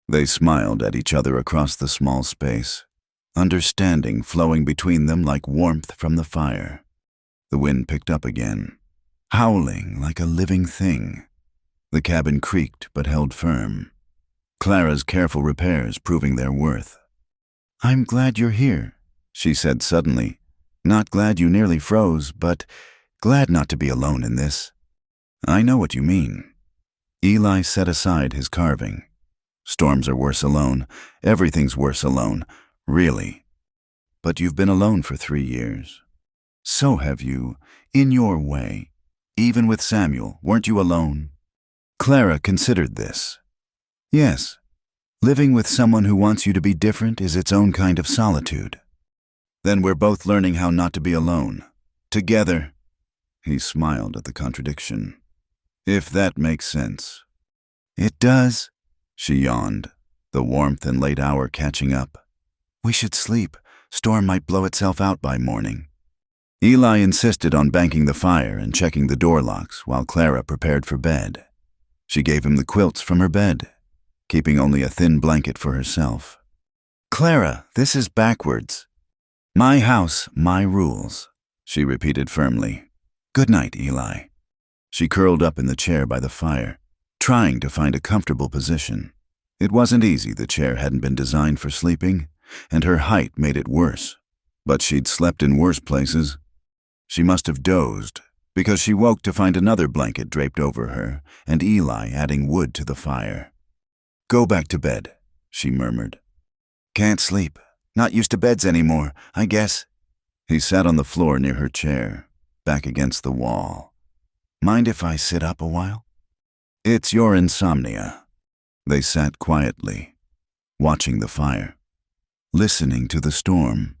They smiled at each other across the small space, understanding flowing between them like warmth from the fire. The wind picked up again, howling like a living thing. The cabin creaked but held firm. Clara's careful repairs proving their worth. I'm glad you're here, she said suddenly. Not glad you nearly froze, but glad not to be alone in this. I know what you mean. Eli set aside his carving. Storms are worse alone. Everything's worse alone, really. But you've been alone for 3 years. So have you, in your way. Even with Samuel, weren't you alone? Clara considered this. Yes, living with someone who wants you to be different is its own kind of solitude. Then we're both learning how not to be alone. Together. He smiled at the contradiction. If that makes sense. It does, she yawned, the warmth and late hour catching up. We should sleep. Storm might blow itself out by morning. Eli insisted on banking the fire and checking the door locks while Clara prepared for bed. She gave him the quilts from her bed, keeping only a thin blanket for herself. Clara, this is backwards. My house, my rules, she repeated firmly. Good night, Eli. She curled up in the chair by the fire, trying to find a comfortable position. It wasn't easy, the chair hadn't been designed for sleeping, and her height made it worse. But she'd slept in worse places. She must have dozed, because she woke to find another blanket draped over her and Eli adding wood to the fire. "Go back to bed," she murmured. "Can't sleep. Not used to beds anymore, I guess." He sat on the floor near her chair, back against the wall. "Mind if I sit up a while?" "It's your insomnia." They sat quietly, watching the fire, listening to the storm.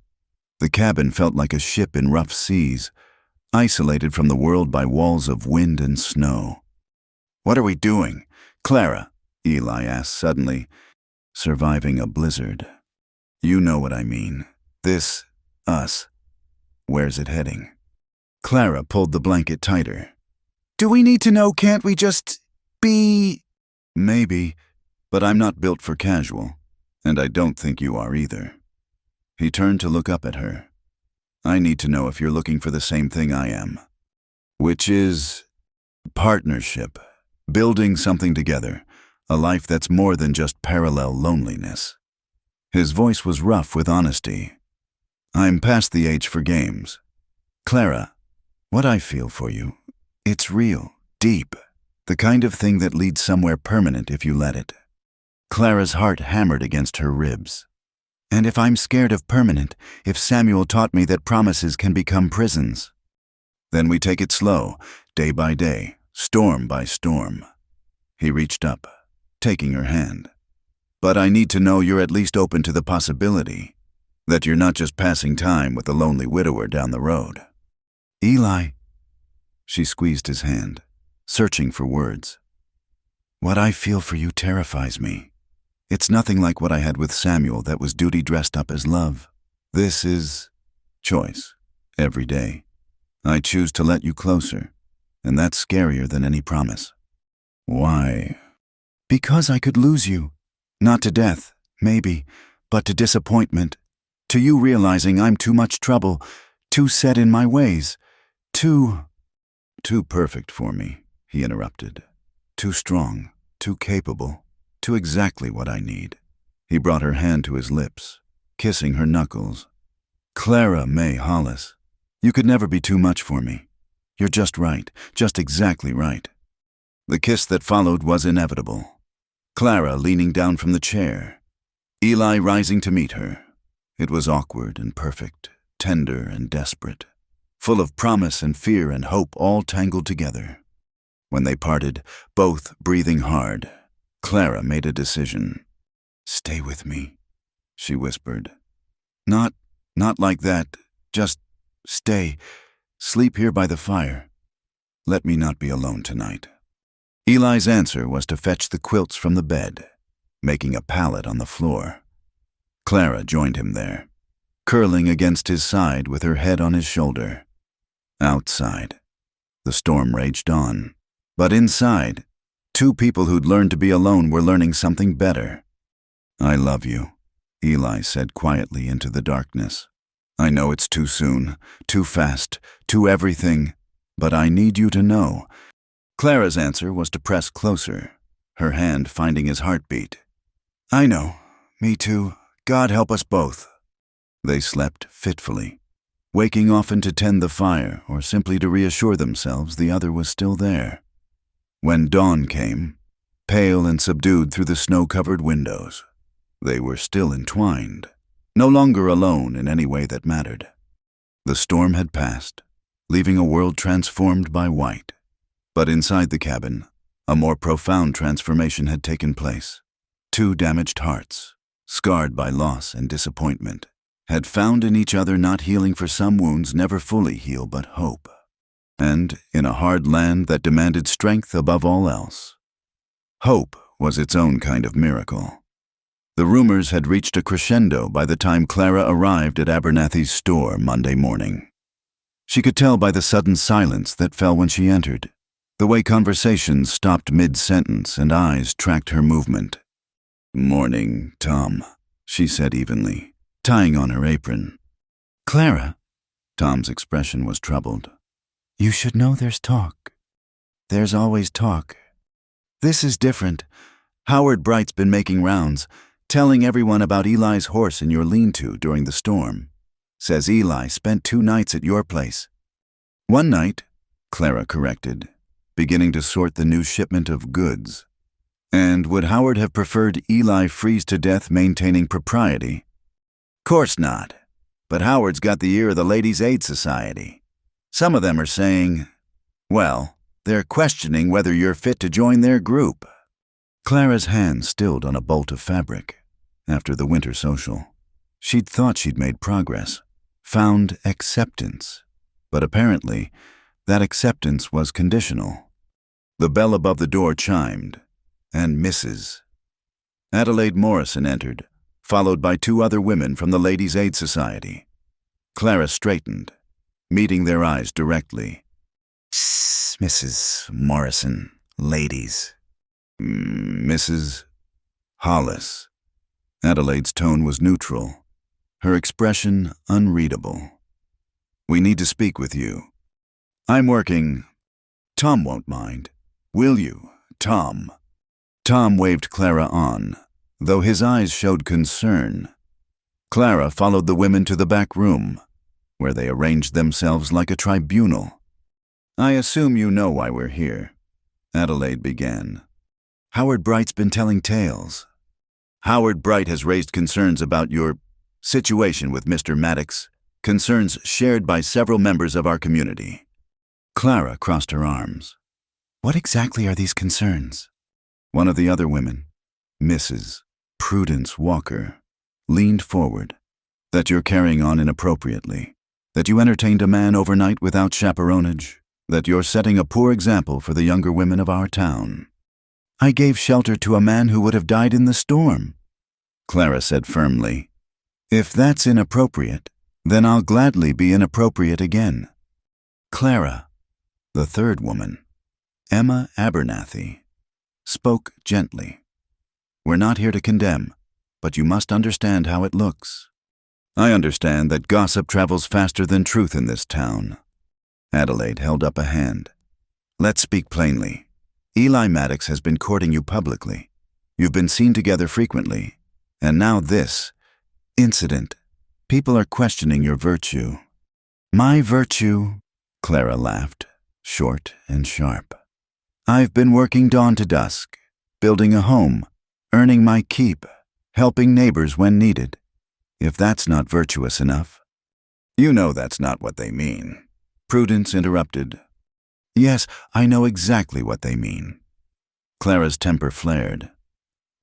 The cabin felt like a ship in rough seas, isolated from the world by walls of wind and snow. "What are we doing, Clara?" Eli asked suddenly. "Surviving a blizzard. You know what I mean. This, us. Where's it heading?" Clara pulled the blanket tighter. "Do we need to know? Can't we just be—" "Maybe, but I'm not built for casual, and I don't think you are either." He turned to look up at her. "I need to know if you're looking for the same thing I am, which is partnership, building something together, a life that's more than just parallel loneliness." His voice was rough with honesty. "I'm past the age for games. Clara, what I feel for you, it's real, deep, the kind of thing that leads somewhere permanent if you let it." Clara's heart hammered against her ribs. "And if I'm scared of permanent, if Samuel taught me that promises can become prisons?" "Then we take it slow, day by day, storm by storm." He reached up, taking her hand. "But I need to know you're at least open to the possibility, that you're not just passing time with a lonely widower down the road." "Eli," she squeezed his hand, searching for words. "What I feel for you terrifies me. It's nothing like what I had with Samuel that was duty dressed up as love. This is choice, every day. I choose to let you closer, and that's scarier than any promise." "Why?" "Because I could lose you. Not to death, maybe, but to disappointment. To you realizing I'm too much trouble, too set in my ways, too perfect for me," he interrupted. "Too strong, too capable. Too exactly what I need." He brought her hand to his lips, kissing her knuckles. "Clara May Hollis, you could never be too much for me. You're just right, just exactly right." The kiss that followed was inevitable. Clara leaning down from the chair, Eli rising to meet her. It was awkward and perfect, tender and desperate, full of promise and fear and hope all tangled together. When they parted, both breathing hard, Clara made a decision. "Stay with me," she whispered. Not like that. Just stay. Sleep here by the fire. Let me not be alone tonight." Eli's answer was to fetch the quilts from the bed, making a pallet on the floor. Clara joined him there, curling against his side with her head on his shoulder. Outside, the storm raged on, but inside, two people who'd learned to be alone were learning something better. "I love you," Eli said quietly into the darkness. "I know it's too soon, too fast, too everything, but I need you to know." Clara's answer was to press closer, her hand finding his heartbeat. "I know. Me too. God help us both." They slept fitfully, waking often to tend the fire or simply to reassure themselves the other was still there. When dawn came, pale and subdued through the snow-covered windows, they were still entwined, no longer alone in any way that mattered. The storm had passed, leaving a world transformed by white. But inside the cabin, a more profound transformation had taken place. Two damaged hearts, scarred by loss and disappointment, had found in each other not healing for some wounds never fully heal but hope. And in a hard land that demanded strength above all else, hope was its own kind of miracle. The rumors had reached a crescendo by the time Clara arrived at Abernathy's store Monday morning. She could tell by the sudden silence that fell when she entered, the way conversations stopped mid-sentence and eyes tracked her movement. "Morning, Tom," she said evenly, tying on her apron. "Clara," Tom's expression was troubled. "You should know there's talk. There's always talk. This is different. Howard Bright's been making rounds. telling everyone about Eli's horse in your lean-to during the storm. Says Eli spent 2 nights at your place. 1 night, Clara corrected, beginning to sort the new shipment of goods. And would Howard have preferred Eli freeze to death maintaining propriety? Course not, but Howard's got the ear of the Ladies' Aid Society. Some of them are saying, well, they're questioning whether you're fit to join their group. Clara's hand stilled on a bolt of fabric. After the winter social, she'd thought she'd made progress, found acceptance, but apparently that acceptance was conditional. The bell above the door chimed, and Mrs. Adelaide Morrison entered, followed by 2 other women from the Ladies' Aid Society. Clara straightened, meeting their eyes directly. Mrs. Morrison, ladies. Mrs. Hollis. Adelaide's tone was neutral, her expression unreadable. We need to speak with you. I'm working. Tom won't mind. Will you, Tom? Tom waved Clara on, though his eyes showed concern. Clara followed the women to the back room, where they arranged themselves like a tribunal. I assume you know why we're here, Adelaide began. Howard Bright's been telling tales. Howard Bright has raised concerns about your situation with Mr. Maddox, concerns shared by several members of our community. Clara crossed her arms. What exactly are these concerns? One of the other women, Mrs. Prudence Walker, leaned forward. That you're carrying on inappropriately. That you entertained a man overnight without chaperonage. That you're setting a poor example for the younger women of our town. I gave shelter to a man who would have died in the storm, Clara said firmly. If that's inappropriate, then I'll gladly be inappropriate again. Clara, the third woman, Emma Abernathy, spoke gently. We're not here to condemn, but you must understand how it looks. I understand that gossip travels faster than truth in this town. Adelaide held up a hand. Let's speak plainly. Eli Maddox has been courting you publicly. You've been seen together frequently. And now this incident. People are questioning your virtue. My virtue, Clara laughed, short and sharp. I've been working dawn to dusk, building a home, earning my keep, helping neighbors when needed. If that's not virtuous enough. You know that's not what they mean. Prudence interrupted. Yes, I know exactly what they mean. Clara's temper flared.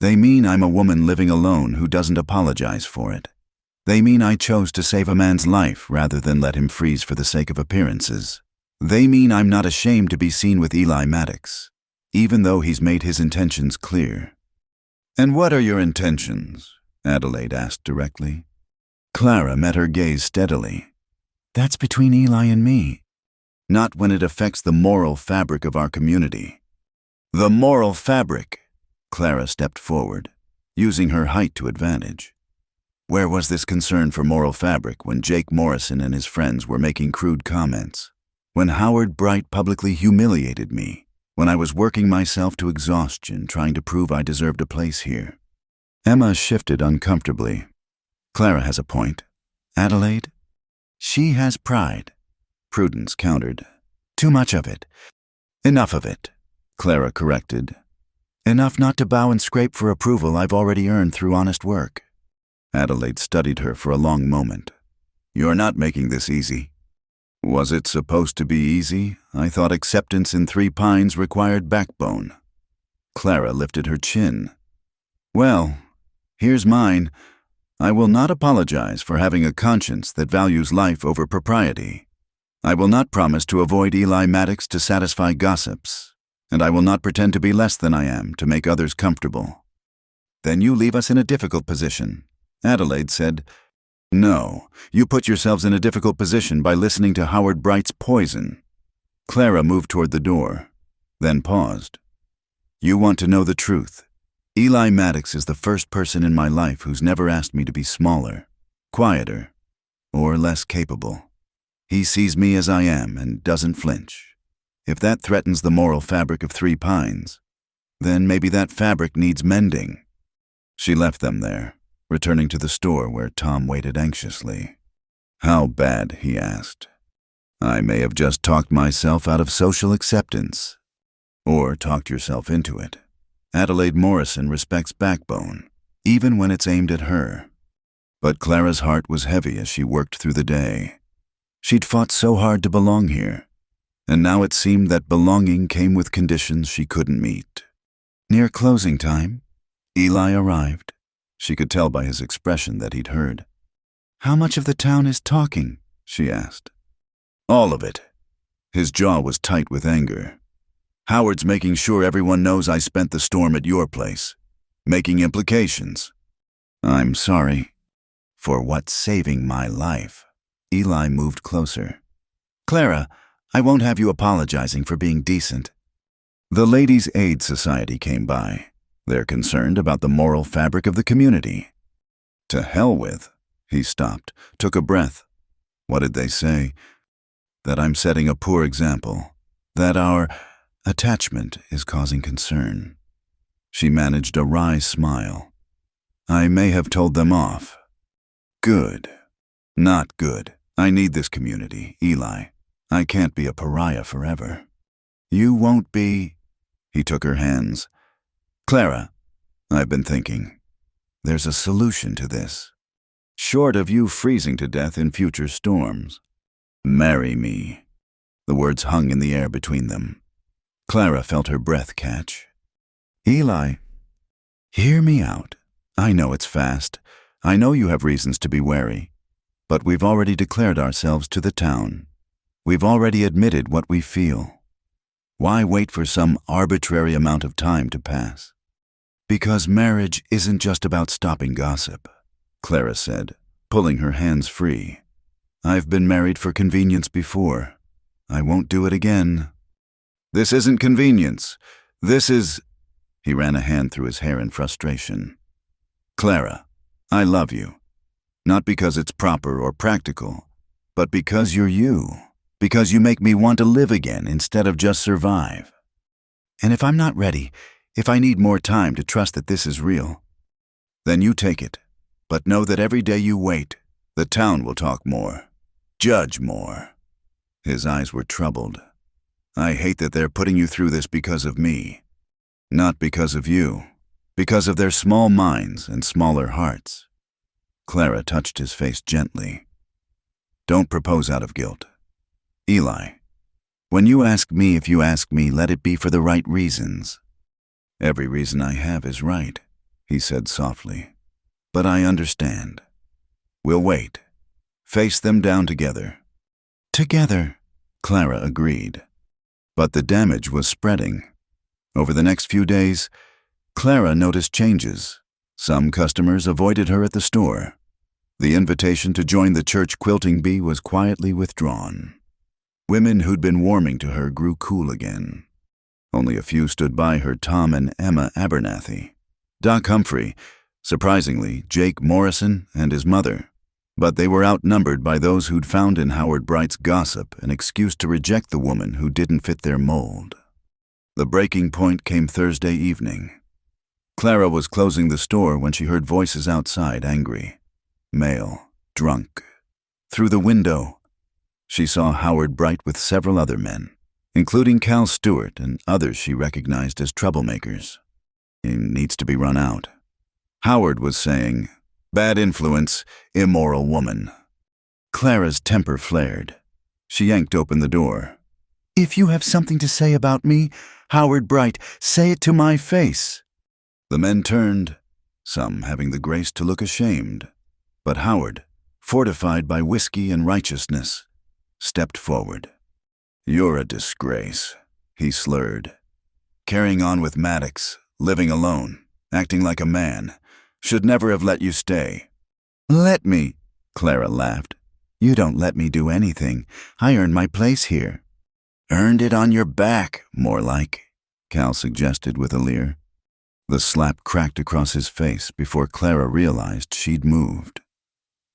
They mean I'm a woman living alone who doesn't apologize for it. They mean I chose to save a man's life rather than let him freeze for the sake of appearances. They mean I'm not ashamed to be seen with Eli Maddox, even though he's made his intentions clear. And what are your intentions? Adelaide asked directly. Clara met her gaze steadily. That's between Eli and me. Not when it affects the moral fabric of our community. The moral fabric. Clara stepped forward, using her height to advantage. Where was this concern for moral fabric when Jake Morrison and his friends were making crude comments? When Howard Bright publicly humiliated me? When I was working myself to exhaustion trying to prove I deserved a place here? Emma shifted uncomfortably. Clara has a point. Adelaide? She has pride. Prudence countered. Too much of it. Enough of it, Clara corrected. Enough not to bow and scrape for approval I've already earned through honest work. Adelaide studied her for a long moment. You're not making this easy. Was it supposed to be easy? I thought acceptance in 3 Pines required backbone. Clara lifted her chin. Well, here's mine. I will not apologize for having a conscience that values life over propriety. I will not promise to avoid Eli Maddox to satisfy gossips, and I will not pretend to be less than I am to make others comfortable. Then you leave us in a difficult position, Adelaide said. No, you put yourselves in a difficult position by listening to Howard Bright's poison. Clara moved toward the door, then paused. You want to know the truth. Eli Maddox is the first person in my life who's never asked me to be smaller, quieter, or less capable. He sees me as I am and doesn't flinch. If that threatens the moral fabric of 3 Pines, then maybe that fabric needs mending. She left them there, returning to the store where Tom waited anxiously. "How bad?" he asked. "I may have just talked myself out of social acceptance." Or talked yourself into it. Adelaide Morrison respects backbone, even when it's aimed at her. But Clara's heart was heavy as she worked through the day. She'd fought so hard to belong here, and now it seemed that belonging came with conditions she couldn't meet. Near closing time, Eli arrived. She could tell by his expression that he'd heard. "How much of the town is talking?" she asked. "All of it." His jaw was tight with anger. "Howard's making sure everyone knows I spent the storm at your place, making implications." "I'm sorry." "For what's saving my life?" Eli moved closer. "Clara, I won't have you apologizing for being decent." The Ladies' Aid Society came by. They're concerned about the moral fabric of the community. "To hell with." He stopped, took a breath. "What did they say?" "That I'm setting a poor example. That our attachment is causing concern." She managed a wry smile. "I may have told them off." "Good. Not good. I need this community, Eli. I can't be a pariah forever." "You won't be." He took her hands. "Clara, I've been thinking. There's a solution to this. Short of you freezing to death in future storms. Marry me." The words hung in the air between them. Clara felt her breath catch. "Eli, hear me out. I know it's fast. I know you have reasons to be wary. But we've already declared ourselves to the town. We've already admitted what we feel. Why wait for some arbitrary amount of time to pass?" "Because marriage isn't just about stopping gossip," Clara said, pulling her hands free. "I've been married for convenience before. I won't do it again." "This isn't convenience. This is—" He ran a hand through his hair in frustration. "Clara, I love you. Not because it's proper or practical, but because you're you. Because you make me want to live again instead of just survive. And if I'm not ready, if I need more time to trust that this is real, then you take it. But know that every day you wait, the town will talk more, judge more." His eyes were troubled. "I hate that they're putting you through this because of me. Not because of you. Because of their small minds and smaller hearts." Clara touched his face gently. "Don't propose out of guilt. Eli, when you ask me, if you ask me, let it be for the right reasons." "Every reason I have is right," he said softly. "But I understand. We'll wait. Face them down together." "Together," Clara agreed. But the damage was spreading. Over the next few days, Clara noticed changes. Some customers avoided her at the store. The invitation to join the church quilting bee was quietly withdrawn. Women who'd been warming to her grew cool again. Only a few stood by her: Tom and Emma Abernathy, Doc Humphrey, surprisingly, Jake Morrison, and his mother. But they were outnumbered by those who'd found in Howard Bright's gossip an excuse to reject the woman who didn't fit their mold. The breaking point came Thursday evening. Clara was closing the store when she heard voices outside, angry. Male, drunk. Through the window, she saw Howard Bright with several other men, including Cal Stewart and others she recognized as troublemakers. "He needs to be run out." Howard was saying, "Bad influence, immoral woman." Clara's temper flared. She yanked open the door. "If you have something to say about me, Howard Bright, say it to my face." The men turned, some having the grace to look ashamed. But Howard, fortified by whiskey and righteousness, stepped forward. "You're a disgrace," he slurred. "Carrying on with Maddox, living alone, acting like a man. Should never have let you stay." "Let me," Clara laughed. "You don't let me do anything. I earned my place here." "Earned it on your back, more like," Cal suggested with a leer. The slap cracked across his face before Clara realized she'd moved.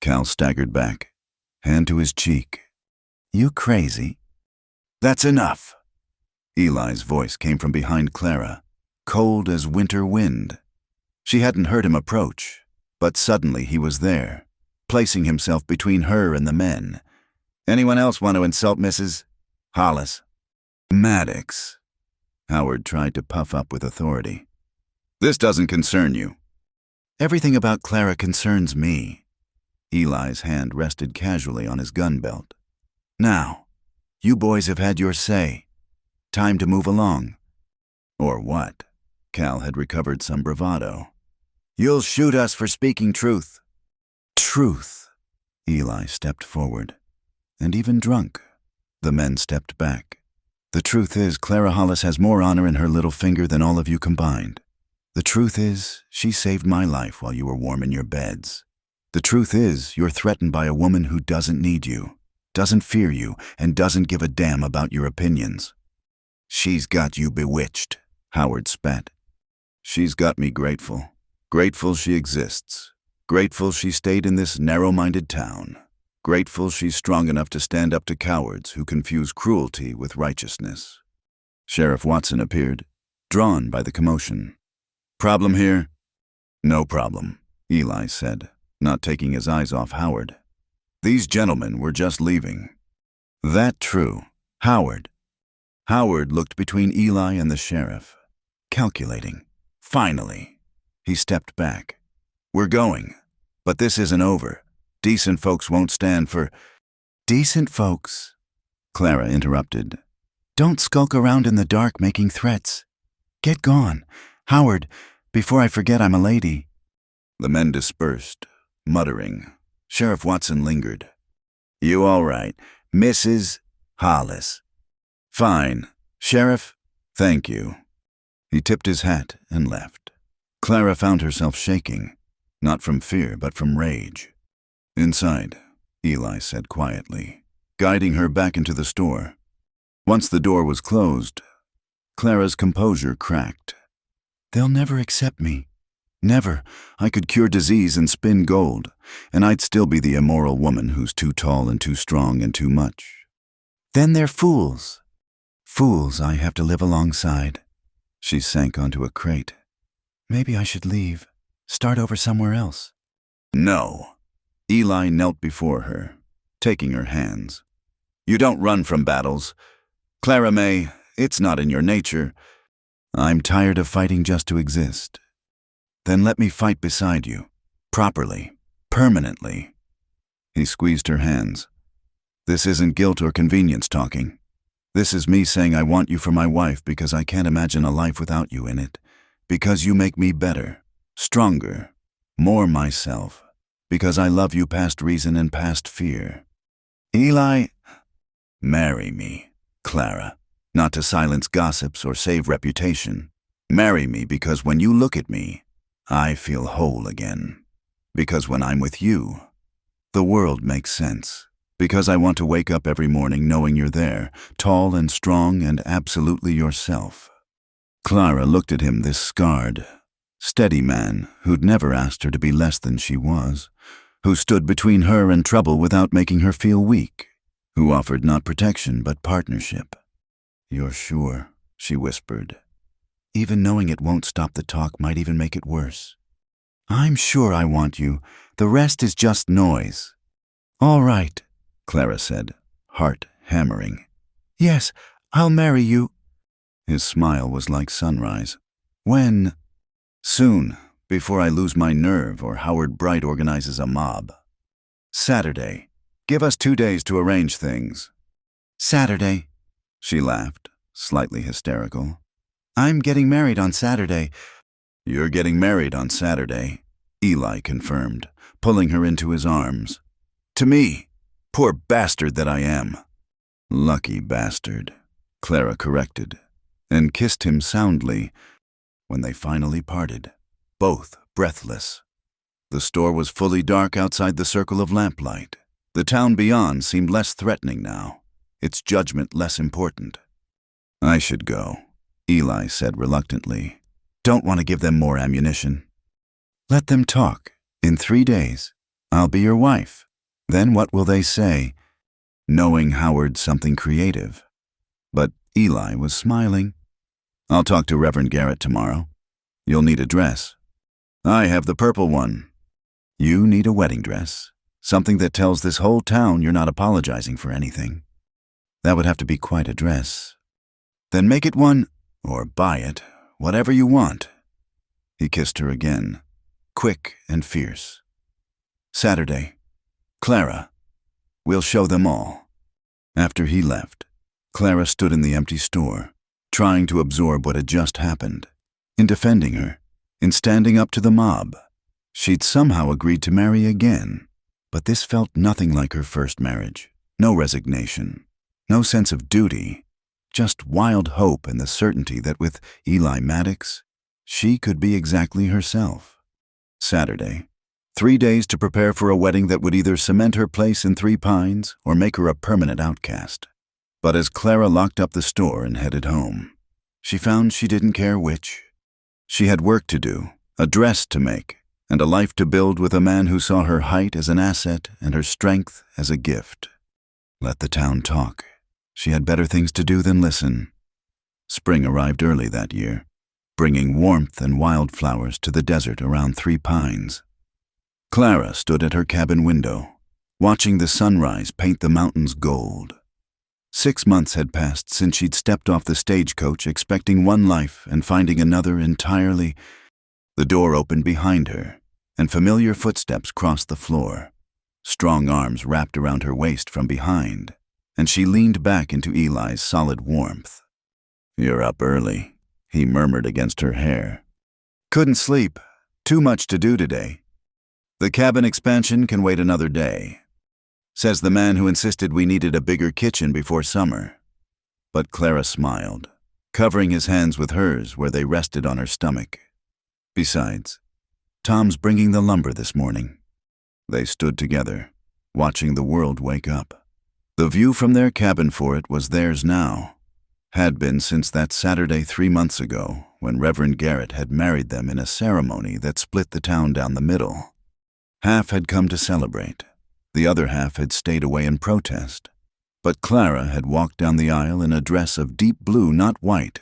Cal staggered back, hand to his cheek. "You crazy?" "That's enough." Eli's voice came from behind Clara, cold as winter wind. She hadn't heard him approach, but suddenly he was there, placing himself between her and the men. "Anyone else want to insult Mrs. Hollis?" "Maddox." Howard tried to puff up with authority. "This doesn't concern you." "Everything about Clara concerns me." Eli's hand rested casually on his gun belt. "Now, you boys have had your say. Time to move along." "Or what?" Cal had recovered some bravado. "You'll shoot us for speaking truth." "Truth." Eli stepped forward. "And even drunk." The men stepped back. "The truth is, Clara Hollis has more honor in her little finger than all of you combined. The truth is, she saved my life while you were warm in your beds. The truth is, you're threatened by a woman who doesn't need you, doesn't fear you, and doesn't give a damn about your opinions." "She's got you bewitched," Howard spat. "She's got me grateful. Grateful she exists. Grateful she stayed in this narrow-minded town. Grateful she's strong enough to stand up to cowards who confuse cruelty with righteousness." Sheriff Watson appeared, drawn by the commotion. "Problem here?" "No problem," Eli said, not taking his eyes off Howard. "These gentlemen were just leaving." "That true. Howard." Howard looked between Eli and the sheriff, calculating. "Finally." He stepped back. "We're going. But this isn't over. Decent folks won't stand for—" "Decent folks," Clara interrupted. "Don't skulk around in the dark making threats. Get gone. Howard, before I forget I'm a lady." The men dispersed, muttering. Sheriff Watson lingered. "You all right, Mrs. Hollis?" "Fine. Sheriff, thank you." He tipped his hat and left. Clara found herself shaking, not from fear but from rage. "Inside," Eli said quietly, guiding her back into the store. Once the door was closed, Clara's composure cracked. "They'll never accept me. Never. I could cure disease and spin gold, and I'd still be the immoral woman who's too tall and too strong and too much. Then they're fools. Fools I have to live alongside." She sank onto a crate. "Maybe I should leave. Start over somewhere else." "No." Eli knelt before her, taking her hands. "You don't run from battles. Clara May, it's not in your nature." "I'm tired of fighting just to exist." "Then let me fight beside you. Properly. Permanently." He squeezed her hands. "This isn't guilt or convenience talking. This is me saying I want you for my wife because I can't imagine a life without you in it. Because you make me better, stronger, more myself. Because I love you past reason and past fear." "Eli, marry me, Clara. Not to silence gossips or save reputation. Marry me because when you look at me, I feel whole again. Because when I'm with you, the world makes sense. Because I want to wake up every morning knowing you're there, tall and strong and absolutely yourself." Clara looked at him, this scarred, steady man who'd never asked her to be less than she was, who stood between her and trouble without making her feel weak, who offered not protection but partnership. "You're sure?" she whispered. "Even knowing it won't stop the talk might even make it worse." "I'm sure I want you. The rest is just noise." "All right," Clara said, heart hammering. "Yes, I'll marry you." His smile was like sunrise. "When?" "Soon, before I lose my nerve or Howard Bright organizes a mob." "Saturday. Give us 2 days to arrange things." "Saturday," she laughed, slightly hysterical. "I'm getting married on Saturday." "You're getting married on Saturday," Eli confirmed, pulling her into his arms. "To me. Poor bastard that I am." "Lucky bastard," Clara corrected, and kissed him soundly when they finally parted, both breathless. The store was fully dark outside the circle of lamplight. The town beyond seemed less threatening now, its judgment less important. "I should go," Eli said reluctantly. "Don't want to give them more ammunition." "Let them talk. In 3 days. I'll be your wife. Then what will they say?" Knowing Howard's something creative. But Eli was smiling. "I'll talk to Reverend Garrett tomorrow. You'll need a dress." I have the purple one. You need a wedding dress, something that tells this whole town you're not apologizing for anything. That would have to be quite a dress. Then make it one, or buy it, whatever you want. He kissed her again, quick and fierce. Saturday. Clara. We'll show them all. After he left, Clara stood in the empty store, trying to absorb what had just happened. In defending her, in standing up to the mob, she'd somehow agreed to marry again. But this felt nothing like her first marriage. No resignation, no sense of duty, just wild hope and the certainty that with Eli Maddox, she could be exactly herself. Saturday. 3 days to prepare for a wedding that would either cement her place in Three Pines or make her a permanent outcast. But as Clara locked up the store and headed home, she found she didn't care which. She had work to do, a dress to make, and a life to build with a man who saw her height as an asset and her strength as a gift. Let the town talk. She had better things to do than listen. Spring arrived early that year, bringing warmth and wildflowers to the desert around Three Pines. Clara stood at her cabin window, watching the sunrise paint the mountains gold. 6 months had passed since she'd stepped off the stagecoach expecting one life and finding another entirely. The door opened behind her, and familiar footsteps crossed the floor. Strong arms wrapped around her waist from behind, and she leaned back into Eli's solid warmth. "You're up early," he murmured against her hair. "Couldn't sleep. Too much to do today. The cabin expansion can wait another day," says the man who insisted we needed a bigger kitchen before summer. But Clara smiled, covering his hands with hers where they rested on her stomach. Besides, Tom's bringing the lumber this morning. They stood together, watching the world wake up. The view from their cabin for it was theirs now, had been since that Saturday 3 months ago when Reverend Garrett had married them in a ceremony that split the town down the middle. Half had come to celebrate. The other half had stayed away in protest. But Clara had walked down the aisle in a dress of deep blue, not white,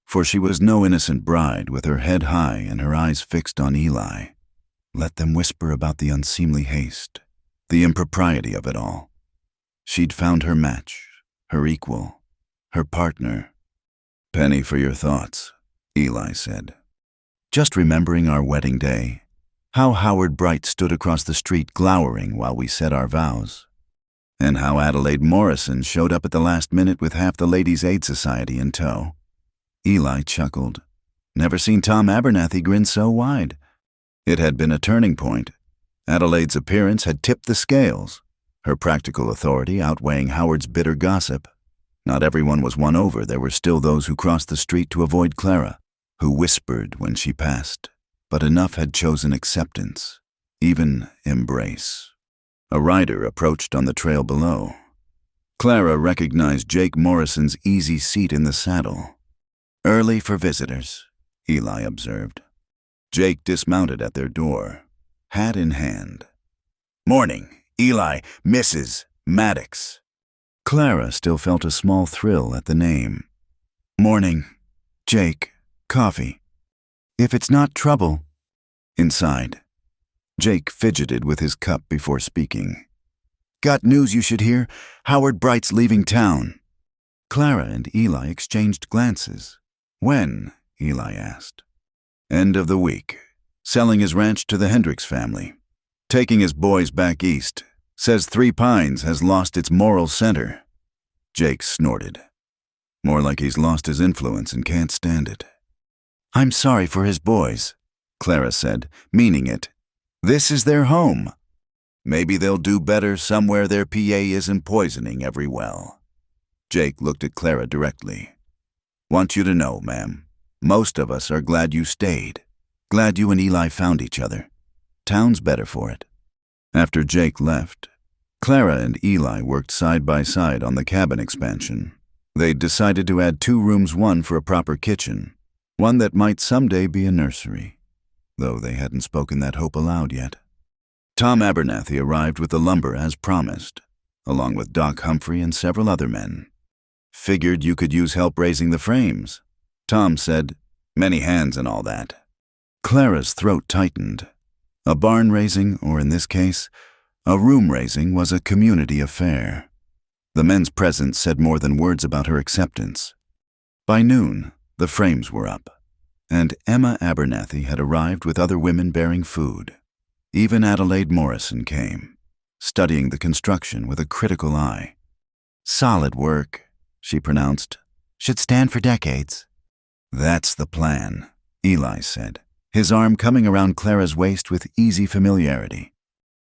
for she was no innocent bride with her head high and her eyes fixed on Eli. Let them whisper about the unseemly haste, the impropriety of it all. She'd found her match, her equal, her partner. "Penny for your thoughts," Eli said. "Just remembering our wedding day. How Howard Bright stood across the street glowering while we said our vows. And how Adelaide Morrison showed up at the last minute with half the Ladies' Aid Society in tow." Eli chuckled. Never seen Tom Abernathy grin so wide. It had been a turning point. Adelaide's appearance had tipped the scales, her practical authority outweighing Howard's bitter gossip. Not everyone was won over. There were still those who crossed the street to avoid Clara, who whispered when she passed. But enough had chosen acceptance, even embrace. A rider approached on the trail below. Clara recognized Jake Morrison's easy seat in the saddle. "Early for visitors," Eli observed. Jake dismounted at their door, hat in hand. "Morning, Eli, Mrs. Maddox." Clara still felt a small thrill at the name. "Morning, Jake. Coffee. If it's not trouble." Inside, Jake fidgeted with his cup before speaking. "Got news you should hear. Howard Bright's leaving town." Clara and Eli exchanged glances. "When?" Eli asked. "End of the week. Selling his ranch to the Hendricks family. Taking his boys back east. Says Three Pines has lost its moral center." Jake snorted. "More like he's lost his influence and can't stand it." "I'm sorry for his boys," Clara said, meaning it. "This is their home. Maybe they'll do better somewhere their PA isn't poisoning every well." Jake looked at Clara directly. "Want you to know, ma'am, most of us are glad you stayed. Glad you and Eli found each other. Town's better for it." After Jake left, Clara and Eli worked side by side on the cabin expansion. They'd decided to add 2 rooms, one for a proper kitchen, one that might someday be a nursery, though they hadn't spoken that hope aloud yet. Tom Abernathy arrived with the lumber as promised, along with Doc Humphrey and several other men. "Figured you could use help raising the frames." Tom said, "Many hands and all that." Clara's throat tightened. A barn raising, or in this case, a room raising, was a community affair. The men's presence said more than words about her acceptance. By noon, the frames were up, and Emma Abernathy had arrived with other women bearing food. Even Adelaide Morrison came, studying the construction with a critical eye. "Solid work," she pronounced. "Should stand for decades." "That's the plan," Eli said, his arm coming around Clara's waist with easy familiarity.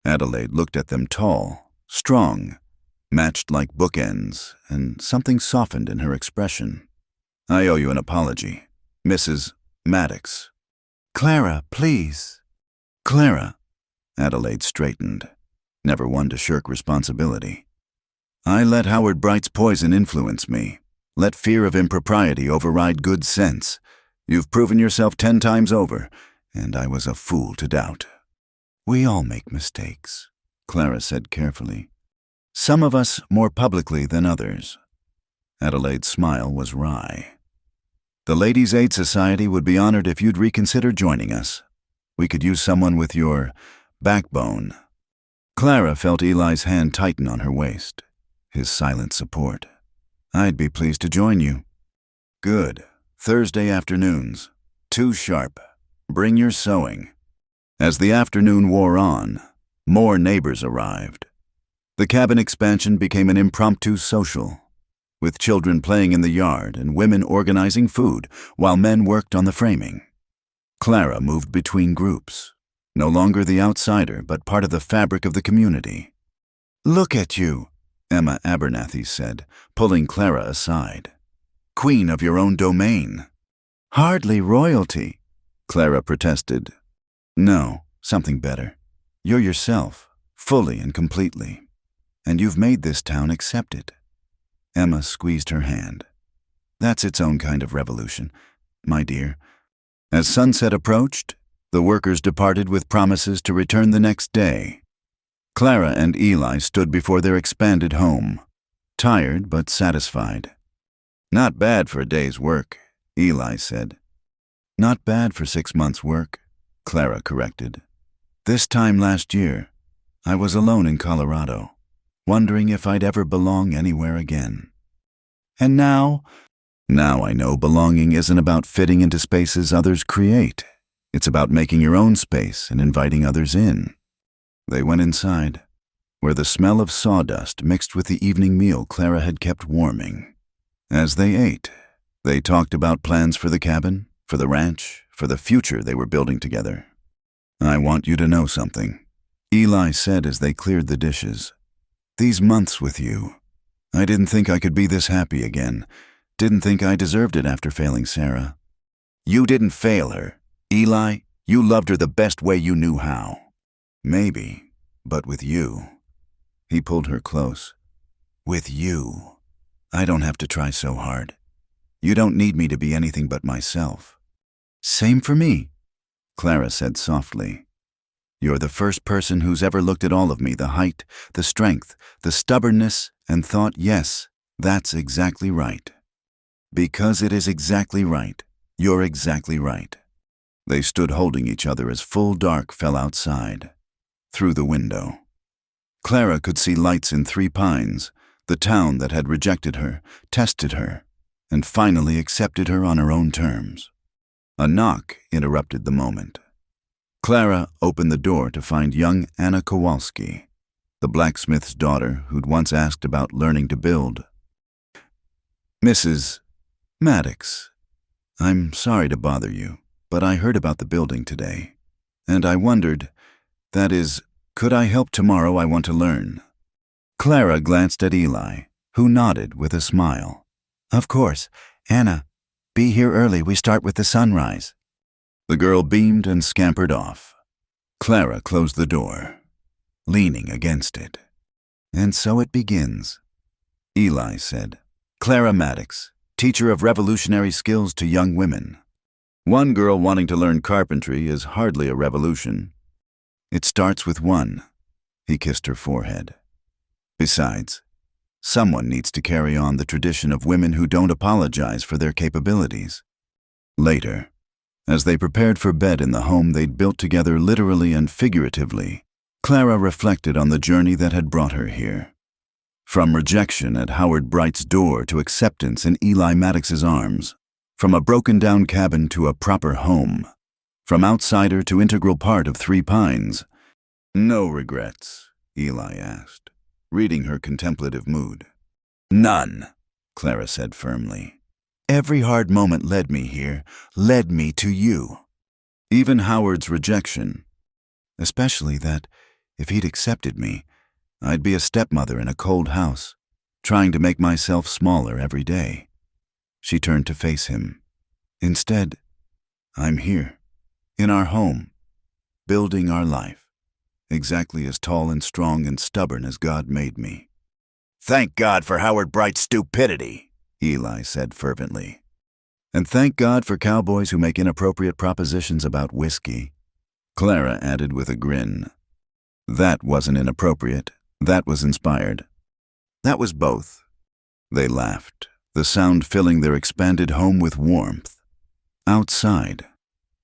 Adelaide looked at them, tall, strong, matched like bookends, and something softened in her expression. "I owe you an apology, Mrs. Maddox." "Clara, please." "Clara," Adelaide straightened, never one to shirk responsibility. "I let Howard Bright's poison influence me. Let fear of impropriety override good sense. You've proven yourself 10 times over, and I was a fool to doubt." "We all make mistakes," Clara said carefully. "Some of us more publicly than others." Adelaide's smile was wry. "The Ladies' Aid Society would be honored if you'd reconsider joining us. We could use someone with your backbone." Clara felt Eli's hand tighten on her waist, his silent support. "I'd be pleased to join you." "Good. Thursday afternoons. 2 sharp. Bring your sewing." As the afternoon wore on, more neighbors arrived. The cabin expansion became an impromptu social, with children playing in the yard and women organizing food while men worked on the framing. Clara moved between groups, no longer the outsider but part of the fabric of the community. "Look at you," Emma Abernathy said, pulling Clara aside. "Queen of your own domain." "Hardly royalty," Clara protested. "No, something better. You're yourself, fully and completely. And you've made this town accept it." Emma squeezed her hand. "That's its own kind of revolution, my dear." As sunset approached, the workers departed with promises to return the next day. Clara and Eli stood before their expanded home, tired but satisfied. "Not bad for a day's work," Eli said. "Not bad for 6 months' work," Clara corrected. "This time last year, I was alone in Colorado, wondering if I'd ever belong anywhere again. And now I know belonging isn't about fitting into spaces others create. It's about making your own space and inviting others in." They went inside, where the smell of sawdust mixed with the evening meal Clara had kept warming. As they ate, they talked about plans for the cabin, for the ranch, for the future they were building together. "I want you to know something," Eli said as they cleared the dishes. "These months with you, I didn't think I could be this happy again. Didn't think I deserved it after failing Sarah." "You didn't fail her. Eli, you loved her the best way you knew how." "Maybe, but with you." He pulled her close. "With you, I don't have to try so hard. You don't need me to be anything but myself." "Same for me," Clara said softly. "You're the first person who's ever looked at all of me, the height, the strength, the stubbornness, and thought, yes, that's exactly right. Because it is exactly right. You're exactly right." They stood holding each other as full dark fell outside, through the window. Clara could see lights in 3 Pines, the town that had rejected her, tested her, and finally accepted her on her own terms. A knock interrupted the moment. Clara opened the door to find young Anna Kowalski, the blacksmith's daughter who'd once asked about learning to build. "Mrs. Maddox, I'm sorry to bother you, but I heard about the building today, and I wondered, that is, could I help tomorrow? I want to learn." Clara glanced at Eli, who nodded with a smile. "Of course. Anna, be here early. We start with the sunrise." The girl beamed and scampered off. Clara closed the door, leaning against it. "And so it begins," Eli said. "Clara Maddox, teacher of revolutionary skills to young women. One girl wanting to learn carpentry is hardly a revolution. It starts with one." He kissed her forehead. "Besides, someone needs to carry on the tradition of women who don't apologize for their capabilities." Later, As they prepared for bed in the home they'd built together literally and figuratively, Clara reflected on the journey that had brought her here. From rejection at Howard Bright's door to acceptance in Eli Maddox's arms, from a broken-down cabin to a proper home, from outsider to integral part of Three Pines. "No regrets?" Eli asked, reading her contemplative mood. "None," Clara said firmly. "Every hard moment led me here, led me to you." Even Howard's rejection, especially that, if he'd accepted me, I'd be a stepmother in a cold house, trying to make myself smaller every day. She turned to face him. "Instead, I'm here, in our home, building our life, exactly as tall and strong and stubborn as God made me." "Thank God for Howard Bright's stupidity," Eli said fervently. "And thank God for cowboys who make inappropriate propositions about whiskey," Clara added with a grin. "That wasn't inappropriate. That was inspired." "That was both." They laughed, the sound filling their expanded home with warmth. Outside,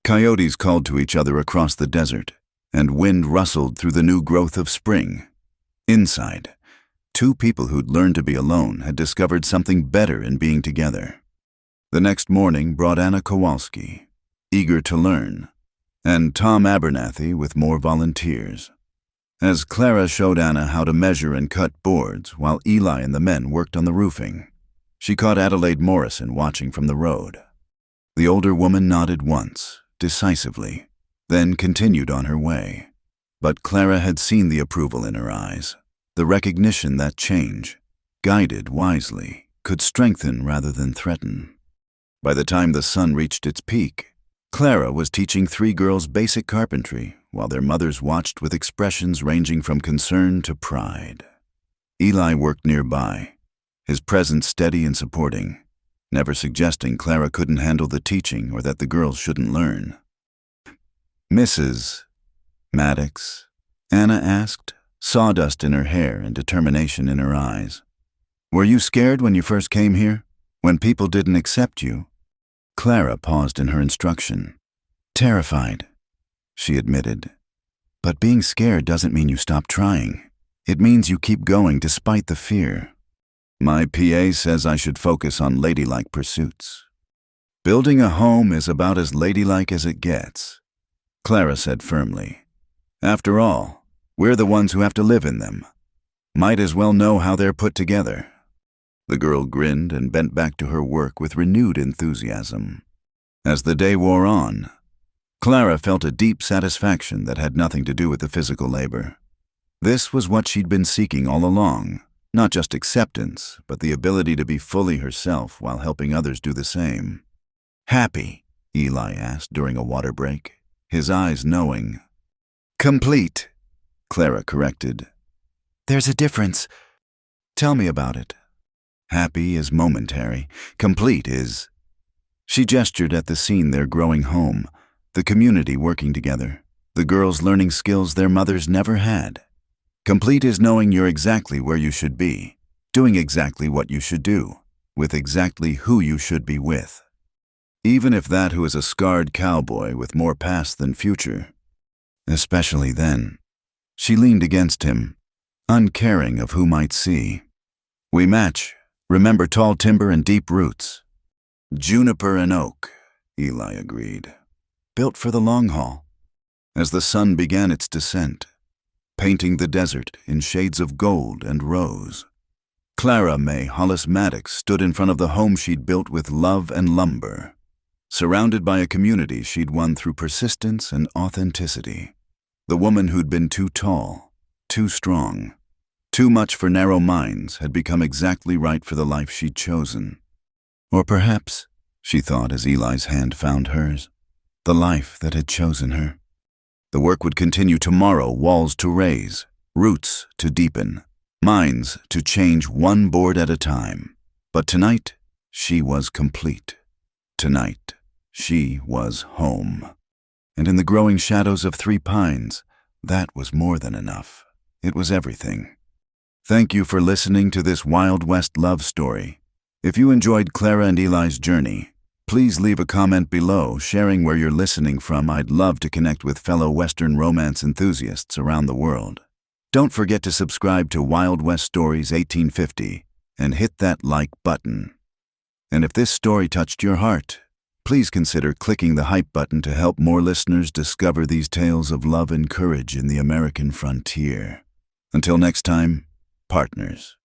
coyotes called to each other across the desert, and wind rustled through the new growth of spring. Inside, two people who'd learned to be alone had discovered something better in being together. The next morning brought Anna Kowalski, eager to learn, and Tom Abernathy with more volunteers. As Clara showed Anna how to measure and cut boards while Eli and the men worked on the roofing, she caught Adelaide Morrison watching from the road. The older woman nodded once, decisively, then continued on her way. But Clara had seen the approval in her eyes, the recognition that change, guided wisely, could strengthen rather than threaten. By the time the sun reached its peak, Clara was teaching three girls basic carpentry, while their mothers watched with expressions ranging from concern to pride. Eli worked nearby, his presence steady and supporting, never suggesting Clara couldn't handle the teaching or that the girls shouldn't learn. "Mrs. Maddox?" Anna asked, sawdust in her hair and determination in her eyes. "Were you scared when you first came here? When people didn't accept you?" Clara paused in her instruction. "Terrified," she admitted. "But being scared doesn't mean you stop trying. It means you keep going despite the fear. My PA says I should focus on ladylike pursuits." "Building a home is about as ladylike as it gets," Clara said firmly. "After all, we're the ones who have to live in them. Might as well know how they're put together." The girl grinned and bent back to her work with renewed enthusiasm. As the day wore on, Clara felt a deep satisfaction that had nothing to do with the physical labor. This was what she'd been seeking all along, not just acceptance, but the ability to be fully herself while helping others do the same. "Happy?" Eli asked during a water break, his eyes knowing. "Complete," Clara corrected. "There's a difference. Tell me about it." "Happy is momentary. Complete is—" She gestured at the scene their growing home, the community working together, the girls learning skills their mothers never had. Complete is knowing you're exactly where you should be, doing exactly what you should do, with exactly who you should be with. Even if that who is a scarred cowboy with more past than future. Especially then. She leaned against him, uncaring of who might see. "We match. Remember tall timber and deep roots." "Juniper and oak," Eli agreed. "Built for the long haul." As the sun began its descent, painting the desert in shades of gold and rose, Clara May Hollis Maddox stood in front of the home she'd built with love and lumber, surrounded by a community she'd won through persistence and authenticity. The woman who'd been too tall, too strong, too much for narrow minds had become exactly right for the life she'd chosen. Or perhaps, she thought as Eli's hand found hers, the life that had chosen her. The work would continue tomorrow, walls to raise, roots to deepen, minds to change one board at a time. But tonight, she was complete. Tonight, she was home. And in the growing shadows of Three Pines, that was more than enough. It was everything. Thank you for listening to this Wild West love story. If you enjoyed Clara and Eli's journey, please Please leave a comment below, sharing where you're listening from. I'd love to connect with fellow Western romance enthusiasts around the world. Don't forget to subscribe to Wild West Stories 1850 and hit that like button. And if this story touched your heart, please consider clicking the hype button to help more listeners discover these tales of love and courage in the American frontier. Until next time, partners.